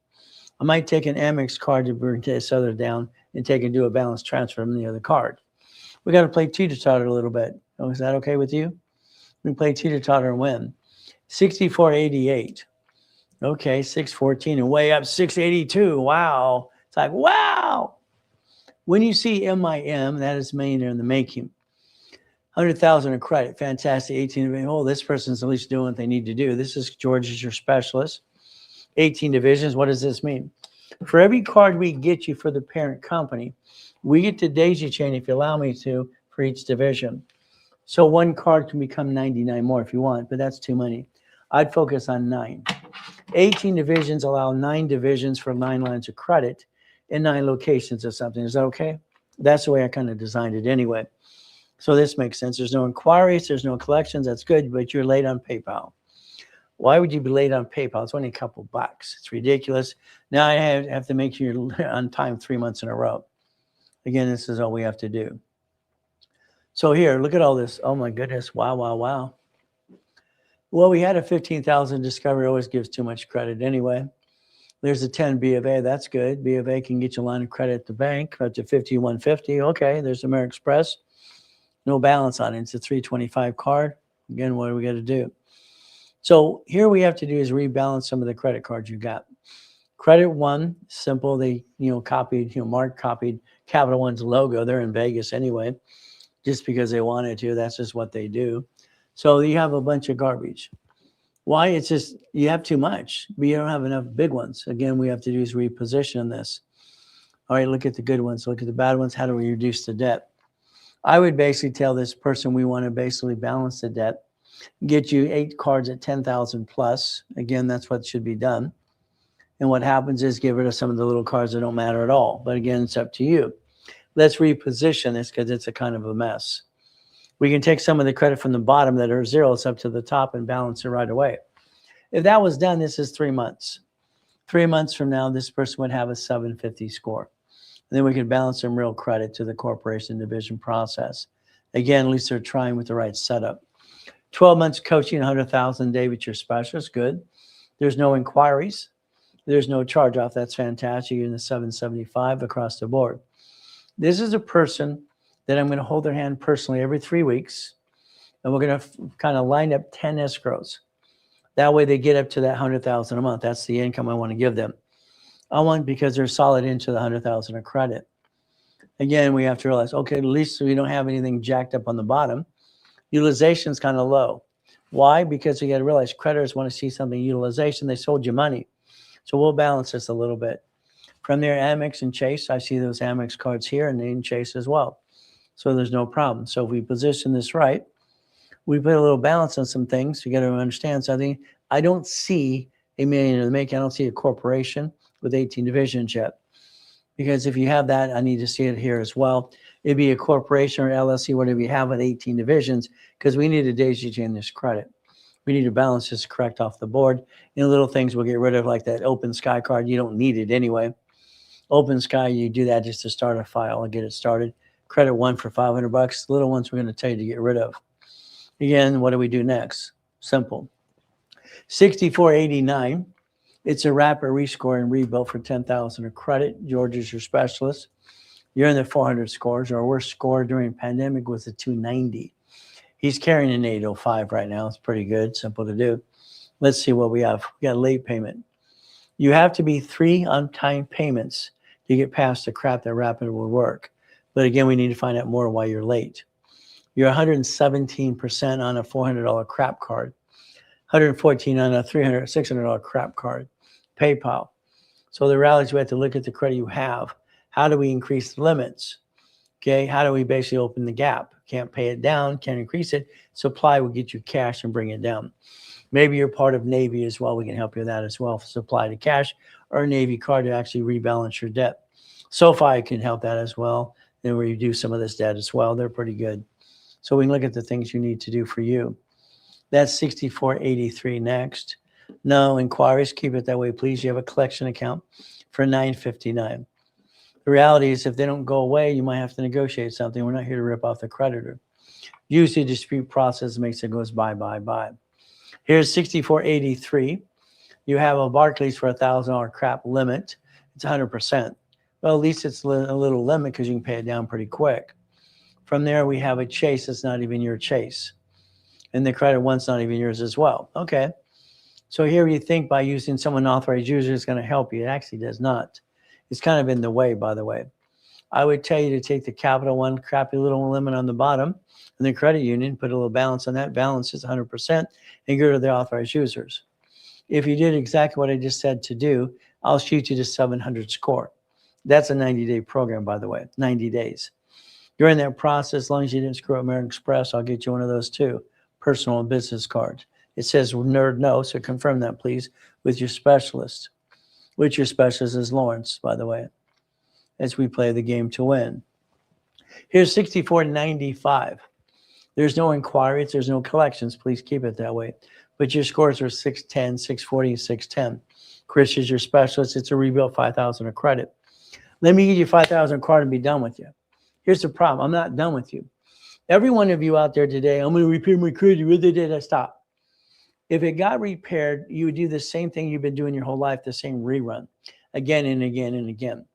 I might take an Amex card to bring this other down and take and do a balance transfer from the other card. We got to play teeter-totter a little bit. Oh, is that okay with you? We play teeter-totter and win. 6488. Okay, 614 and way up 682. Wow. It's like, wow. When you see MIM, that is millionaire in the making. 100,000 in credit. Fantastic. 18. Oh, this person's at least doing what they need to do. This is George is your specialist. 18 divisions. What does this mean? For every card we get you for the parent company, we get to daisy chain, if you allow me to, for each division. So one card can become 99 more if you want, but that's too many. I'd focus on 9. 18 divisions allow 9 divisions for 9 lines of credit in 9 locations or something. Is that okay? That's the way I kind of designed it anyway. So this makes sense. There's no inquiries. There's no collections. That's good, but you're late on PayPal. Why would you be late on PayPal? It's only a couple bucks. It's ridiculous. Now I have to make sure you're on time 3 months in a row. Again, this is all we have to do. So here, look at all this. Oh my goodness. Wow, wow, wow. Well, we had a 15,000 discovery. Always gives too much credit anyway. There's a 10 B of A. That's good. B of A can get you a line of credit at the bank up to 5150. Okay, there's American Express. No balance on it. It's a 325 card. Again, what do we got to do? So here we have to do is rebalance some of the credit cards you got. Credit One, simple. They, copied, Mark copied Capital One's logo. They're in Vegas anyway, just because they wanted to. That's just what they do. So you have a bunch of garbage. Why? It's just you have too much, but you don't have enough big ones. Again, we have to do is reposition this. All right, look at the good ones. Look at the bad ones. How do we reduce the debt? I would basically tell this person we want to basically balance the debt, get you 8 cards at 10,000 plus. Again, that's what should be done. And what happens is get rid of some of the little cards that don't matter at all. But again, it's up to you. Let's reposition this because it's a kind of a mess. We can take some of the credit from the bottom that are zeros up to the top and balance it right away. If that was done, this is 3 months. 3 months from now, this person would have a 750 score. And then we could balance some real credit to the corporation division process. Again, at least they're trying with the right setup. 12 months coaching, 100,000, David, your specialist, good. There's no inquiries. There's no charge off. That's fantastic. You're in the 775 across the board. This is a person that I'm going to hold their hand personally every 3 weeks. And we're going to kind of line up 10 escrows. That way they get up to that 100,000 a month. That's the income I want to give them. I want because they're solid into the 100,000 of credit. Again, we have to realize, okay, at least we don't have anything jacked up on the bottom. Utilization is kind of low. Why? Because you got to realize creditors want to see something utilization. They sold you money. So we'll balance this a little bit. From there, Amex and Chase, I see those Amex cards here and in Chase as well. So there's no problem. So if we position this right, we put a little balance on some things. You got to understand something. I don't see a million in the making. I don't see a corporation with 18 divisions yet. Because if you have that, I need to see it here as well. It'd be a corporation or LLC, whatever you have with 18 divisions, because we need to daisy chain this credit. We need to balance this correct off the board. Little things we'll get rid of, like that Open Sky card. You don't need it anyway. Open Sky, you do that just to start a file and get it started. Credit One for 500 bucks. Little ones we're going to tell you to get rid of. Again, what do we do next? Simple. 6489. It's a rapid rescore and rebuild for 10,000 of credit. George is your specialist. You're in the 400 scores. Our worst score during the pandemic was a 290. He's carrying an 805 right now. It's pretty good, simple to do. Let's see what we have. We got late payment. You have to be 3 on-time payments to get past the crap that rapid will work. But again, we need to find out more why you're late. You're 117% on a $400 crap card, 114 on a $600 crap card. PayPal. So the rallies, we have to look at the credit you have. How do we increase the limits? Okay, how do we basically open the gap? Can't pay it down, can't increase it. Supply will get you cash and bring it down. Maybe you're part of Navy as well. We can help you with that as well. Supply to cash or a Navy card to actually rebalance your debt. SoFi can help that as well. and reduce some of this debt as well. They're pretty good. So we can look at the things you need to do for you. That's 6483 next. No inquiries. Keep it that way, please. You have a collection account for $959. The reality is, if they don't go away, you might have to negotiate something. We're not here to rip off the creditor. Usually, dispute process makes it goes bye. Here's 6483. You have a Barclays for $1,000 crap limit. It's 100%. Well, at least it's a little limit because you can pay it down pretty quick. From there, we have a Chase that's not even your Chase. And the credit one's not even yours as well. Okay. So here you think by using someone authorized user is going to help you. It actually does not. It's kind of in the way, by the way. I would tell you to take the Capital One crappy little limit on the bottom and the credit union, put a little balance on that. Balance is 100% and go to the authorized users. If you did exactly what I just said to do, I'll shoot you to 700 score. That's a 90-day program, by the way, 90 days. During that process, as long as you didn't screw up American Express, I'll get you one of those too, personal and business cards. It says nerd no, so confirm that, please, with your specialist. Which your specialist is Lawrence, by the way, as we play the game to win. Here's 6495. There's no inquiries, there's no collections. Please keep it that way. But your scores are 610, 640, and 610. Chris is your specialist. It's a rebuilt 5,000 of credit. Let me give you 5,000 card and be done with you. Here's the problem. I'm not done with you. Every one of you out there today, I'm going to repair my credit. Where did I stop? If it got repaired, you would do the same thing you've been doing your whole life, the same rerun, again and again and again.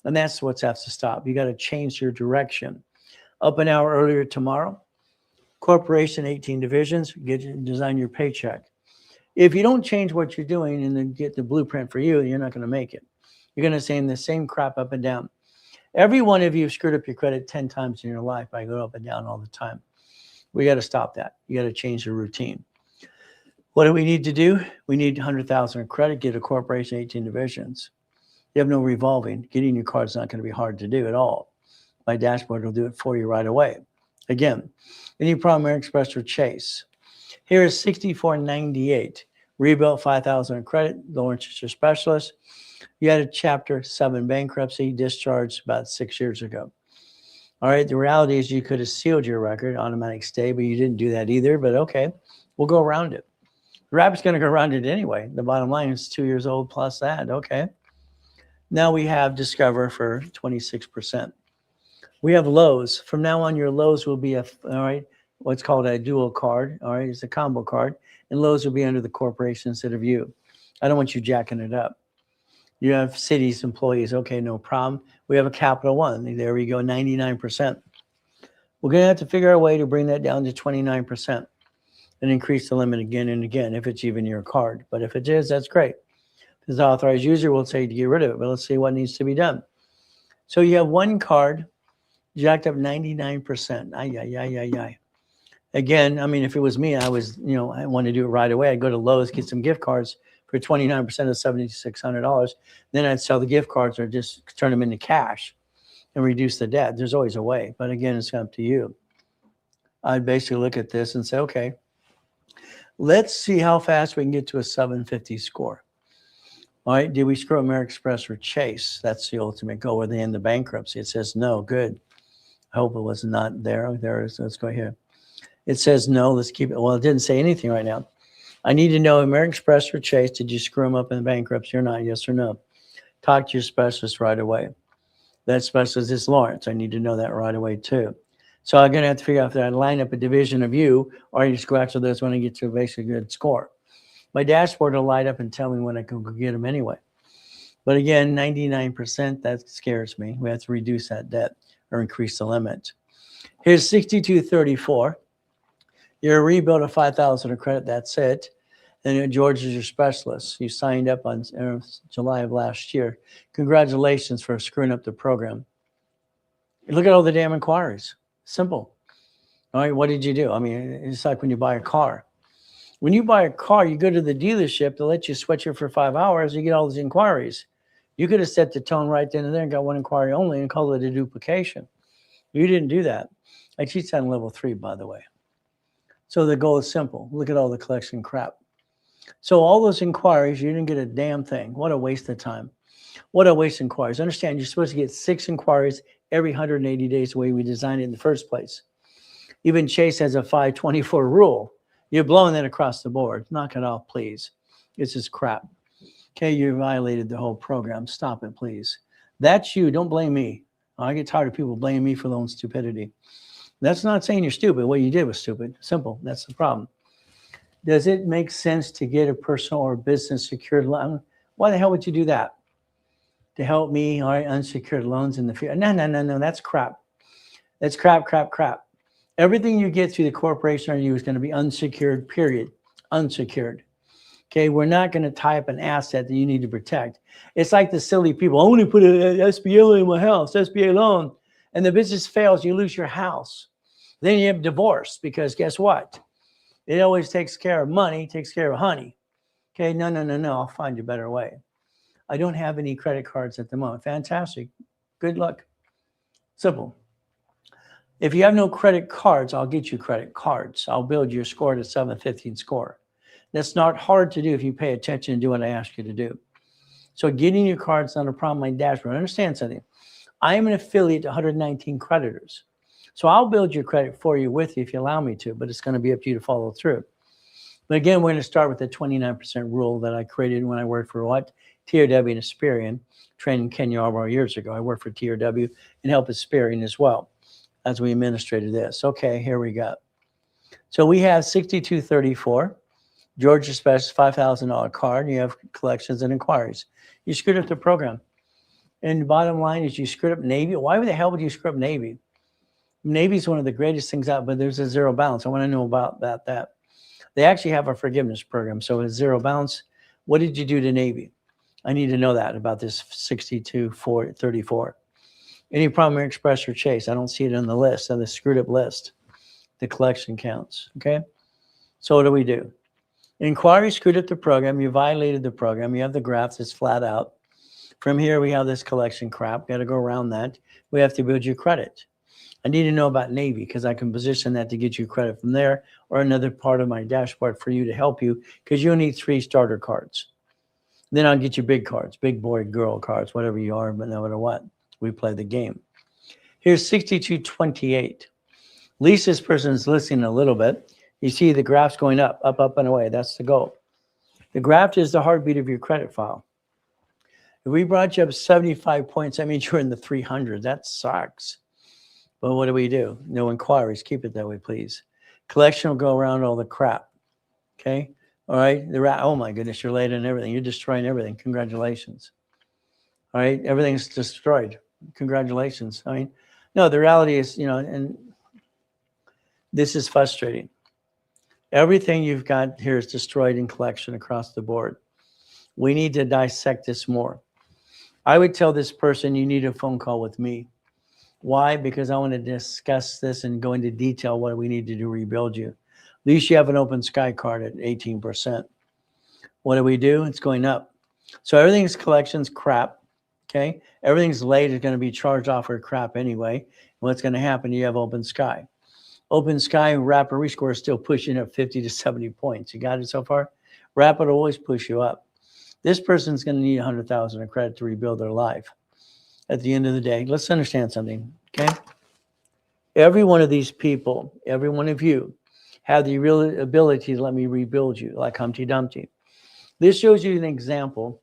And that's what's has to stop. You got to change your direction. Up an hour earlier tomorrow, corporation, 18 divisions, design your paycheck. If you don't change what you're doing and then get the blueprint for you, you're not going to make it. You're going to say the same crap up and down. Every one of you have screwed up your credit 10 times in your life by going up and down all the time. We got to stop that. You got to change the routine. What do we need to do? We need 100,000 of credit, get a corporation, 18 divisions. You have no revolving. Getting your card is not going to be hard to do at all. My dashboard will do it for you right away. Again, any problem, American Express or Chase. Here is 6498. Rebuilt 5,000 of credit. Lawrence is your specialist. You had a Chapter 7 bankruptcy discharged about 6 years ago. All right, the reality is you could have sealed your record, automatic stay, but you didn't do that either. But okay, we'll go around it. The rabbit's going to go around it anyway. The bottom line is 2 years old plus that. Okay. Now we have Discover for 26%. We have Lowe's. From now on, your Lowe's will be all right, what's called a dual card. All right, it's a combo card. And Lowe's will be under the corporation instead of you. I don't want you jacking it up. You have cities, employees. Okay, no problem. We have a Capital One. There we go, 99%. We're going to have to figure out a way to bring that down to 29% and increase the limit again and again if it's even your card. But if it is, that's great. If it's authorized user, we'll say to get rid of it. But let's see what needs to be done. So you have one card jacked up 99%. Ay. Again, I mean, if it was me, I want to do it right away. I'd go to Lowe's, get some gift cards for 29% of $7,600. Then I'd sell the gift cards or just turn them into cash and reduce the debt. There's always a way. But again, it's up to you. I'd basically look at this and say, okay, let's see how fast we can get to a 750 score. All right, did we screw American Express or Chase? That's the ultimate goal. Where they end the bankruptcy. It says no. Good. I hope it was not there. There it is. Let's go here. It says no. Let's keep it. Well, it didn't say anything right now. I need to know American Express or Chase. Did you screw them up in the bankruptcy or not? Yes or no? Talk to your specialist right away. That specialist is Lawrence. I need to know that right away too. So I'm going to have to figure out if I line up a division of you or you just go after those when I get to a basically good score. My dashboard will light up and tell me when I can go get them anyway. But again, 99%, that scares me. We have to reduce that debt or increase the limit. Here's 6234. You're a rebuild of 5,000 of credit. That's it. And George is your specialist. You signed up on July of last year. Congratulations for screwing up the program. Look at all the damn inquiries. Simple. All right, what did you do? I mean, it's like when you buy a car. When you buy a car, you go to the dealership to let you switch it for 5 hours. You get all these inquiries. You could have set the tone right then and there and got one inquiry only and called it a duplication. You didn't do that. I teach that in level 3, by the way. So the goal is simple. Look at all the collection crap. So all those inquiries, you didn't get a damn thing. What a waste of time. What a waste of inquiries. Understand, you're supposed to get 6 inquiries every 180 days the way we designed it in the first place. Even Chase has a 524 rule. You're blowing that across the board. Knock it off, please. This is crap. Okay, you violated the whole program. Stop it, please. That's you. Don't blame me. I get tired of people blaming me for their own stupidity. That's not saying you're stupid. What you did was stupid. Simple. That's the problem. Does it make sense to get a personal or business secured loan? Why the hell would you do that? To help me, all right, unsecured loans in the future? No. That's crap. That's crap. Everything you get through the corporation or you is going to be unsecured, period. Unsecured. Okay, we're not going to tie up an asset that you need to protect. It's like the silly people, I want to put an SBA loan in my house, SBA loan, and the business fails, you lose your house. Then you have divorce because guess what? It always takes care of money, takes care of honey. Okay, no, I'll find you a better way. I don't have any credit cards at the moment. Fantastic. Good luck. Simple. If you have no credit cards, I'll get you credit cards. I'll build your score to 715 score. That's not hard to do if you pay attention and do what I ask you to do. So getting your cards is not a problem on my dashboard. Understand something. I am an affiliate to 119 creditors. So I'll build your credit for you with you if you allow me to, but it's going to be up to you to follow through. But again, we're going to start with the 29% rule that I created when I worked for what? TRW and Asperian, training Ken Yarborough years ago. I worked for TRW and helped Asperian as well as we administrated this. Okay, here we go. So we have 6234. Georgia Specialist $5,000 card. And you have collections and inquiries. You screwed up the program. And the bottom line is you screwed up Navy. Why the hell would you screw up Navy? Navy is one of the greatest things out, but there's a zero balance. I want to know about that. They actually have a forgiveness program. So it's zero balance. What did you do to Navy? I need to know that about this 6234. Any problem Express or Chase? I don't see it on the list, on the screwed up list. The collection counts. Okay. So what do we do? Inquiry screwed up the program. You violated the program. You have the graph that's flat out. From here, we have this collection crap. Got to go around that. We have to build you credit. I need to know about Navy because I can position that to get you credit from there or another part of my dashboard for you to help you because you'll need 3 starter cards. Then I'll get you big cards, big boy, girl cards, whatever you are, but no matter what, we play the game. Here's 6228. At least this person's listening a little bit. You see the graph's going up, and away. That's the goal. The graph is the heartbeat of your credit file. If we brought you up 75 points, that means you're in the 300. That sucks. But what do? No inquiries. Keep it that way, please. Collection will go around all the crap. Okay? All right? Oh, my goodness, you're late on everything. You're destroying everything. Congratulations. All right? Everything's destroyed. Congratulations. I mean, no, the reality is, and this is frustrating. Everything you've got here is destroyed in collection across the board. We need to dissect this more. I would tell this person you need a phone call with me. Why? Because I want to discuss this and go into detail what we need to do to rebuild you. At least you have an open sky card at 18%. What do? It's going up. So everything's collections crap. Okay? Everything's late is going to be charged off for crap anyway. What's going to happen? You have open sky. Open sky rapid rescore is still pushing up 50 to 70 points. You got it so far? Rapid will always push you up. This person's going to need 100,000 of credit to rebuild their life. At the end of the day, let's understand something, okay? Every one of these people, every one of you, have the real ability to let me rebuild you, like Humpty Dumpty. This shows you an example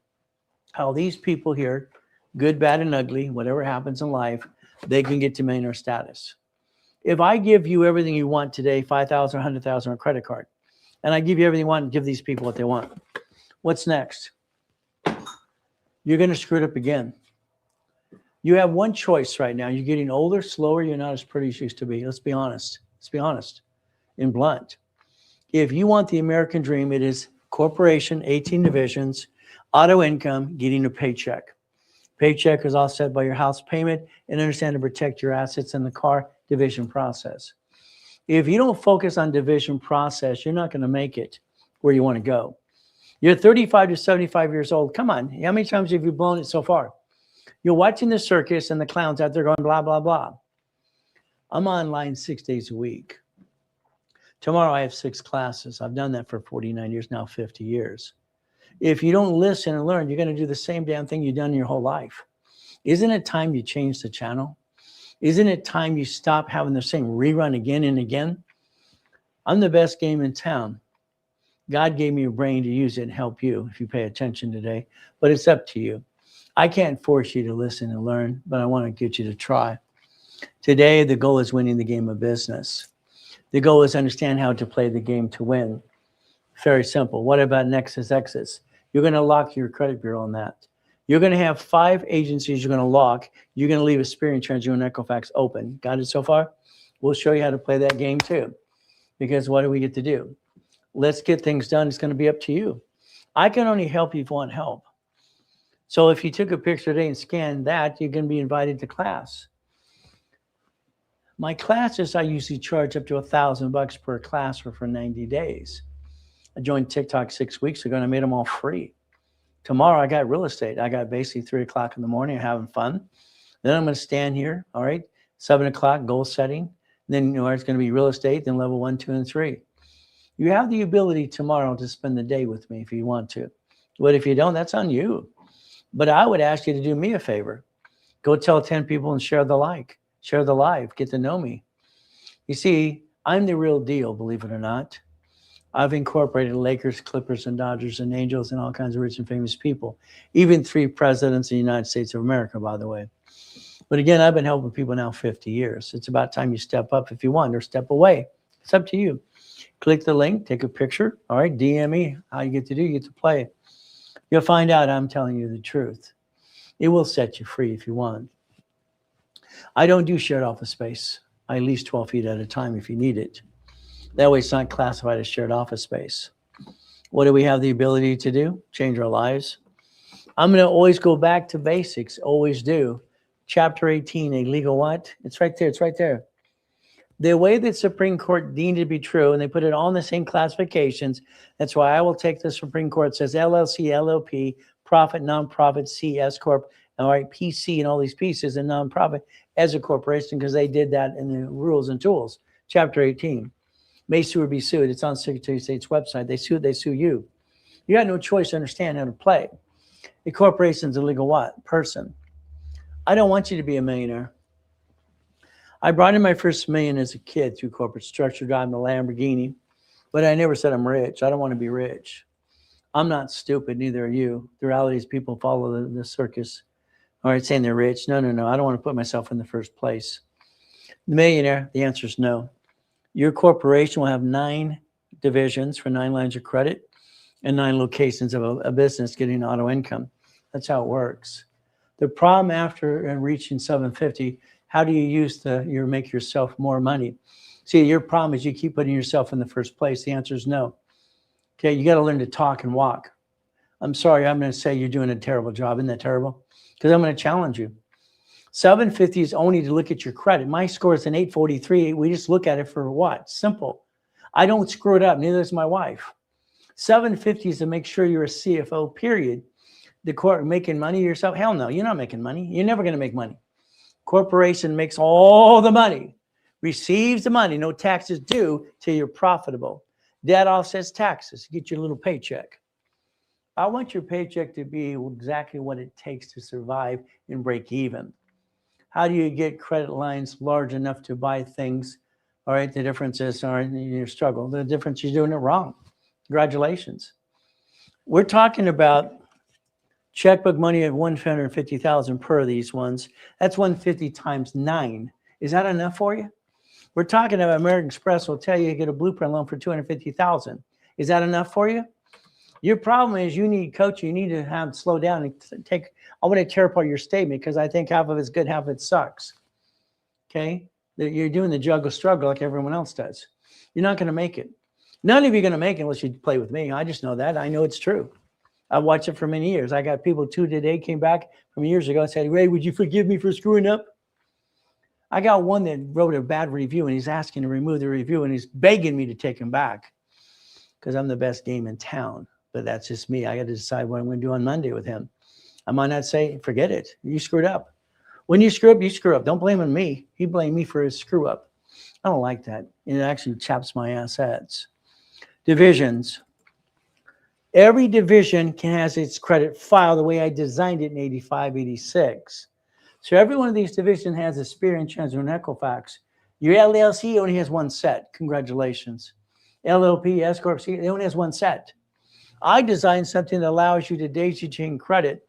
how these people here, good, bad, and ugly, whatever happens in life, they can get to millionaire status. If I give you everything you want today, 5,000, 100,000 on a credit card, and I give you everything you want and give these people what they want, what's next? You're going to screw it up again. You have one choice right now. You're getting older, slower. You're not as pretty as you used to be. Let's be honest. Let's be honest and blunt. If you want the American dream, it is corporation, 18 divisions, auto income, getting a paycheck. Paycheck is offset by your house payment and understand to protect your assets in the car division process. If you don't focus on division process, you're not going to make it where you want to go. You're 35 to 75 years old. Come on. How many times have you blown it so far? You're watching the circus and the clowns out there going blah, blah, blah. I'm online 6 days a week. Tomorrow I have 6 classes. I've done that for 49 years, now 50 years. If you don't listen and learn, you're going to do the same damn thing you've done your whole life. Isn't it time you change the channel? Isn't it time you stop having this thing rerun again and again? I'm the best game in town. God gave me a brain to use it and help you if you pay attention today, but it's up to you. I can't force you to listen and learn, but I want to get you to try. Today, the goal is winning the game of business. The goal is understand how to play the game to win. Very simple. What about Nexus Exits? You're going to lock your credit bureau on that. You're going to have 5 agencies you're going to lock. You're going to leave Experian, TransUnion, and Equifax open. Got it so far? We'll show you how to play that game too. Because what do we get to do? Let's get things done. It's going to be up to you. I can only help you if you want help. So if you took a picture today and scanned that, you're going to be invited to class. My classes, I usually charge up to $1,000 per class for 90 days. I joined TikTok 6 weeks ago and I made them all free. Tomorrow I got real estate. I got basically 3 o'clock in the morning having fun. Then I'm going to stand here, all right, 7 o'clock, goal setting. Then it's going to be real estate, then level 1, 2, and 3. You have the ability tomorrow to spend the day with me if you want to. But if you don't, that's on you. But I would ask you to do me a favor. Go tell 10 people and share the like. Share the live. Get to know me. You see, I'm the real deal, believe it or not. I've incorporated Lakers, Clippers, and Dodgers, and Angels, and all kinds of rich and famous people. Even 3 presidents of the United States of America, by the way. But again, I've been helping people now 50 years. It's about time you step up if you want, or step away. It's up to you. Click the link, take a picture, all right, DM me. How you get to do, you get to play. You'll find out I'm telling you the truth. It will set you free if you want. I don't do shared office space. I lease 12 feet at a time if you need it. That way it's not classified as shared office space. What do we have the ability to do? Change our lives. I'm going to always go back to basics, always do. Chapter 18, a legal what? It's right there, it's right there. The way that Supreme Court deemed it to be true, and they put it all in the same classifications, that's why I will take the Supreme Court. It says LLC, LLP, profit, nonprofit, C, S Corp, all right, PC, and all these pieces, and nonprofit as a corporation, because they did that in the rules and tools. Chapter 18, may sue or be sued. It's on Secretary of State's website. They sue you. You got no choice to understand how to play. A corporation's a legal what? Person. I don't want you to be a millionaire. I brought in my first million as a kid through corporate structure, driving a Lamborghini, but I never said I'm rich. I don't want to be rich. I'm not stupid, neither are you. The reality is people follow the circus, all right, saying they're rich. No. I don't want to put myself in the first place. The millionaire, the answer is no. Your corporation will have 9 divisions for 9 lines of credit and 9 locations of a business getting auto income. That's how it works. The problem after reaching 750, how do you make yourself more money? See, your problem is you keep putting yourself in the first place. The answer is no. Okay, you got to learn to talk and walk. I'm sorry, I'm going to say you're doing a terrible job. Isn't that terrible? Because I'm going to challenge you. 750 is only to look at your credit. My score is an 843. We just look at it for what? Simple. I don't screw it up. Neither does my wife. 750 is to make sure you're a CFO, period. The court making money yourself? Hell no, you're not making money. You're never going to make money. Corporation makes all the money, receives the money, no taxes due till you're profitable. That offsets taxes. Get your little paycheck. I want your paycheck to be exactly what it takes to survive and break even. How do you get credit lines large enough to buy things? All right, the difference is, all right, your struggle. The difference is doing it wrong. Congratulations. We're talking about checkbook money of $150,000 per these ones. That's 150 times 9. Is that enough for you? We're talking about American Express will tell you get a blueprint loan for $250,000. Is that enough for you? Your problem is you need coaching. You need to slow down and take. I want to tear apart your statement because I think half of it's good, half of it sucks. Okay, you're doing the juggle struggle like everyone else does. You're not going to make it. None of you are going to make it unless you play with me. I just know that. I know it's true. I've watched it for many years. I got people 2 today came back from years ago and said, "Ray, would you forgive me for screwing up?" I got one that wrote a bad review and he's asking to remove the review and he's begging me to take him back because I'm the best game in town. But that's just me. I got to decide what I'm going to do on Monday with him. I might not say, forget it. You screwed up. When you screw up, you screw up. Don't blame on me. He blamed me for his screw up. I don't like that. It actually chaps my assets. Divisions. Every division has its credit file the way I designed it in 85, 86. So every one of these divisions has a spirit, transfer, and Equifax. Your LLC only has one set. Congratulations. LLP, S Corp, C, it only has one set. I designed something that allows you to daisy chain credit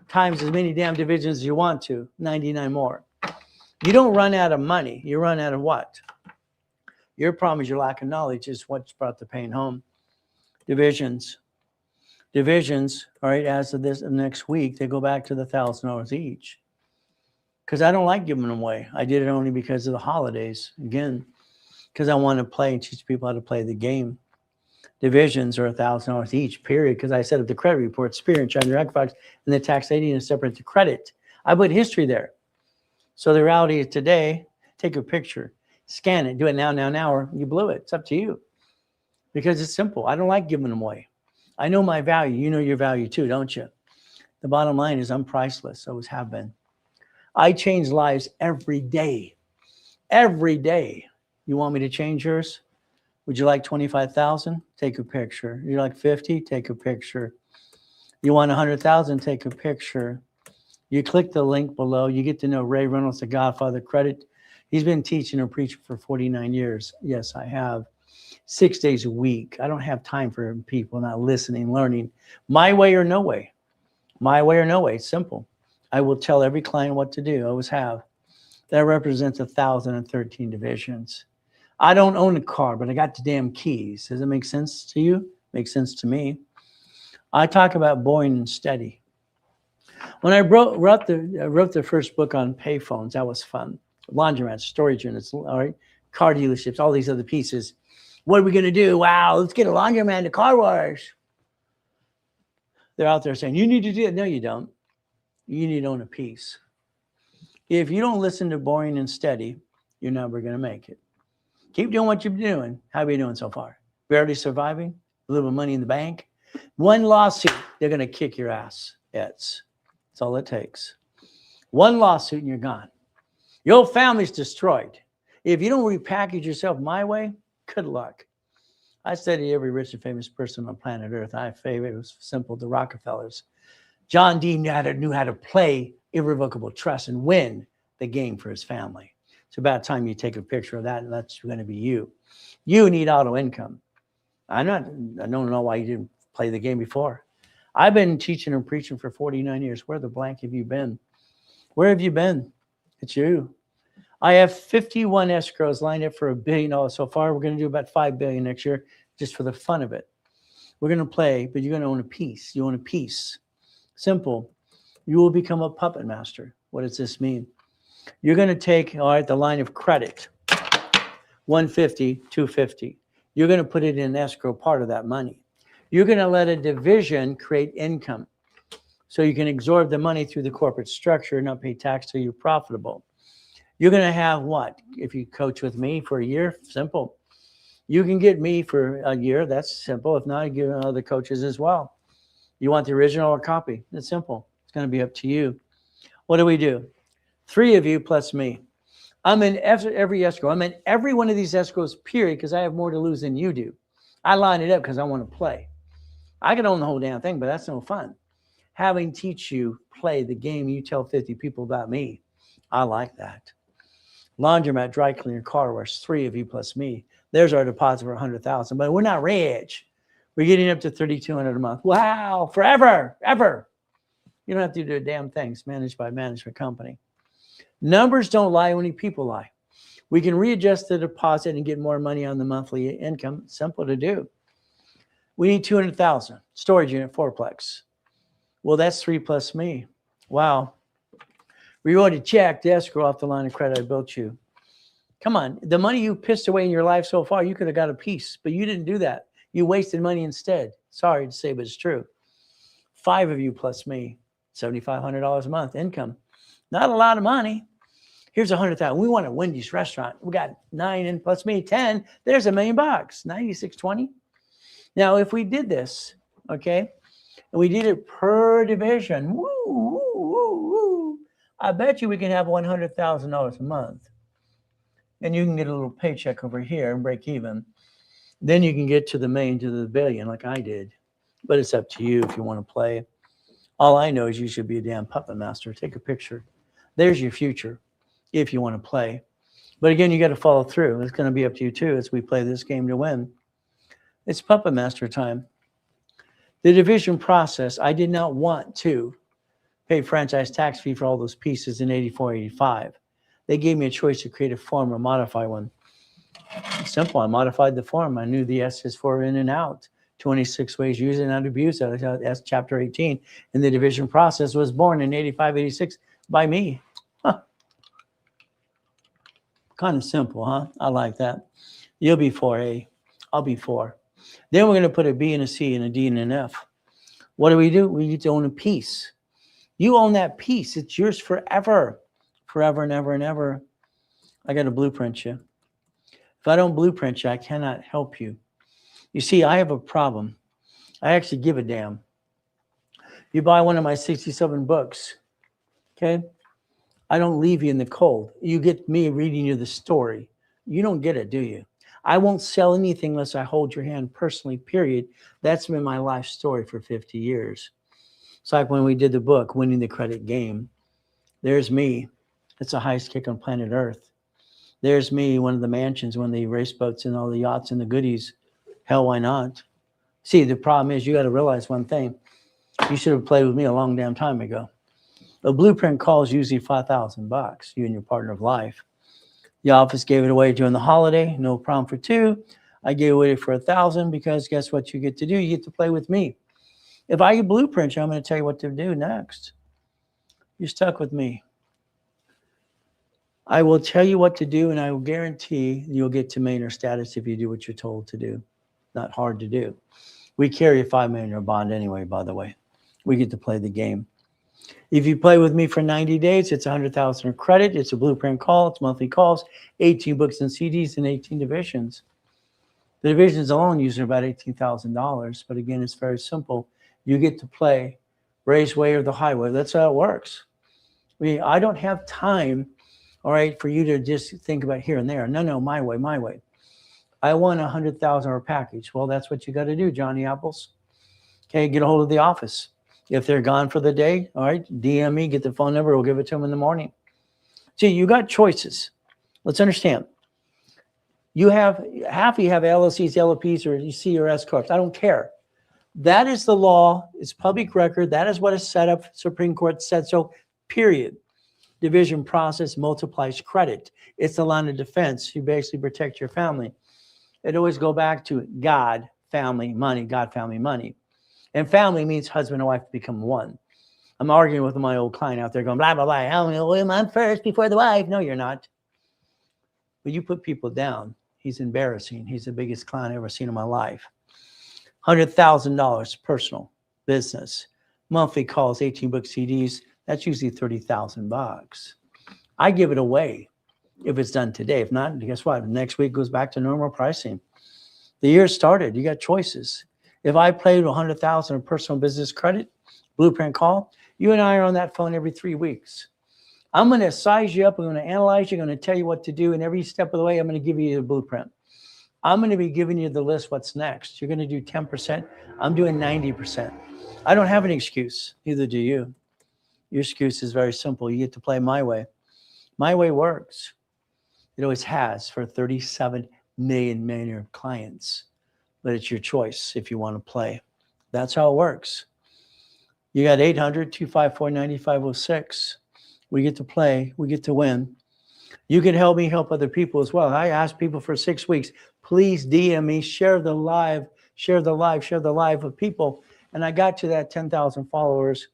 times as many damn divisions as you want to, 99 more. You don't run out of money. You run out of what? Your problem is your lack of knowledge is what's brought the pain home. Divisions, all right, as of this next week, they go back to the $1,000 each. Because I don't like giving them away. I did it only because of the holidays. Again, because I want to play and teach people how to play the game. Divisions are $1,000 each, period. Because I set up the credit report, Spirit, China, Equifax, and the tax ID and separate the credit. I put history there. So the reality is today, take a picture, scan it, do it now, or you blew it. It's up to you. Because it's simple. I don't like giving them away. I know my value. You know your value too, don't you? The bottom line is I'm priceless. Always have been. I change lives every day. Every day. You want me to change yours? Would you like 25,000? Take a picture. You like 50? Take a picture. You want 100,000? Take a picture. You click the link below. You get to know Ray Reynolds, the Godfather Credit. He's been teaching and preaching for 49 years. Yes, I have. 6 days a week. I don't have time for people not listening, learning. My way or no way. My way or no way. It's simple. I will tell every client what to do. I always have. That represents 1,013 divisions. I don't own a car, but I got the damn keys. Does it make sense to you? Makes sense to me. I talk about boring and steady. When I wrote the first book on payphones, that was fun. Laundromats, storage units, all right, car dealerships, all these other pieces. What are we going to do? Wow, let's get a laundromat to car wash. They're out there saying, you need to do it. No, you don't. You need to own a piece. If you don't listen to boring and steady, you're never going to make it. Keep doing what you're doing. How are you doing so far? Barely surviving? A little money in the bank? One lawsuit, they're going to kick your ass. That's all it takes. One lawsuit and you're gone. Your family's destroyed. If you don't repackage yourself my way, good luck. I study every rich and famous person on planet Earth. I favorite, it was simple, the Rockefellers. John D. knew how to play irrevocable trust and win the game for his family. It's about time you take a picture of that, and that's going to be you. You need auto income. I don't know why you didn't play the game before. I've been teaching and preaching for 49 years. Where the blank have you been? Where have you been? It's you. I have 51 escrows lined up for $1 billion so far. We're going to do about $5 billion next year, just for the fun of it. We're going to play, but you're going to own a piece. You own a piece. Simple. You will become a puppet master. What does this mean? You're going to take, all right, the line of credit, 150, 250. You're going to put it in escrow, part of that money. You're going to let a division create income so you can absorb the money through the corporate structure and not pay tax till you're profitable. You're going to have what? If you coach with me for a year, simple. You can get me for a year. That's simple. If not, I give other coaches as well. You want the original or copy? It's simple. It's going to be up to you. What do we do? 3 of you plus me. I'm in every escrow. I'm in every one of these escrows, period, because I have more to lose than you do. I line it up because I want to play. I can own the whole damn thing, but that's no fun. Having teach you play the game, you tell 50 people about me. I like that. Laundromat, dry cleaner, car wash, 3 of you plus me. There's our deposit for $100,000, but we're not rich. We're getting up to $3,200 a month. Wow, forever, ever. You don't have to do a damn thing. It's managed by a management company. Numbers don't lie, only people lie. We can readjust the deposit and get more money on the monthly income. Simple to do. We need 200,000. Storage unit, 4plex. Well, that's 3 plus me. Wow. We wrote a check to escrow off the line of credit I built you. Come on. The money you pissed away in your life so far, you could have got a piece, but you didn't do that. You wasted money instead. Sorry to say, but it's true. 5 of you plus me, $7,500 a month income. Not a lot of money. Here's 100,000. We want a Wendy's restaurant. We got 9 and plus me 10. There's $1 million. 9620. Now, if we did this, okay, and we did it per division, woo, woo, woo, woo, I bet you we can have $100,000 a month. And you can get a little paycheck over here and break even. Then you can get to the million, to the billion like I did. But it's up to you if you want to play. All I know is you should be a damn puppet master. Take a picture. There's your future if you want to play. But again, you got to follow through. It's going to be up to you too as we play this game to win. It's Puppet Master time. The division process, I did not want to pay franchise tax fee for all those pieces in 84, 85. They gave me a choice to create a form or modify one. It's simple. I modified the form. I knew the S is for in and out. 26 ways use it and not abuse it. That's chapter 18. And the division process was born in 85, 86 by me. Huh. Kind of simple, huh? I like that. You'll be 4A. I'll be 4. Then we're going to put a B and a C and a D and an F. What do? We get to own a piece. You own that piece. It's yours forever. Forever and ever and ever. I got to blueprint you. If I don't blueprint you, I cannot help you. You see, I have a problem. I actually give a damn. You buy one of my 67 books, okay? I don't leave you in the cold. You get me reading you the story. You don't get it, do you? I won't sell anything unless I hold your hand personally, period. That's been my life story for 50 years. It's like when we did the book, Winning the Credit Game. There's me. It's the highest kick on planet Earth. There's me, one of the mansions, one of the race boats and all the yachts and the goodies. Hell, why not? See, the problem is you got to realize one thing. You should have played with me a long damn time ago. A blueprint call is usually $5,000, you and your partner of life. The office gave it away during the holiday, no problem for 2. I gave it away for 1,000 because guess what you get to do? You get to play with me. If I blueprint you, I'm going to tell you what to do next. You're stuck with me. I will tell you what to do, and I will guarantee you'll get to millionaire status if you do what you're told to do. Not hard to do. We carry a $5 million bond anyway, by the way. We get to play the game. If you play with me for 90 days, it's $100,000 of credit. It's a blueprint call. It's monthly calls, 18 books and CDs, and 18 divisions. The divisions alone usually about $18,000. But again, it's very simple. You get to play raceway or the highway. That's how it works. I don't have time, all right, for you to just think about here and there. No, my way, my way. I want a $100,000 package. Well, that's what you got to do, Johnny Apples. Okay, get a hold of the office. If they're gone for the day, all right, DM me, get the phone number. We'll give it to them in the morning. See, you got choices. Let's understand. You have half of you have LLCs, LLPs, or C or S corps. I don't care. That is the law. It's public record. That is what is set up. Supreme Court said so, period. Division process multiplies credit. It's the line of defense. You basically protect your family. It always go back to God, family, money, God, family, money. And family means husband and wife become one. I'm arguing with my old client out there going, blah, blah, blah. I'm first before the wife. No, you're not. But you put people down. He's embarrassing. He's the biggest client I've ever seen in my life. $100,000 personal business. Monthly calls, 18 book CDs. That's usually $30,000. I give it away if it's done today. If not, guess what? Next week goes back to normal pricing. The year started. You got choices. If I played $100,000 of personal business credit, blueprint call, you and I are on that phone every 3 weeks. I'm going to size you up. I'm going to analyze you. I'm going to tell you what to do. And every step of the way, I'm going to give you the blueprint. I'm going to be giving you the list. What's next? You're going to do 10%. I'm doing 90%. I don't have an excuse. Neither do you. Your excuse is very simple. You get to play my way. My way works. It always has for 37 million clients. But it's your choice if you want to play. That's how it works. You got 800-254-9506. We get to play. We get to win. You can help me help other people as well. I asked people for 6 weeks, please DM me, share the live with people. And I got to that 10,000 followers.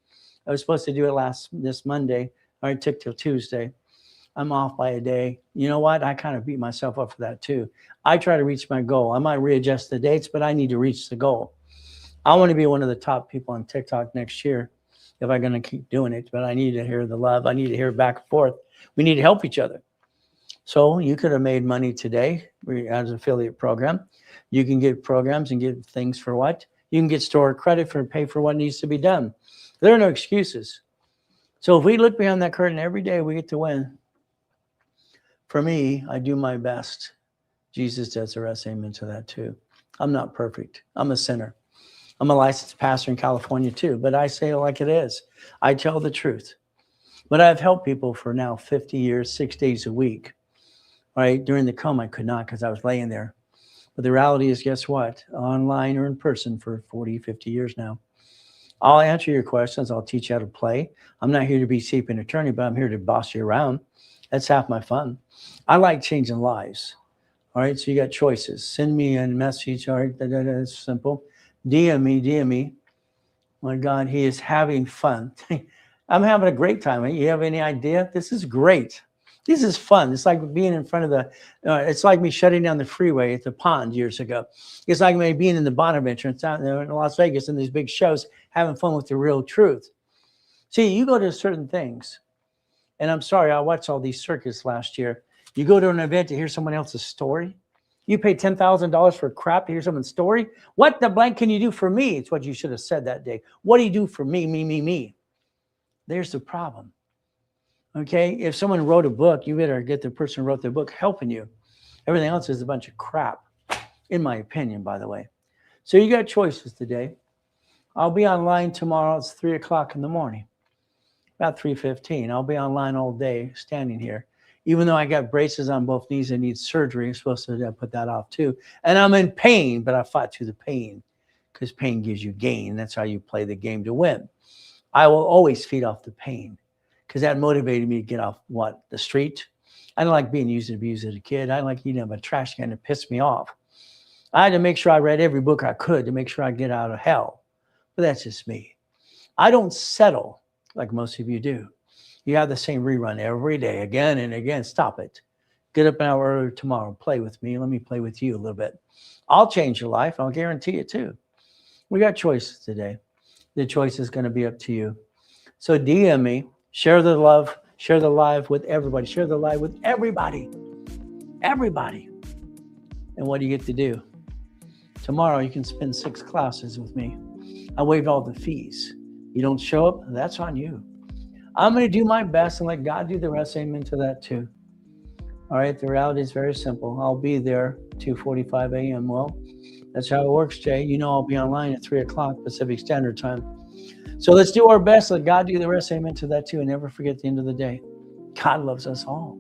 I was supposed to do it this Monday. I took till Tuesday. I'm off by a day. You know what? I kind of beat myself up for that too. I try to reach my goal. I might readjust the dates, but I need to reach the goal. I want to be one of the top people on TikTok next year if I'm going to keep doing it, but I need to hear the love. I need to hear back and forth. We need to help each other. So you could have made money today as an affiliate program. You can get programs and get things for what? You can get store credit for pay for what needs to be done. There are no excuses. So if we look behind that curtain every day, we get to win. For me, I do my best. Jesus does the rest. Amen to that too. I'm not perfect. I'm a sinner. I'm a licensed pastor in California too, but I say it like it is. I tell the truth. But I've helped people for now 50 years, 6 days a week. Right? During the coma, I could not because I was laying there. But the reality is, guess what? Online or in person for 40, 50 years now. I'll answer your questions. I'll teach you how to play. I'm not here to be chief and attorney, but I'm here to boss you around. That's half my fun. I like changing lives. All right, so you got choices. Send me a message. All right, it's simple. DM me. My God, he is having fun. I'm having a great time. You have any idea? This is great. This is fun. It's like being in front of it's like me shutting down the freeway at the pond years ago. It's like me being in the Bonaventure out in Las Vegas in these big shows, having fun with the real truth. See, you go to certain things, and I'm sorry, I watched all these circuits last year. You go to an event to hear someone else's story. You pay $10,000 for crap to hear someone's story. What the blank can you do for me? It's what you should have said that day. What do you do for me, me? There's the problem. Okay, if someone wrote a book, you better get the person who wrote the book helping you. Everything else is a bunch of crap, in my opinion, by the way. So you got choices today. I'll be online tomorrow. It's 3 o'clock in the morning, about 3:15. I'll be online all day, standing here. Even though I got braces on both knees and need surgery, I'm supposed to put that off too. And I'm in pain, but I fought through the pain because pain gives you gain. That's how you play the game to win. I will always feed off the pain because that motivated me to get off the street. I didn't like being used and abused as a kid. I didn't like eating out of a trash can. It pissed me off. I had to make sure I read every book I could to make sure I get out of hell. But that's just me. I don't settle like most of you do. You have the same rerun every day, again and again. Stop it. Get up an hour earlier tomorrow. Play with me. Let me play with you a little bit. I'll change your life. I'll guarantee it too. We got choices today. The choice is going to be up to you. So DM me. Share the love. Share the live with everybody. Share the live with everybody. Everybody. And what do you get to do? Tomorrow you can spend 6 classes with me. I waived all the fees. You don't show up, that's on you. I'm going to do my best and let God do the rest. Amen to that too. All right, the reality is very simple. I'll be there 2:45 a.m. Well, that's how it works, Jay. You know I'll be online at 3 o'clock Pacific Standard Time. So let's do our best. Let God do the rest. Amen to that too. And never forget, at the end of the day, God loves us all.